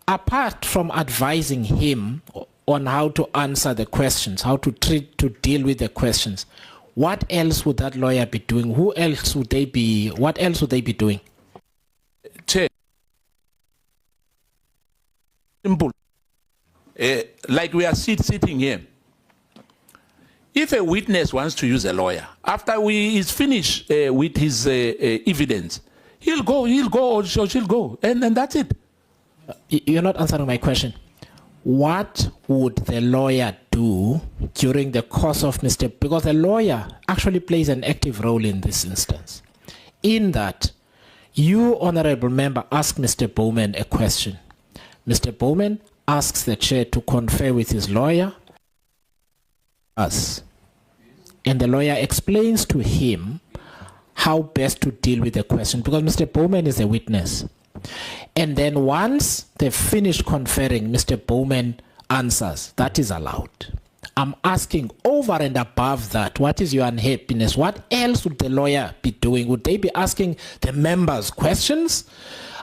apart from advising him on how to answer the questions, how to deal with the questions, what else would that lawyer be doing? What else would they be doing? Chair, simple. Like we are sitting here. If a witness wants to use a lawyer, after he's finished with his evidence, he'll go or she'll go, and that's it. You're not answering my question. What would the lawyer do during the course of because the lawyer actually plays an active role in this instance, in that you, honorable member, ask Mr. Bowman a question. Mr. Bowman asks the chair to confer with his lawyer, and the lawyer explains to him how best to deal with the question, because Mr. Bowman is a witness. And then once they've finished conferring, Mr. Bowman answers. That is allowed. I'm asking, over and above that, what is your unhappiness? What else would the lawyer be doing? Would they be asking the members questions?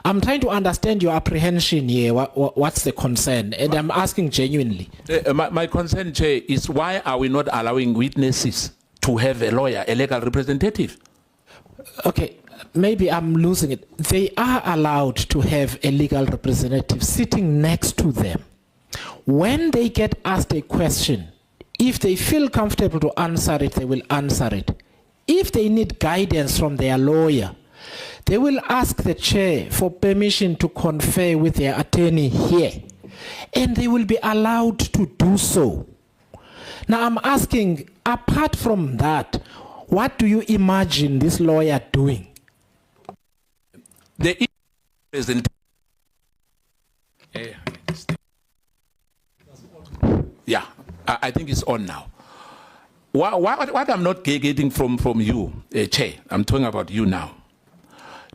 I'm trying to understand your apprehension here. What's the concern? And I'm asking genuinely. My concern, Chair, is why are we not allowing witnesses to have a lawyer, a legal representative? Okay, maybe I'm losing it. They are allowed to have a legal representative sitting next to them. When they get asked a question, if they feel comfortable to answer it, they will answer it. If they need guidance from their lawyer, they will ask the chair for permission to confer with their attorney here, and they will be allowed to do so. Now I'm asking, apart from that, what do you imagine this lawyer doing? The presentation Yeah, I think it's on now. What I'm not getting from you, Chair, I'm talking about you now.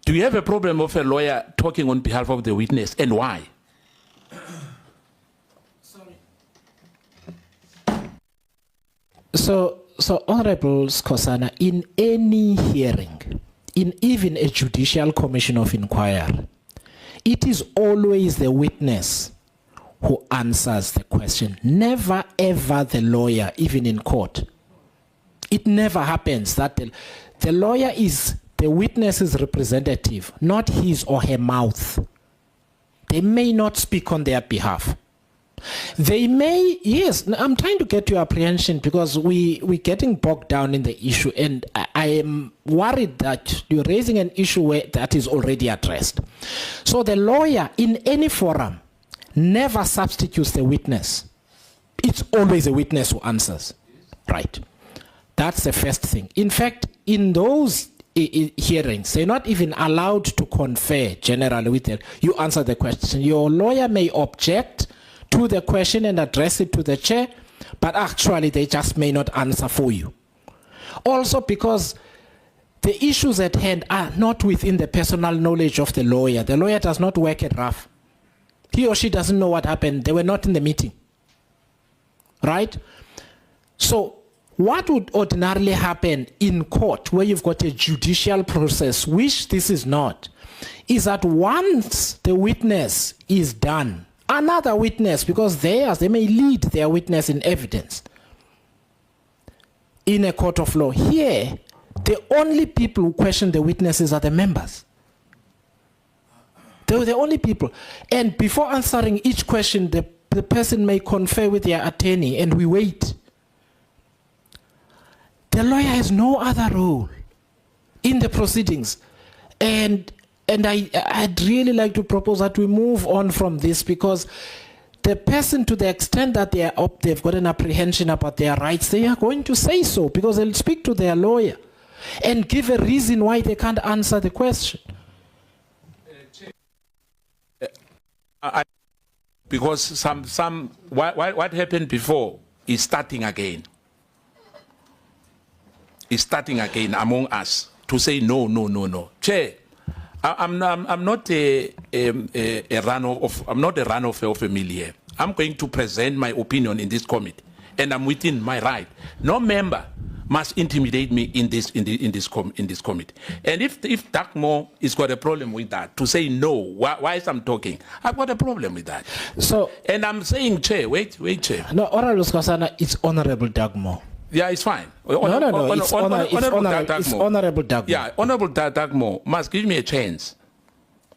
Do you have a problem of a lawyer talking on behalf of the witness, and why? So Honorable Skosana, in any hearing, in even a judicial commission of inquiry, it is always the witness who answers the question. Never ever the lawyer, even in court. It never happens that the lawyer is the witness's representative, not his or her mouth. They may not speak on their behalf. They may, yes, I'm trying to get your apprehension because we're getting bogged down in the issue, and I am worried that you're raising an issue where that is already addressed. So the lawyer in any forum never substitutes the witness. It's always a witness who answers. Right. That's the first thing. In fact, in those hearings, they're not even allowed to confer generally with them. You answer the question. Your lawyer may object to the question and address it to the chair, but actually they just may not answer for you. Also because the issues at hand are not within the personal knowledge of the lawyer. The lawyer does not work at RAF. He or she doesn't know what happened. They were not in the meeting. Right? So what would ordinarily happen in court where you've got a judicial process, which this is not, is that once the witness is done, another witness, because they may lead their witness in evidence in a court of law. Here, the only people who question the witnesses are the members. They're the only people. And before answering each question, the person may confer with their attorney, and we wait. The lawyer has no other role in the proceedings. And I'd really like to propose that we move on from this, because the person, to the extent that they've got an apprehension about their rights, they are going to say so, because they'll speak to their lawyer and give a reason why they can't answer the question. Because what happened before is starting again. It's starting again among us to say no. Chair, I'm not a runoff of a mill here. I'm going to present my opinion in this committee, and I'm within my right. No member must intimidate me in this committee. And if Darkmore has got a problem with that, to say no, why is I'm talking? I've got a problem with that. So, and I'm saying, Chair, wait, Chair. No, Honorable Skosana, it's Honorable Darkmore. Yeah, it's fine. No, it's Honorable Darkmore. Yeah, Honorable Darkmore must give me a chance,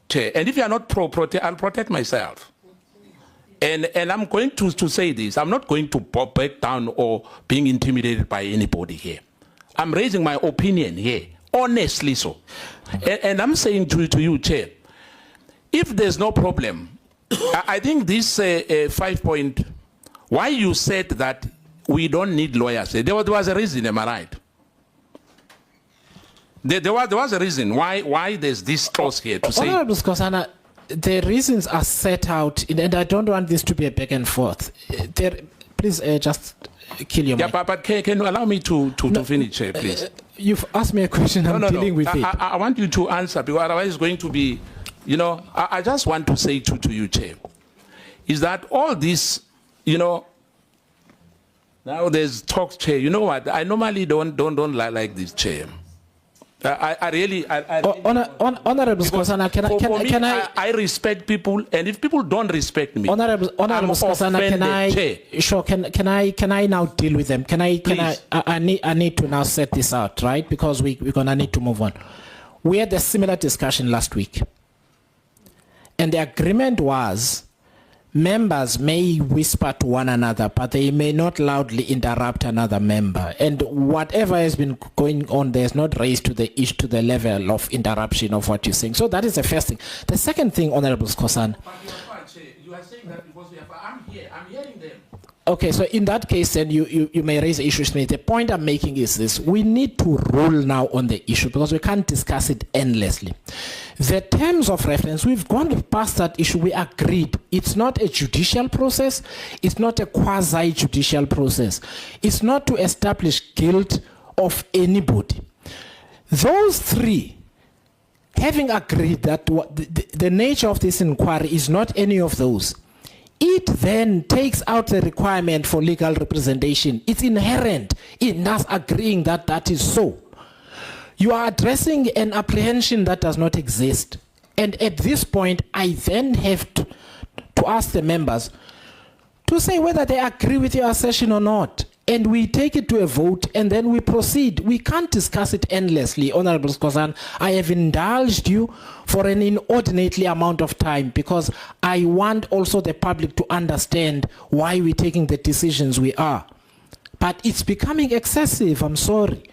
Chair. And if you are not pro-protect, I'll protect myself. And I'm going to say this. I'm not going to back down or being intimidated by anybody here. I'm raising my opinion here, honestly so. And I'm saying to you, Chair, if there's no problem, I think this 5 point, why you said that we don't need lawyers, there was a reason, am I right? There was a reason why there's this clause here to say. Honorable Skosana, the reasons are set out, and I don't want this to be a back and forth. Please just kill your mic. But can you allow me to finish, please? You've asked me a question, I'm dealing with it. I want you to answer, because otherwise it's going to be, I just want to say to you, Chair, is that all this, now there's talk, Chair. You know what? I normally don't like this, Chair. Honorable Skosana, can I respect people, and if people don't respect me, Honorable Skosana, can I now deal with them? I need to now set this out, right? Because we're gonna need to move on. We had a similar discussion last week, and the agreement was members may whisper to one another, but they may not loudly interrupt another member. And whatever has been going on there is not raised to the level of interruption of what you're saying. So that is the first thing. The second thing, Honorable Skosana. But you are saying that because I'm here, I'm hearing them. Okay, so in that case, then you may raise issues. The point I'm making is this: we need to rule now on the issue because we can't discuss it endlessly. The terms of reference, we've gone past that issue. We agreed it's not a judicial process. It's not a quasi-judicial process. It's not to establish guilt of anybody. Those three, having agreed that the nature of this inquiry is not any of those, it then takes out the requirement for legal representation. It's inherent in us agreeing that that is so. You are addressing an apprehension that does not exist. And at this point, I then have to ask the members to say whether they agree with your assertion or not. And we take it to a vote and then we proceed. We can't discuss it endlessly, Honorable Skozan. I have indulged you for an inordinately amount of time because I want also the public to understand why we're taking the decisions we are. But it's becoming excessive, I'm sorry.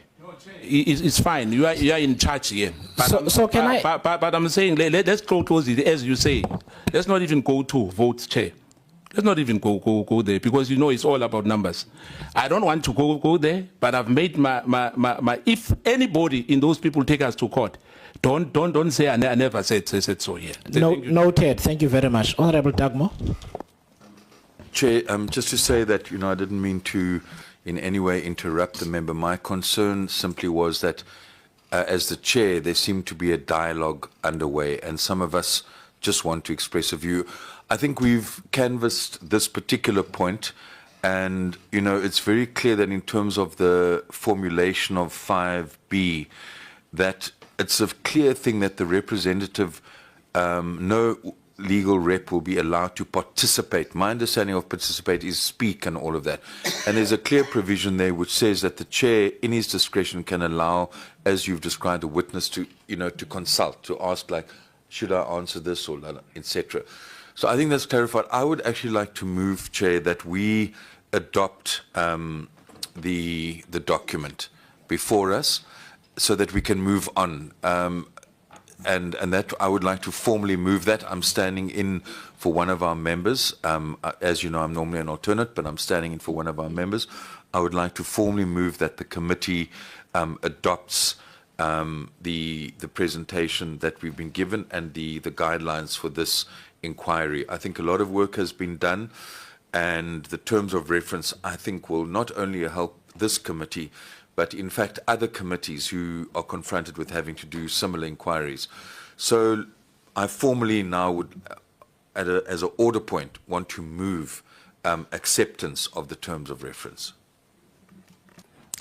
It's fine. You are in charge here. But So can I... But I'm saying, let's go towards it, as you say. Let's not even go to vote, Chair. Let's not even go there because you know it's all about numbers. I don't want to go there, but I've made my if anybody in those people take us to court, don't say I never said so here. Noted. Thank you very much. Honorable Dagmo. Chair, just to say that, I didn't mean to in any way interrupt the member. My concern simply was that as the chair, there seemed to be a dialogue underway and some of us just want to express a view. I think we've canvassed this particular point and, it's very clear that in terms of the formulation of 5B, that it's a clear thing that the representative, no legal rep will be allowed to participate. My understanding of participate is speak and all of that. And there's a clear provision there which says that the chair, in his discretion, can allow, as you've described, a witness to, to consult, to ask like, should I answer this or etc. So I think that's clarified. I would actually like to move, Chair, that we adopt the document before us so that we can move on. And that I would like to formally move that. I'm standing in for one of our members. As you know, I'm normally an alternate, but I'm standing in for one of our members. I would like to formally move that the committee adopts the presentation that we've been given and the guidelines for this inquiry. I think a lot of work has been done, and the terms of reference, I think, will not only help this committee, but in fact other committees who are confronted with having to do similar inquiries. So I formally now would, as an order point, want to move acceptance of the terms of reference.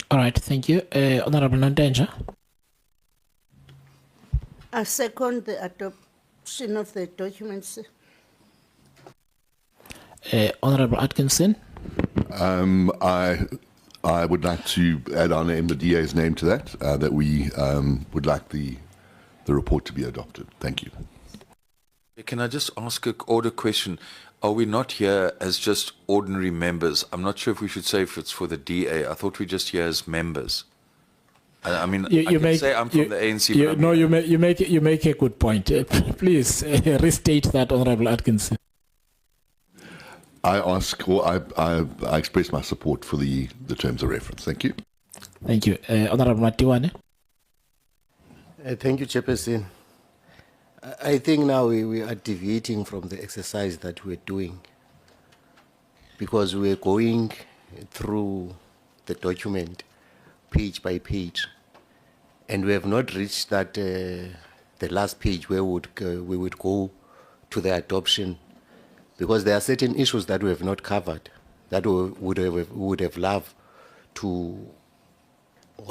All right, thank you. Honorable Nandanja. I second the adoption of the documents. Honorable Atkinson. I would like to add our name, the DA's name to that, that we would like the report to be adopted. Thank you. Can I just ask an order question? Are we not here as just ordinary members? I'm not sure if we should say if it's for the DA. I thought we just here as members. I mean, I can say I'm from the ANC. You make a good point. Please restate that, Honorable Atkinson. I express my support for the terms of reference. Thank you. Thank you. Honorable Matiwane. Thank you, Chairperson. I think now we are deviating from the exercise that we're doing because we're going through the document page by page, and we have not reached that the last page where we would go to the adoption, because there are certain issues that we have not covered that we would have loved to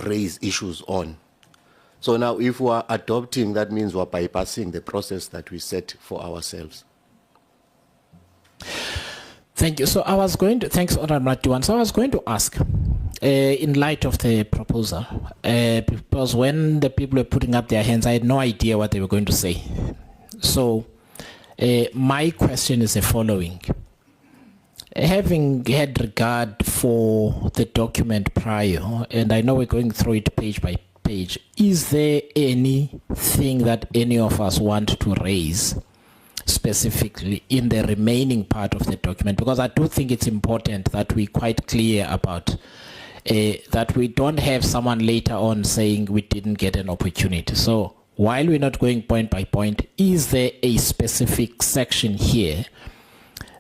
raise issues on. So now if we are adopting, that means we are bypassing the process that we set for ourselves. Thank you. So I was going to, thanks, Honorable Matiwane. So I was going to ask, in light of the proposal, because when the people were putting up their hands, I had no idea what they were going to say. So my question is the following. Having had regard for the document prior, and I know we're going through it page by page, is there anything that any of us want to raise specifically in the remaining part of the document, because I do think it's important that we're quite clear about that we don't have someone later on saying we didn't get an opportunity. So while we're not going point by point, is there a specific section here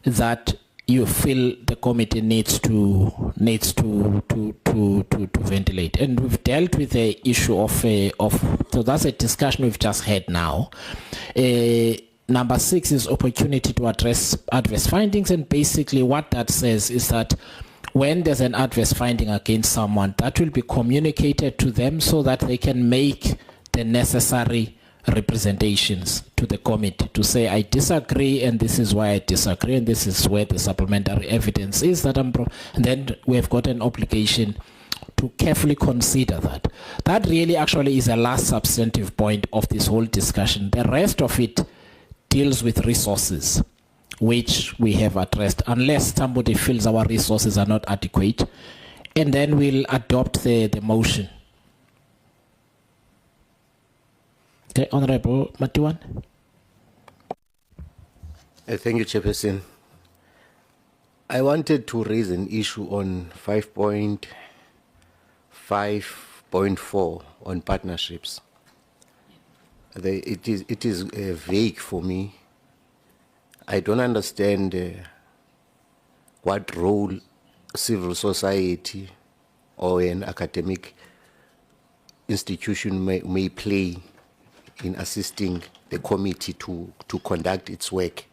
that you feel the committee needs to ventilate? And we've dealt with the issue of so that's a discussion we've just had now. Number 6 is opportunity to address adverse findings, and basically what that says is that when there's an adverse finding against someone, that will be communicated to them so that they can make the necessary representations to the committee to say, I disagree and this is why I disagree and this is where the supplementary evidence is that and then we have got an obligation to carefully consider that. That really actually is a last substantive point of this whole discussion. The rest of it deals with resources, which we have addressed, unless somebody feels our resources are not adequate, and then we'll adopt the motion. Okay, Honorable Matiwan. Thank you, Chairperson. I wanted to raise an issue on 5.5.4 on partnerships. It is vague for me. I don't understand what role civil society or an academic institution may play in assisting the committee to conduct its work.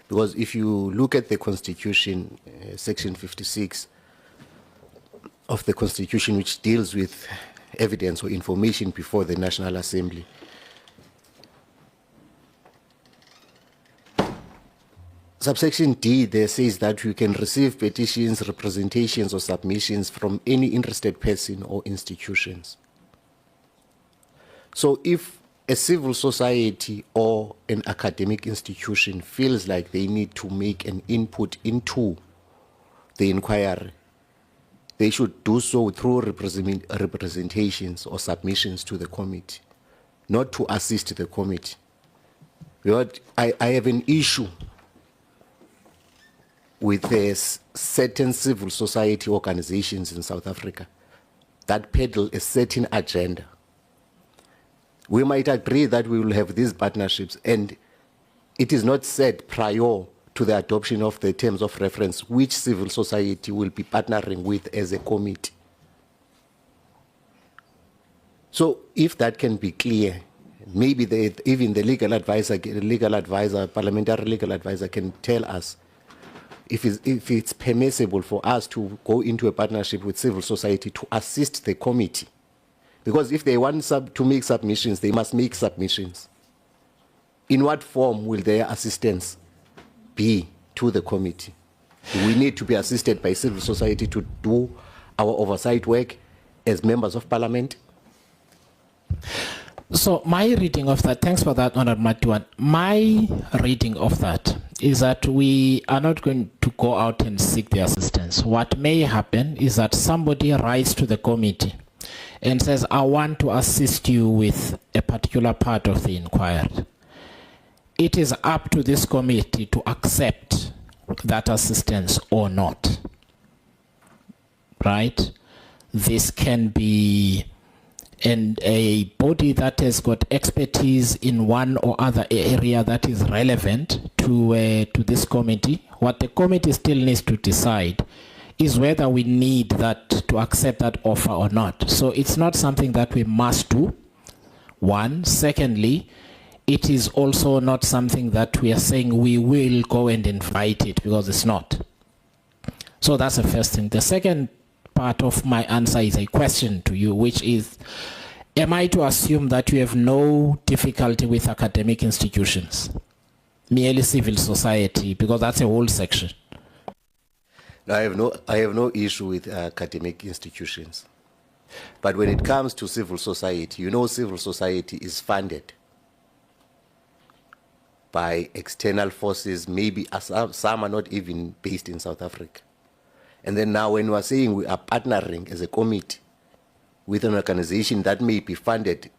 Because if you look at the Constitution, Section 56 of the Constitution, which deals with evidence or information before the National Assembly, subsection D there says that you can receive petitions, representations, or submissions from any interested person or institutions. So if a civil society or an academic institution feels like they need to make an input into the inquiry, they should do so through representations or submissions to the committee, not to assist the committee. Because I have an issue with certain civil society organizations in South Africa that peddle a certain agenda. We might agree that we will have these partnerships, and it is not said prior to the adoption of the terms of reference which civil society will be partnering with as a committee. So if that can be clear, maybe even the legal advisor, parliamentary legal advisor can tell us if it's permissible for us to go into a partnership with civil society to assist the committee. Because if they want to make submissions, they must make submissions. In what form will their assistance be to the committee? We need to be assisted by civil society to do our oversight work as members of parliament. So my reading of that, thanks for that, Honorable Matiwan. My reading of that is that we are not going to go out and seek the assistance. What may happen is that somebody writes to the committee and says, I want to assist you with a particular part of the inquiry. It is up to this committee to accept that assistance or not. Right? This can be a body that has got expertise in one or other area that is relevant to this committee. What the committee still needs to decide is whether we need that to accept that offer or not. So it's not something that we must do, one. Secondly, it is also not something that we are saying we will go and invite it, because it's not. So that's the first thing. The second part of my answer is a question to you, which is, am I to assume that you have no difficulty with academic institutions, merely civil society, because that's a whole section? I have no issue with academic institutions. But when it comes to civil society, you know, civil society is funded by external forces, maybe some are not even based in South Africa. And then now when we are saying we are partnering as a committee with an organization that may be funded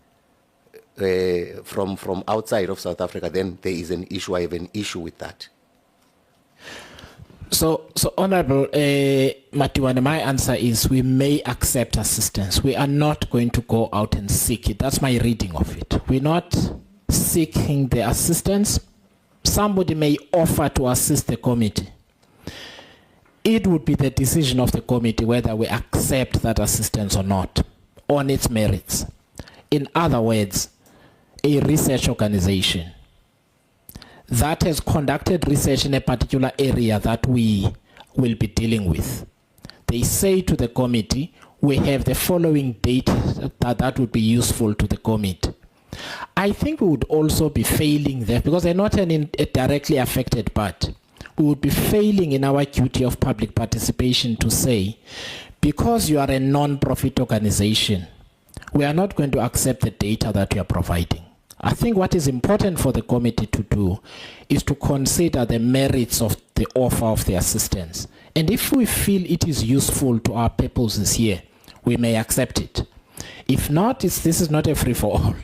from outside of South Africa, then there is an issue. I have an issue with that. So Honorable Matiwane, my answer is we may accept assistance. We are not going to go out and seek it. That's my reading of it. We're not seeking the assistance. Somebody may offer to assist the committee. It would be the decision of the committee whether we accept that assistance or not on its merits. In other words, a research organization that has conducted research in a particular area that we will be dealing with. They say to the committee, we have the following data that would be useful to the committee. I think we would also be failing there because they're not a directly affected party. We would be failing in our duty of public participation to say, because you are a non-profit organization, we are not going to accept the data that you are providing. I think what is important for the committee to do is to consider the merits of the offer of the assistance. And if we feel it is useful to our purposes here, we may accept it. If not, this is not a free-for-all.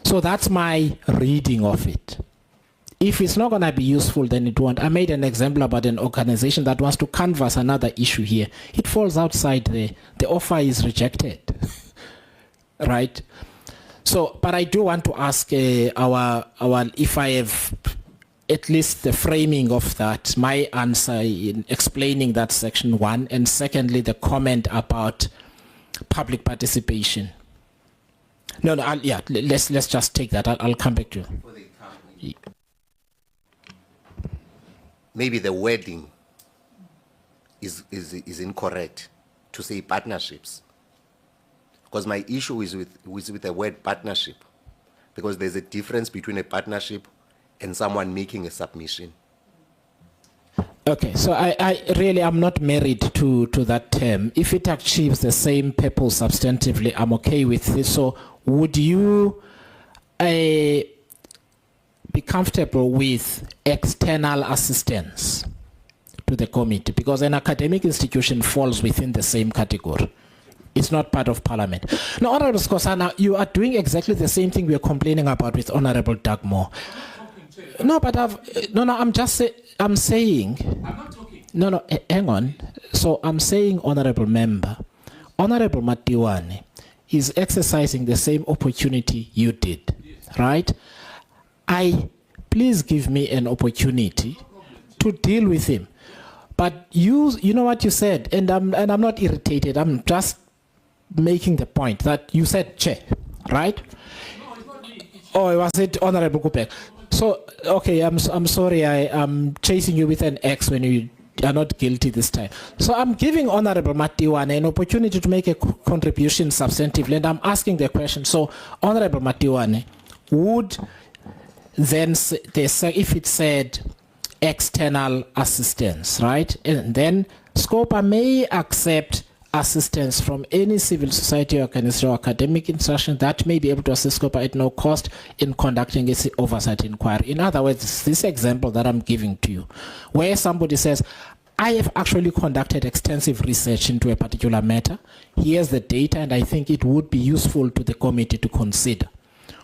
So that's my reading of it. If it's not going to be useful, then it won't. I made an example about an organization that wants to canvass another issue here. It falls outside the offer is rejected, right? So, but I do want to ask our if I have at least the framing of that, my answer in explaining that section 1, and secondly, the comment about public participation. No, yeah, let's just take that. I'll come back to you. Maybe the wording is incorrect to say partnerships. Because my issue is with the word partnership. Because there's a difference between a partnership and someone making a submission. Okay, so I really am not married to that term. If it achieves the same purpose substantively, I'm okay with this. So would you be comfortable with external assistance to the committee? Because an academic institution falls within the same category. It's not part of parliament. Now, Honorable Skosana, you are doing exactly the same thing we are complaining about with Honorable Doug Moore. No, but I'm saying. I'm not talking. No, hang on. So I'm saying, Honorable Member, Honorable Matiwane is exercising the same opportunity you did, right? Please give me an opportunity to deal with him. But you know what you said, and I'm not irritated. I'm just making the point that you said Chair, right? No, it's not me. Oh, was it Honorable Kupek? So, okay, I'm sorry, I'm chasing you with an X when you are not guilty this time. So I'm giving Honorable Matiwane an opportunity to make a contribution substantively, and I'm asking the question. So, Honorable Matiwane, would then they say, if it said external assistance, right? And then Scopa may accept assistance from any civil society organization or academic institution that may be able to assist Scopa at no cost in conducting its oversight inquiry. In other words, this example that I'm giving to you, where somebody says, I have actually conducted extensive research into a particular matter. Here's the data, and I think it would be useful to the committee to consider.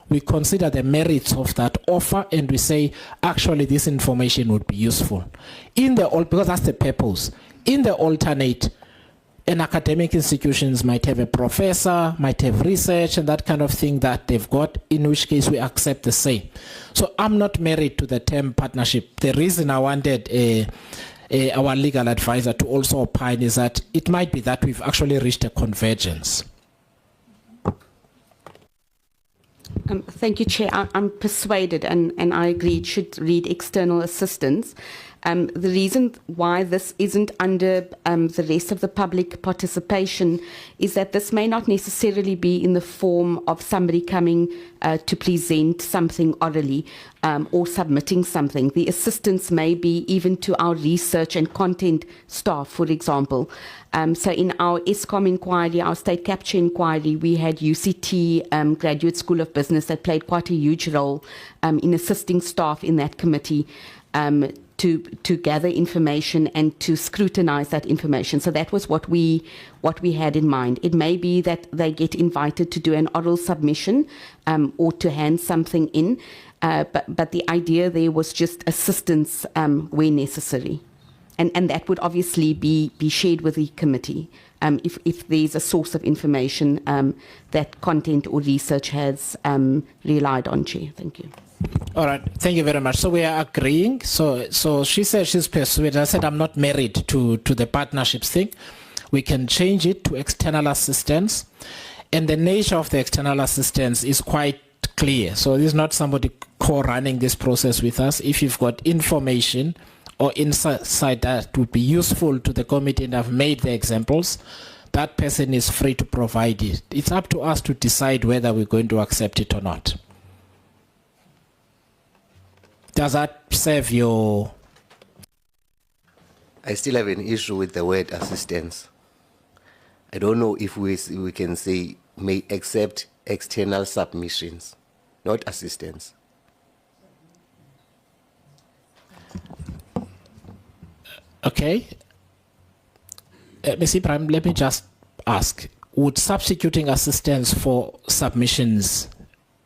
We consider the merits of that offer, and we say, actually, this information would be useful. Because that's the purpose. In the alternate, and academic institutions might have a professor, might have research and that kind of thing that they've got, in which case we accept the same. So I'm not married to the term partnership. The reason I wanted our legal advisor to also opine is that it might be that we've actually reached a convergence. Thank you, Chair. I'm persuaded, and I agree, it should read external assistance. The reason why this isn't under the rest of the public participation is that this may not necessarily be in the form of somebody coming to present something orally or submitting something. The assistance may be even to our research and content staff, for example. So in our ESCOM inquiry, our state capture inquiry, we had UCT Graduate School of Business that played quite a huge role in assisting staff in that committee to gather information and to scrutinize that information. So that was what we had in mind. It may be that they get invited to do an oral submission or to hand something in, but the idea there was just assistance where necessary. And that would obviously be shared with the committee if there's a source of information that content or research has relied on, Chair. Thank you. All right, thank you very much. So we are agreeing. So she said she's persuaded. I said I'm not married to the partnerships thing. We can change it to external assistance. And the nature of the external assistance is quite clear. So there's not somebody co-running this process with us. If you've got information or insight that would be useful to the committee, and I've made the examples, that person is free to provide it. It's up to us to decide whether we're going to accept it or not. Does that serve your... I still have an issue with the word assistance. I don't know if we can say may accept external submissions, not assistance. Okay. Ms. Ibrahim, let me just ask, would substituting assistance for submissions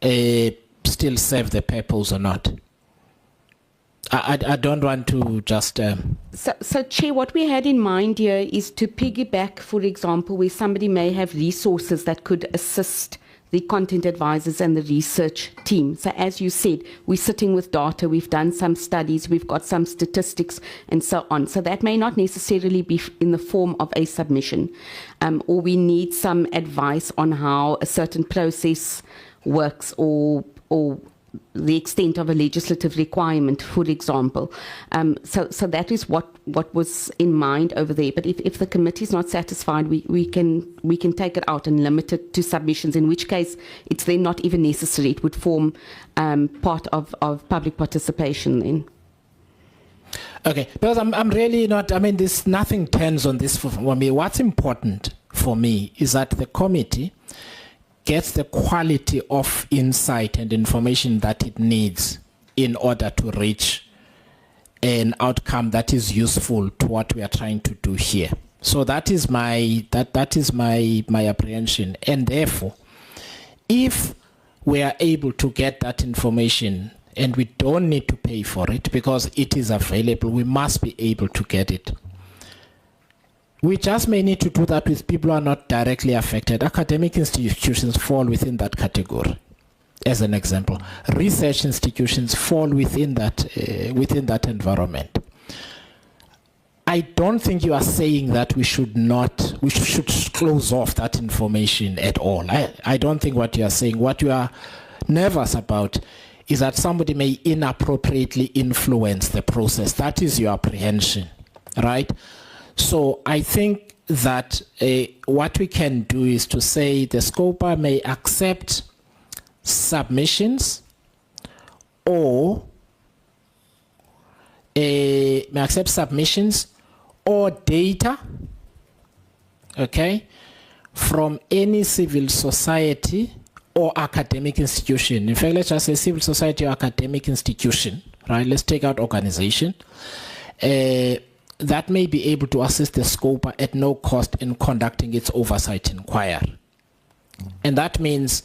still serve the purpose or not? I don't want to just... So, Chair, what we had in mind here is to piggyback, for example, where somebody may have resources that could assist the content advisors and the research team. So as you said, we're sitting with data, we've done some studies, we've got some statistics and so on. So that may not necessarily be in the form of a submission, or we need some advice on how a certain process works, or the extent of a legislative requirement, for example. So that is what was in mind over there. But if the committee is not satisfied, we can take it out and limit it to submissions, in which case it's then not even necessary. It would form part of public participation then. Okay, because I'm really not, I mean, there's nothing turns on this for me. What's important for me is that the committee gets the quality of insight and information that it needs in order to reach an outcome that is useful to what we are trying to do here. So that is my apprehension, and therefore, if we are able to get that information and we don't need to pay for it because it is available, we must be able to get it. We just may need to do that with people who are not directly affected. Academic institutions fall within that category, as an example. Research institutions fall within that environment. I don't think you are saying that we should close off that information at all. I don't think what you are saying. What you are nervous about is that somebody may inappropriately influence the process. That is your apprehension, right? So I think that what we can do is to say the scoper may accept submissions or data, okay, from any civil society or academic institution. In fact, let's just say civil society or academic institution, right? Let's take out organization. That may be able to assist the scoper at no cost in conducting its oversight inquiry. And that means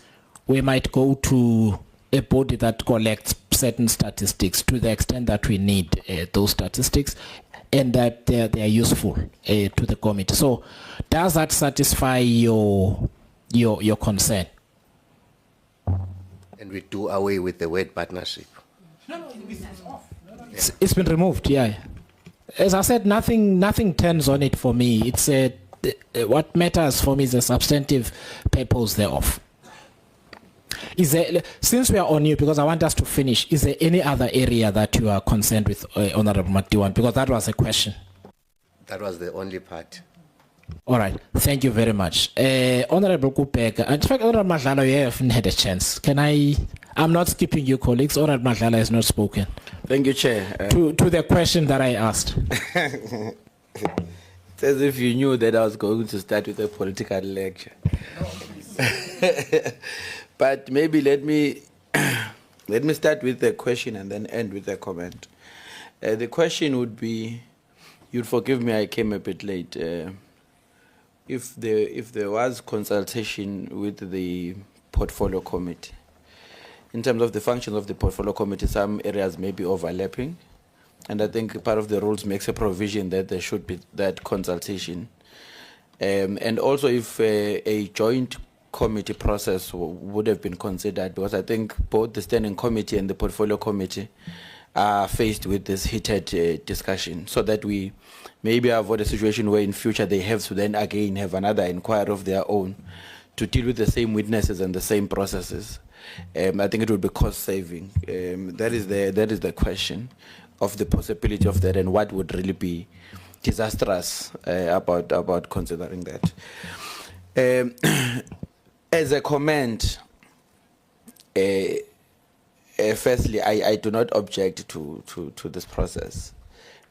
we might go to a body that collects certain statistics to the extent that we need those statistics and that they are useful to the committee. So does that satisfy your concern? And we do away with the word partnership. No, it's off. It's been removed, yeah. As I said, nothing turns on it for me. It's what matters for me is the substantive purpose thereof. Is there, since we are on you, because I want us to finish, is there any other area that you are concerned with, Honorable Matiwan? Because that was a question. That was the only part. All right. Thank you very much. Honorable Kupeka, in fact, Honorable Madlala, you haven't had a chance. I'm not skipping you, colleagues. Honorable Madlala has not spoken. Thank you, Chair. To the question that I asked. It's as if you knew that I was going to start with a political lecture. But maybe let me start with a question and then end with a comment. The question would be, you'd forgive me, I came a bit late. If there was consultation with the portfolio committee, in terms of the functions of the portfolio committee, some areas may be overlapping, and I think part of the rules makes a provision that there should be that consultation. And also if a joint committee process would have been considered, because I think both the standing committee and the portfolio committee are faced with this heated discussion, so that we maybe avoid a situation where in future they have to then again have another inquiry of their own to deal with the same witnesses and the same processes. I think it would be cost saving. That is the question of the possibility of that, and what would really be disastrous about considering that. As a comment, firstly, I do not object to this process,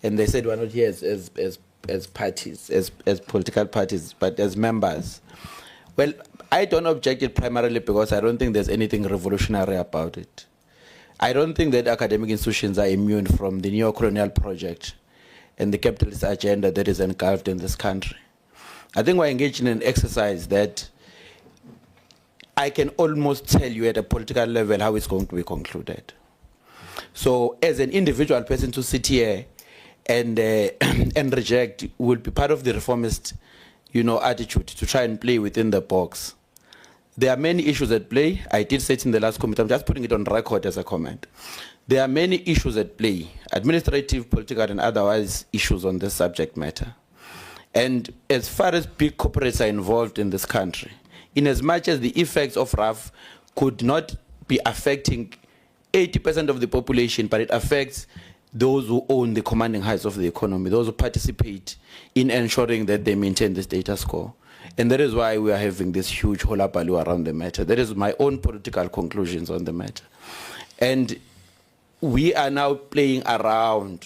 and they said we're not here as parties, as political parties, but as members. Well, I don't object it primarily because I don't think there's anything revolutionary about it. I don't think that academic institutions are immune from the neo-colonial project and the capitalist agenda that is engulfed in this country. I think we're engaged in an exercise that I can almost tell you at a political level how it's going to be concluded. So as an individual person to sit here and reject will be part of the reformist, attitude to try and play within the box. There are many issues at play. I did say it in the last committee. I'm just putting it on record as a comment. There are many issues at play, administrative, political, and otherwise issues on this subject matter. And as far as big corporates are involved in this country, in as much as the effects of RAF could not be affecting 80% of the population, but it affects those who own the commanding heights of the economy, those who participate in ensuring that they maintain the status quo. And that is why we are having this huge hullabaloo around the matter. That is my own political conclusions on the matter. And we are now playing around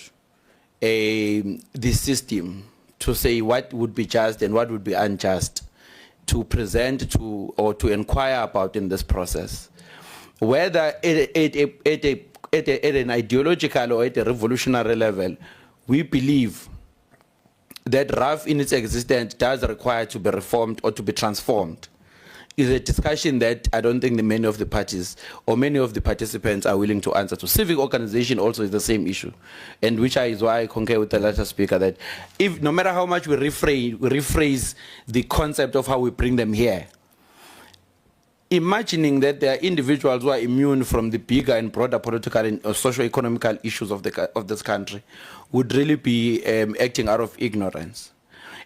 the system to say what would be just and what would be unjust to present to or to inquire about in this process. Whether at an ideological or at a revolutionary level, we believe that RAF in its existence does require to be reformed or to be transformed. Is a discussion that I don't think many of the parties or many of the participants are willing to answer to. Civic organization also is the same issue, and which is why I concur with the latter speaker that if no matter how much we rephrase the concept of how we bring them here, imagining that there are individuals who are immune from the bigger and broader political and socio-economical issues of this country would really be acting out of ignorance.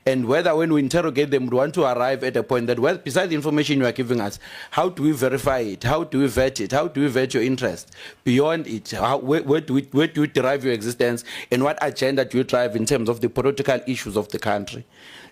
And whether when we interrogate them, we want to arrive at a point that, well, besides the information you are giving us, how do we verify it? How do we vet it? How do we vet your interest? Beyond it, where do you derive your existence? And what agenda do you drive in terms of the political issues of the country?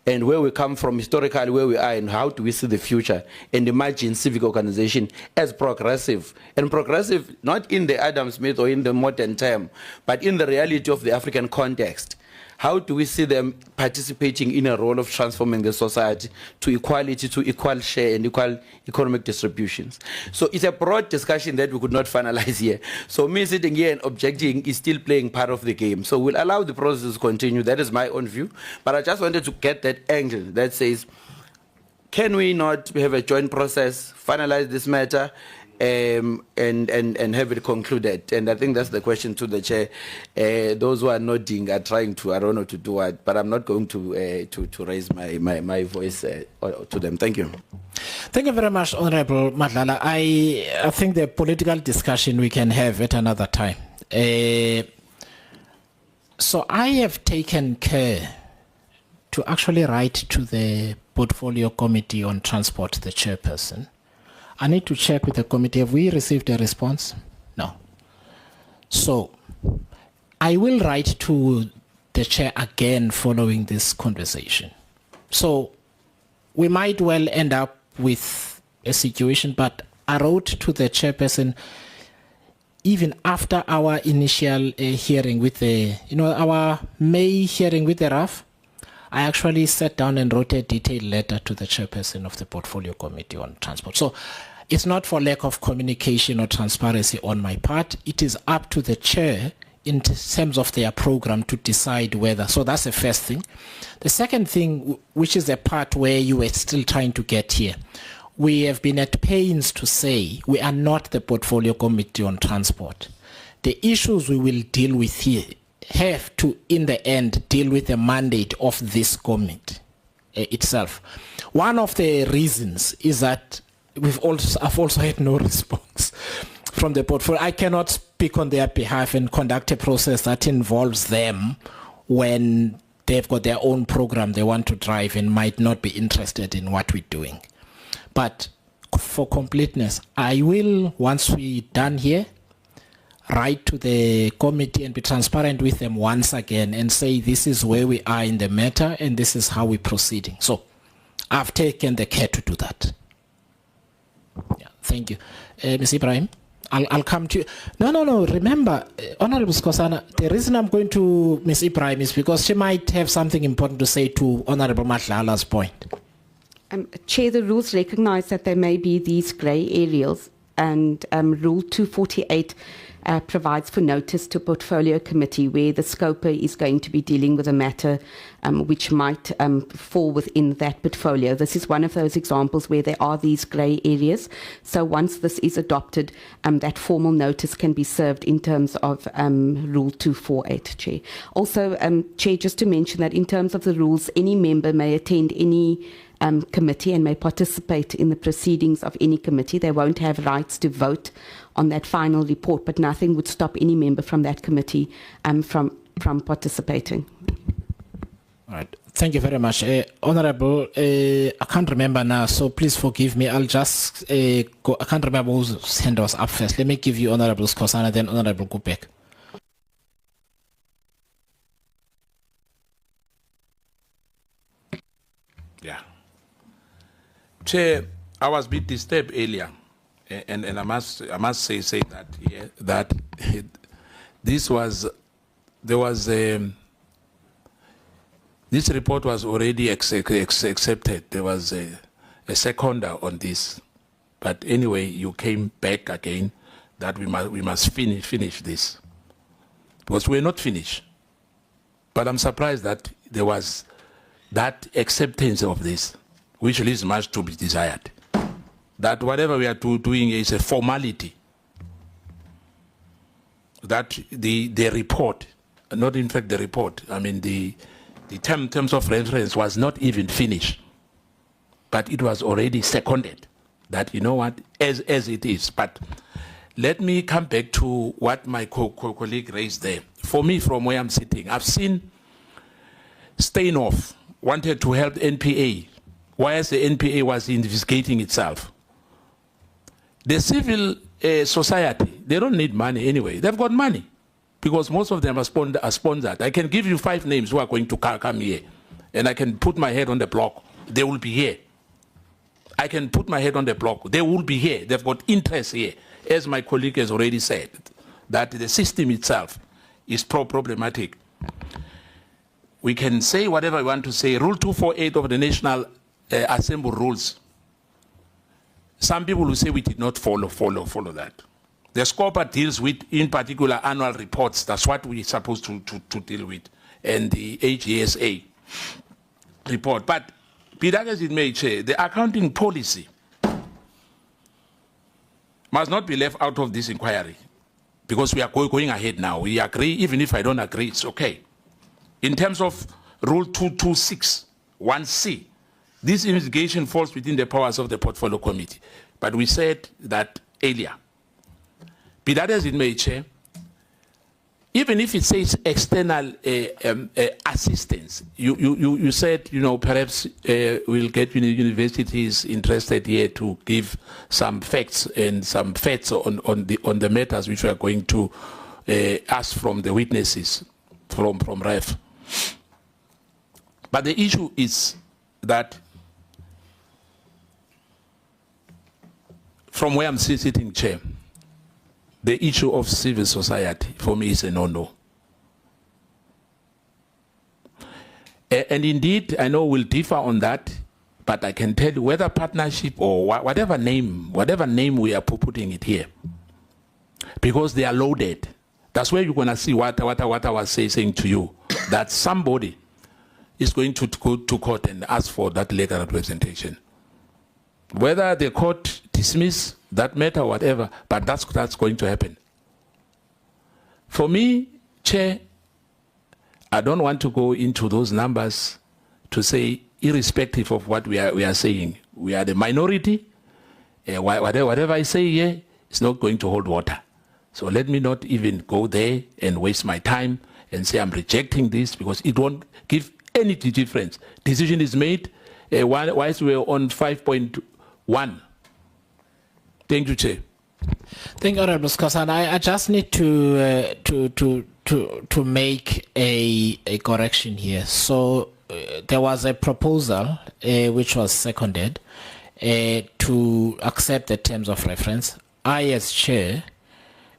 And where we come from historically, where we are, and how do we see the future? And imagine civic organization as progressive. And progressive, not in the Adam Smith or in the modern term, but in the reality of the African context. How do we see them participating in a role of transforming the society to equality, to equal share and equal economic distributions? So it's a broad discussion that we could not finalize here. So me sitting here and objecting is still playing part of the game. So we'll allow the process to continue. That is my own view. But I just wanted to get that angle that says, can we not have a joint process, finalize this matter, and have it concluded? And I think that's the question to the chair. Those who are nodding are trying to, I don't know to do what, but I'm not going to raise my voice to them. Thank you. Thank you very much, Honorable Madlala. I think the political discussion we can have at another time. So I have taken care to actually write to the Portfolio Committee on Transport, the chairperson. I need to check with the committee. Have we received a response? No. So I will write to the chair again following this conversation. So we might well end up with a situation, but I wrote to the chairperson even after our initial hearing with the, our May hearing with the RAF. I actually sat down and wrote a detailed letter to the chairperson of the Portfolio Committee on Transport. So it's not for lack of communication or transparency on my part. It is up to the chair in terms of their program to decide whether. So that's the first thing. The second thing, which is the part where you were still trying to get here, we have been at pains to say we are not the Portfolio Committee on Transport. The issues we will deal with here have to, in the end, deal with the mandate of this committee itself. One of the reasons is that I've also had no response from the portfolio. I cannot speak on their behalf and conduct a process that involves them when they've got their own program they want to drive and might not be interested in what we're doing. But for completeness, I will, once we're done here, write to the committee and be transparent with them once again and say this is where we are in the matter and this is how we're proceeding. So I've taken the care to do that. Yeah, thank you. Ms. Ibrahim, I'll come to you. No. Remember, Honorable Skosana, the reason I'm going to Ms. Ibrahim is because she might have something important to say to Honorable Matlala's point. Chair, the rules recognise that there may be these grey areas, and Rule 248 provides for notice to Portfolio Committee where the scoper is going to be dealing with a matter which might fall within that portfolio. This is one of those examples where there are these grey areas. So once this is adopted, that formal notice can be served in terms of Rule 248, Chair. Also, Chair, just to mention that in terms of the rules, any member may attend any committee and may participate in the proceedings of any committee. They won't have rights to vote on that final report, but nothing would stop any member from that committee from participating. All right. Thank you very much. Honorable, I can't remember now, so please forgive me. I'll just go. I can't remember whose hand was up first. Let me give you Honorable Skosana, then Honorable Kupek. Yeah. Chair, I was a bit disturbed earlier, and I must say that that this report was already accepted. There was a seconder on this, but anyway, you came back again that we must finish this because we're not finished. But I'm surprised that there was that acceptance of this, which leaves much to be desired. That whatever we are doing is a formality. That the report, not in fact the report, I mean the terms of reference was not even finished, but it was already seconded. That, you know what, as it is. But let me come back to what my colleague raised there. For me, from where I'm sitting, I've seen Steinhoff wanted to help NPA, whereas the NPA was investigating itself. The civil society, they don't need money anyway. They've got money because most of them are sponsored. I can give you 5 names who are going to come here, and I can put my head on the block. They will be here. I can put my head on the block. They will be here. They've got interest here. As my colleague has already said, that the system itself is problematic. We can say whatever we want to say. Rule 248 of the National Assembly rules. Some people will say we did not follow that. The scoper deals with, in particular, annual reports. That's what we're supposed to deal with. And the HESA report. But, be that as it may, Chair, the accounting policy must not be left out of this inquiry. Because we are going ahead now. We agree, even if I don't agree, it's okay. In terms of Rule 226, 1C, this investigation falls within the powers of the Portfolio Committee. But we said that earlier. Be that as it may, Chair, even if it says external assistance, you said, you know, perhaps we'll get universities interested here to give some facts and some facts on the matters which we are going to ask from the witnesses from RAF. But the issue is that from where I'm sitting, Chair, the issue of civil society for me is a no-no. And indeed, I know we'll differ on that, but I can tell you whether partnership or whatever name we are putting it here, because they are loaded. That's where you're going to see what I was saying to you, that somebody is going to go to court and ask for that legal representation. Whether the court dismiss that matter or whatever, but that's going to happen. For me, Chair, I don't want to go into those numbers to say, irrespective of what we are saying, we are the minority. Whatever I say here is not going to hold water. So let me not even go there and waste my time and say I'm rejecting this, because it won't give any difference. Decision is made. Whilst we're on 5.1. Thank you, Chair. Thank you, Honorable Skosan. I just need to make a correction here. So there was a proposal which was seconded to accept the terms of reference. I, as chair,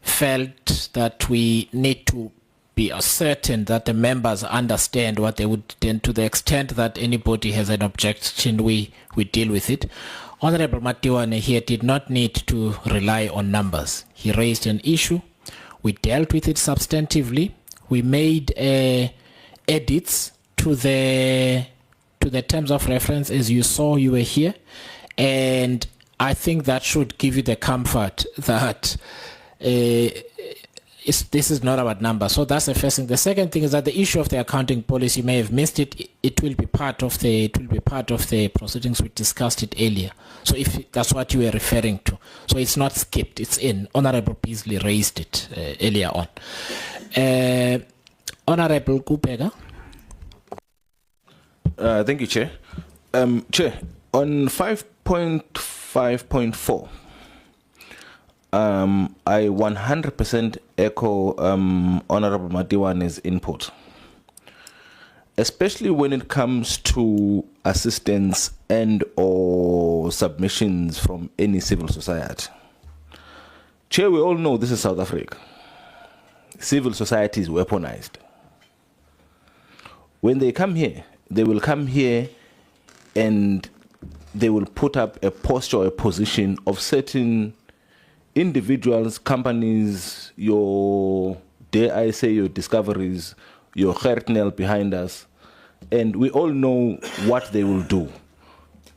felt that we need to be certain that the members understand what they would, and to the extent that anybody has an objection, we deal with it. Honorable Matiwane here did not need to rely on numbers. He raised an issue. We dealt with it substantively. We made edits to the terms of reference. As you saw, you were here. And I think that should give you the comfort that this is not about numbers. So that's the first thing. The second thing is that the issue of the accounting policy, you may have missed it. It will be part of the proceedings. We discussed it earlier. So if that's what you were referring to, so it's not skipped. It's in. Honorable Beasley raised it earlier on. Honorable Kupega. Thank you, Chair. Chair, on 5.5.4. I 100% echo Honorable Matiwane's input, especially when it comes to assistance and or submissions from any civil society. Chair, we all know this is South Africa. Civil society is weaponized. When they come here, they will come here and they will put up a posture or a position of certain individuals, companies, your, dare I say, your discoveries, your Gertnel behind us, and we all know what they will do.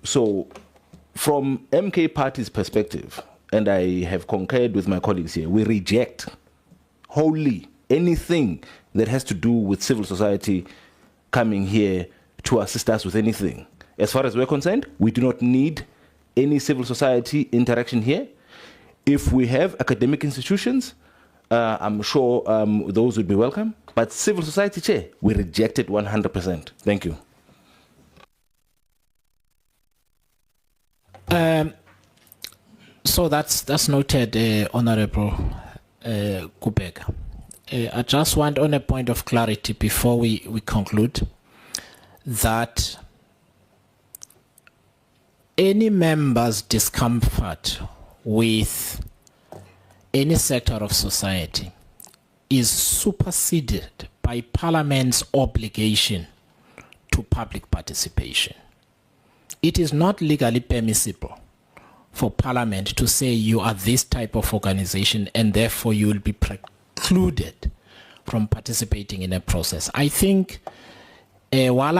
So from MK Party's perspective, and I have concurred with my colleagues here, we reject wholly anything that has to do with civil society coming here to assist us with anything. As far as we're concerned, we do not need any civil society interaction here. If we have academic institutions, I'm sure those would be welcome. But civil society, Chair, we reject it 100%. Thank you. So that's noted, Honorable Kupeka. I just want, on a point of clarity before we conclude, that any member's discomfort with any sector of society is superseded by Parliament's obligation to public participation. It is not legally permissible for Parliament to say you are this type of organization and therefore you will be precluded from participating in a process. I think while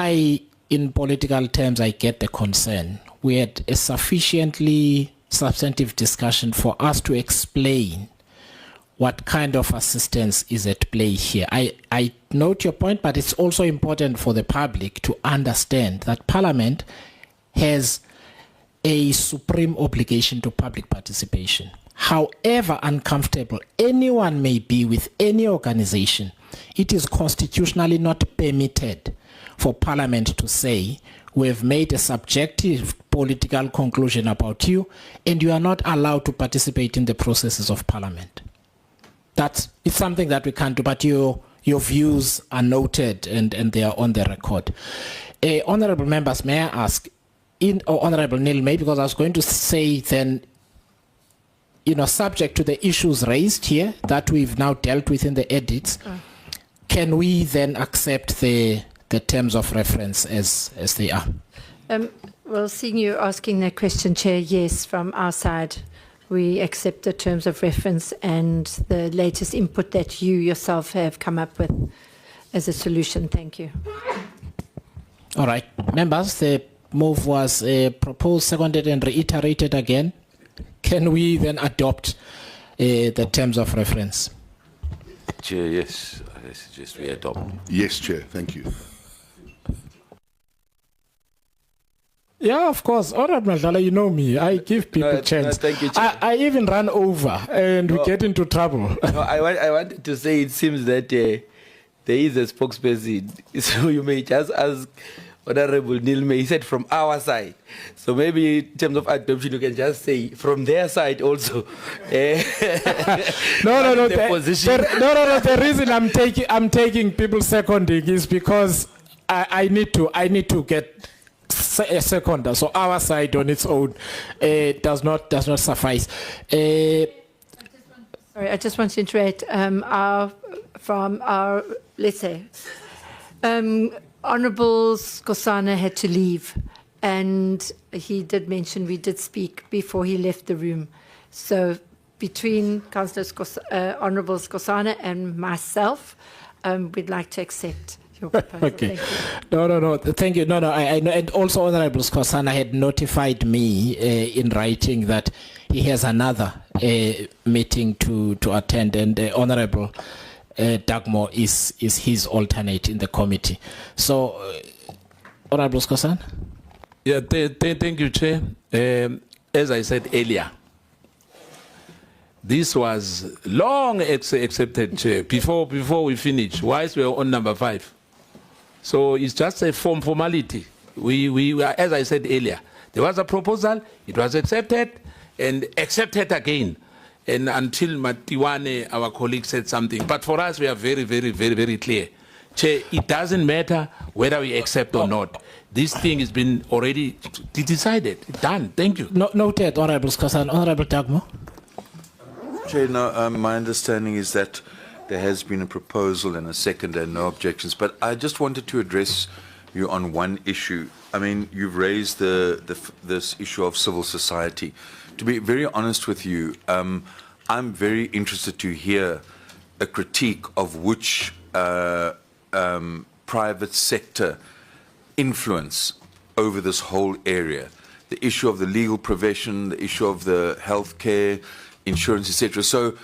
in political terms, I get the concern, we had a sufficiently substantive discussion for us to explain what kind of assistance is at play here. I note your point, but it's also important for the public to understand that Parliament has a supreme obligation to public participation. However uncomfortable anyone may be with any organization, it is constitutionally not permitted for Parliament to say, we have made a subjective political conclusion about you, and you are not allowed to participate in the processes of Parliament. It's something that we can't do, but your views are noted and they are on the record. Honorable members, may I ask, Honorable Neil May, because I was going to say then, subject to the issues raised here that we've now dealt with in the edits, can we then accept the terms of reference as they are? Well, seeing you asking that question, Chair, yes, from our side, we accept the terms of reference and the latest input that you yourself have come up with as a solution. Thank you. All right, members, the move was proposed, seconded, and reiterated again. Can we then adopt the terms of reference? Chair, yes, I suggest we adopt. Yes, Chair. Thank you. Yeah, of course. Honorable Madlala, you know me. I give people chance. thank you, Chair. I even run over and we get into trouble. No, I wanted to say it seems that there is a spokesperson, so you may just ask Honorable Neil May. He said from our side, so maybe in terms of adoption, you can just say from their side also. No. The position. No. The reason I'm taking people seconding is because I need to get a seconder. So our side on its own does not suffice. Sorry, I just want to iterate. From our, let's say, Honourable Skosana had to leave, and he did mention we did speak before he left the room. So between Councillor Honourable Skosana and myself, we'd like to accept your proposal. Okay. Thank you. No. Thank you. No. I know, and also Honourable Skosana had notified me in writing that he has another meeting to attend, and Honourable Dagmore is his alternate in the committee. So, Honourable Skosana? Yeah, thank you, Chair. As I said earlier, this was long accepted, Chair, before we finish, whilst we were on number 5. So it's just a formality. We were, as I said earlier, there was a proposal, it was accepted, and accepted again. And until Matiwane, our colleague, said something. But for us, we are very, very, very, very clear. Chair, it doesn't matter whether we accept or not. This thing has been already decided, done. Thank you. Noted, Honourable Skosana. Honourable Dagmore? Chair, now, my understanding is that there has been a proposal and a second and no objections. But I just wanted to address you on one issue. I mean, you've raised this issue of civil society. To be very honest with you, I'm very interested to hear a critique of which private sector influence over this whole area. The issue of the legal profession, the issue of the healthcare, insurance, etc. So,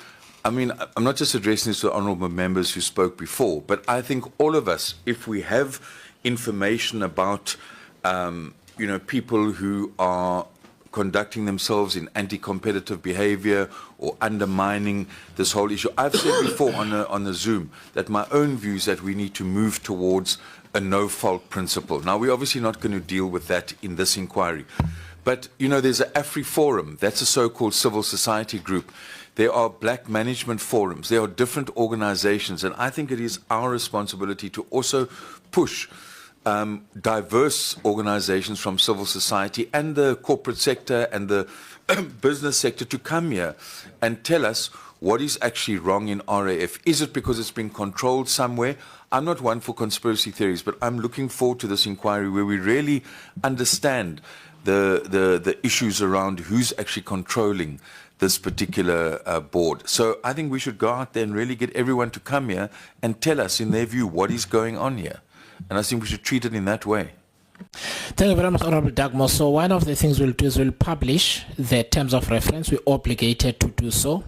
I mean, I'm not just addressing this to honourable members who spoke before, but I think all of us, if we have information about, people who are conducting themselves in anti-competitive behavior or undermining this whole issue. I've said before on the Zoom that my own view is that we need to move towards a no-fault principle. Now, we're obviously not going to deal with that in this inquiry. But, there's an AfriForum. That's a so-called civil society group. There are black management forums. There are different organizations. And I think it is our responsibility to also push diverse organizations from civil society and the corporate sector and the business sector to come here and tell us what is actually wrong in RAF. Is it because it's been controlled somewhere? I'm not one for conspiracy theories, but I'm looking forward to this inquiry where we really understand the issues around who's actually controlling this particular board. So I think we should go out there and really get everyone to come here and tell us, in their view, what is going on here. And I think we should treat it in that way. Thank you very much, Honourable Dagmore. So one of the things we'll do is we'll publish the terms of reference. We're obligated to do so,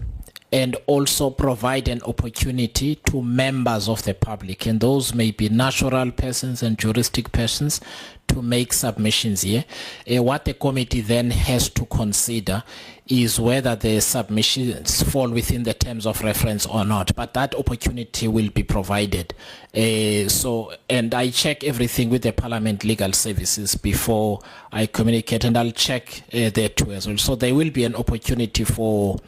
and also provide an opportunity to members of the public, and those may be natural persons and juristic persons, to make submissions here. What the committee then has to consider is whether the submissions fall within the terms of reference or not, but that opportunity will be provided. And I check everything with the Parliament Legal Services before I communicate, and I'll check there too as well. So there will be an opportunity for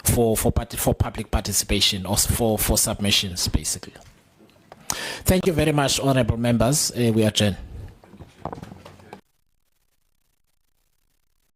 public participation or for submissions, basically. Thank you very much, honourable members. We adjourn.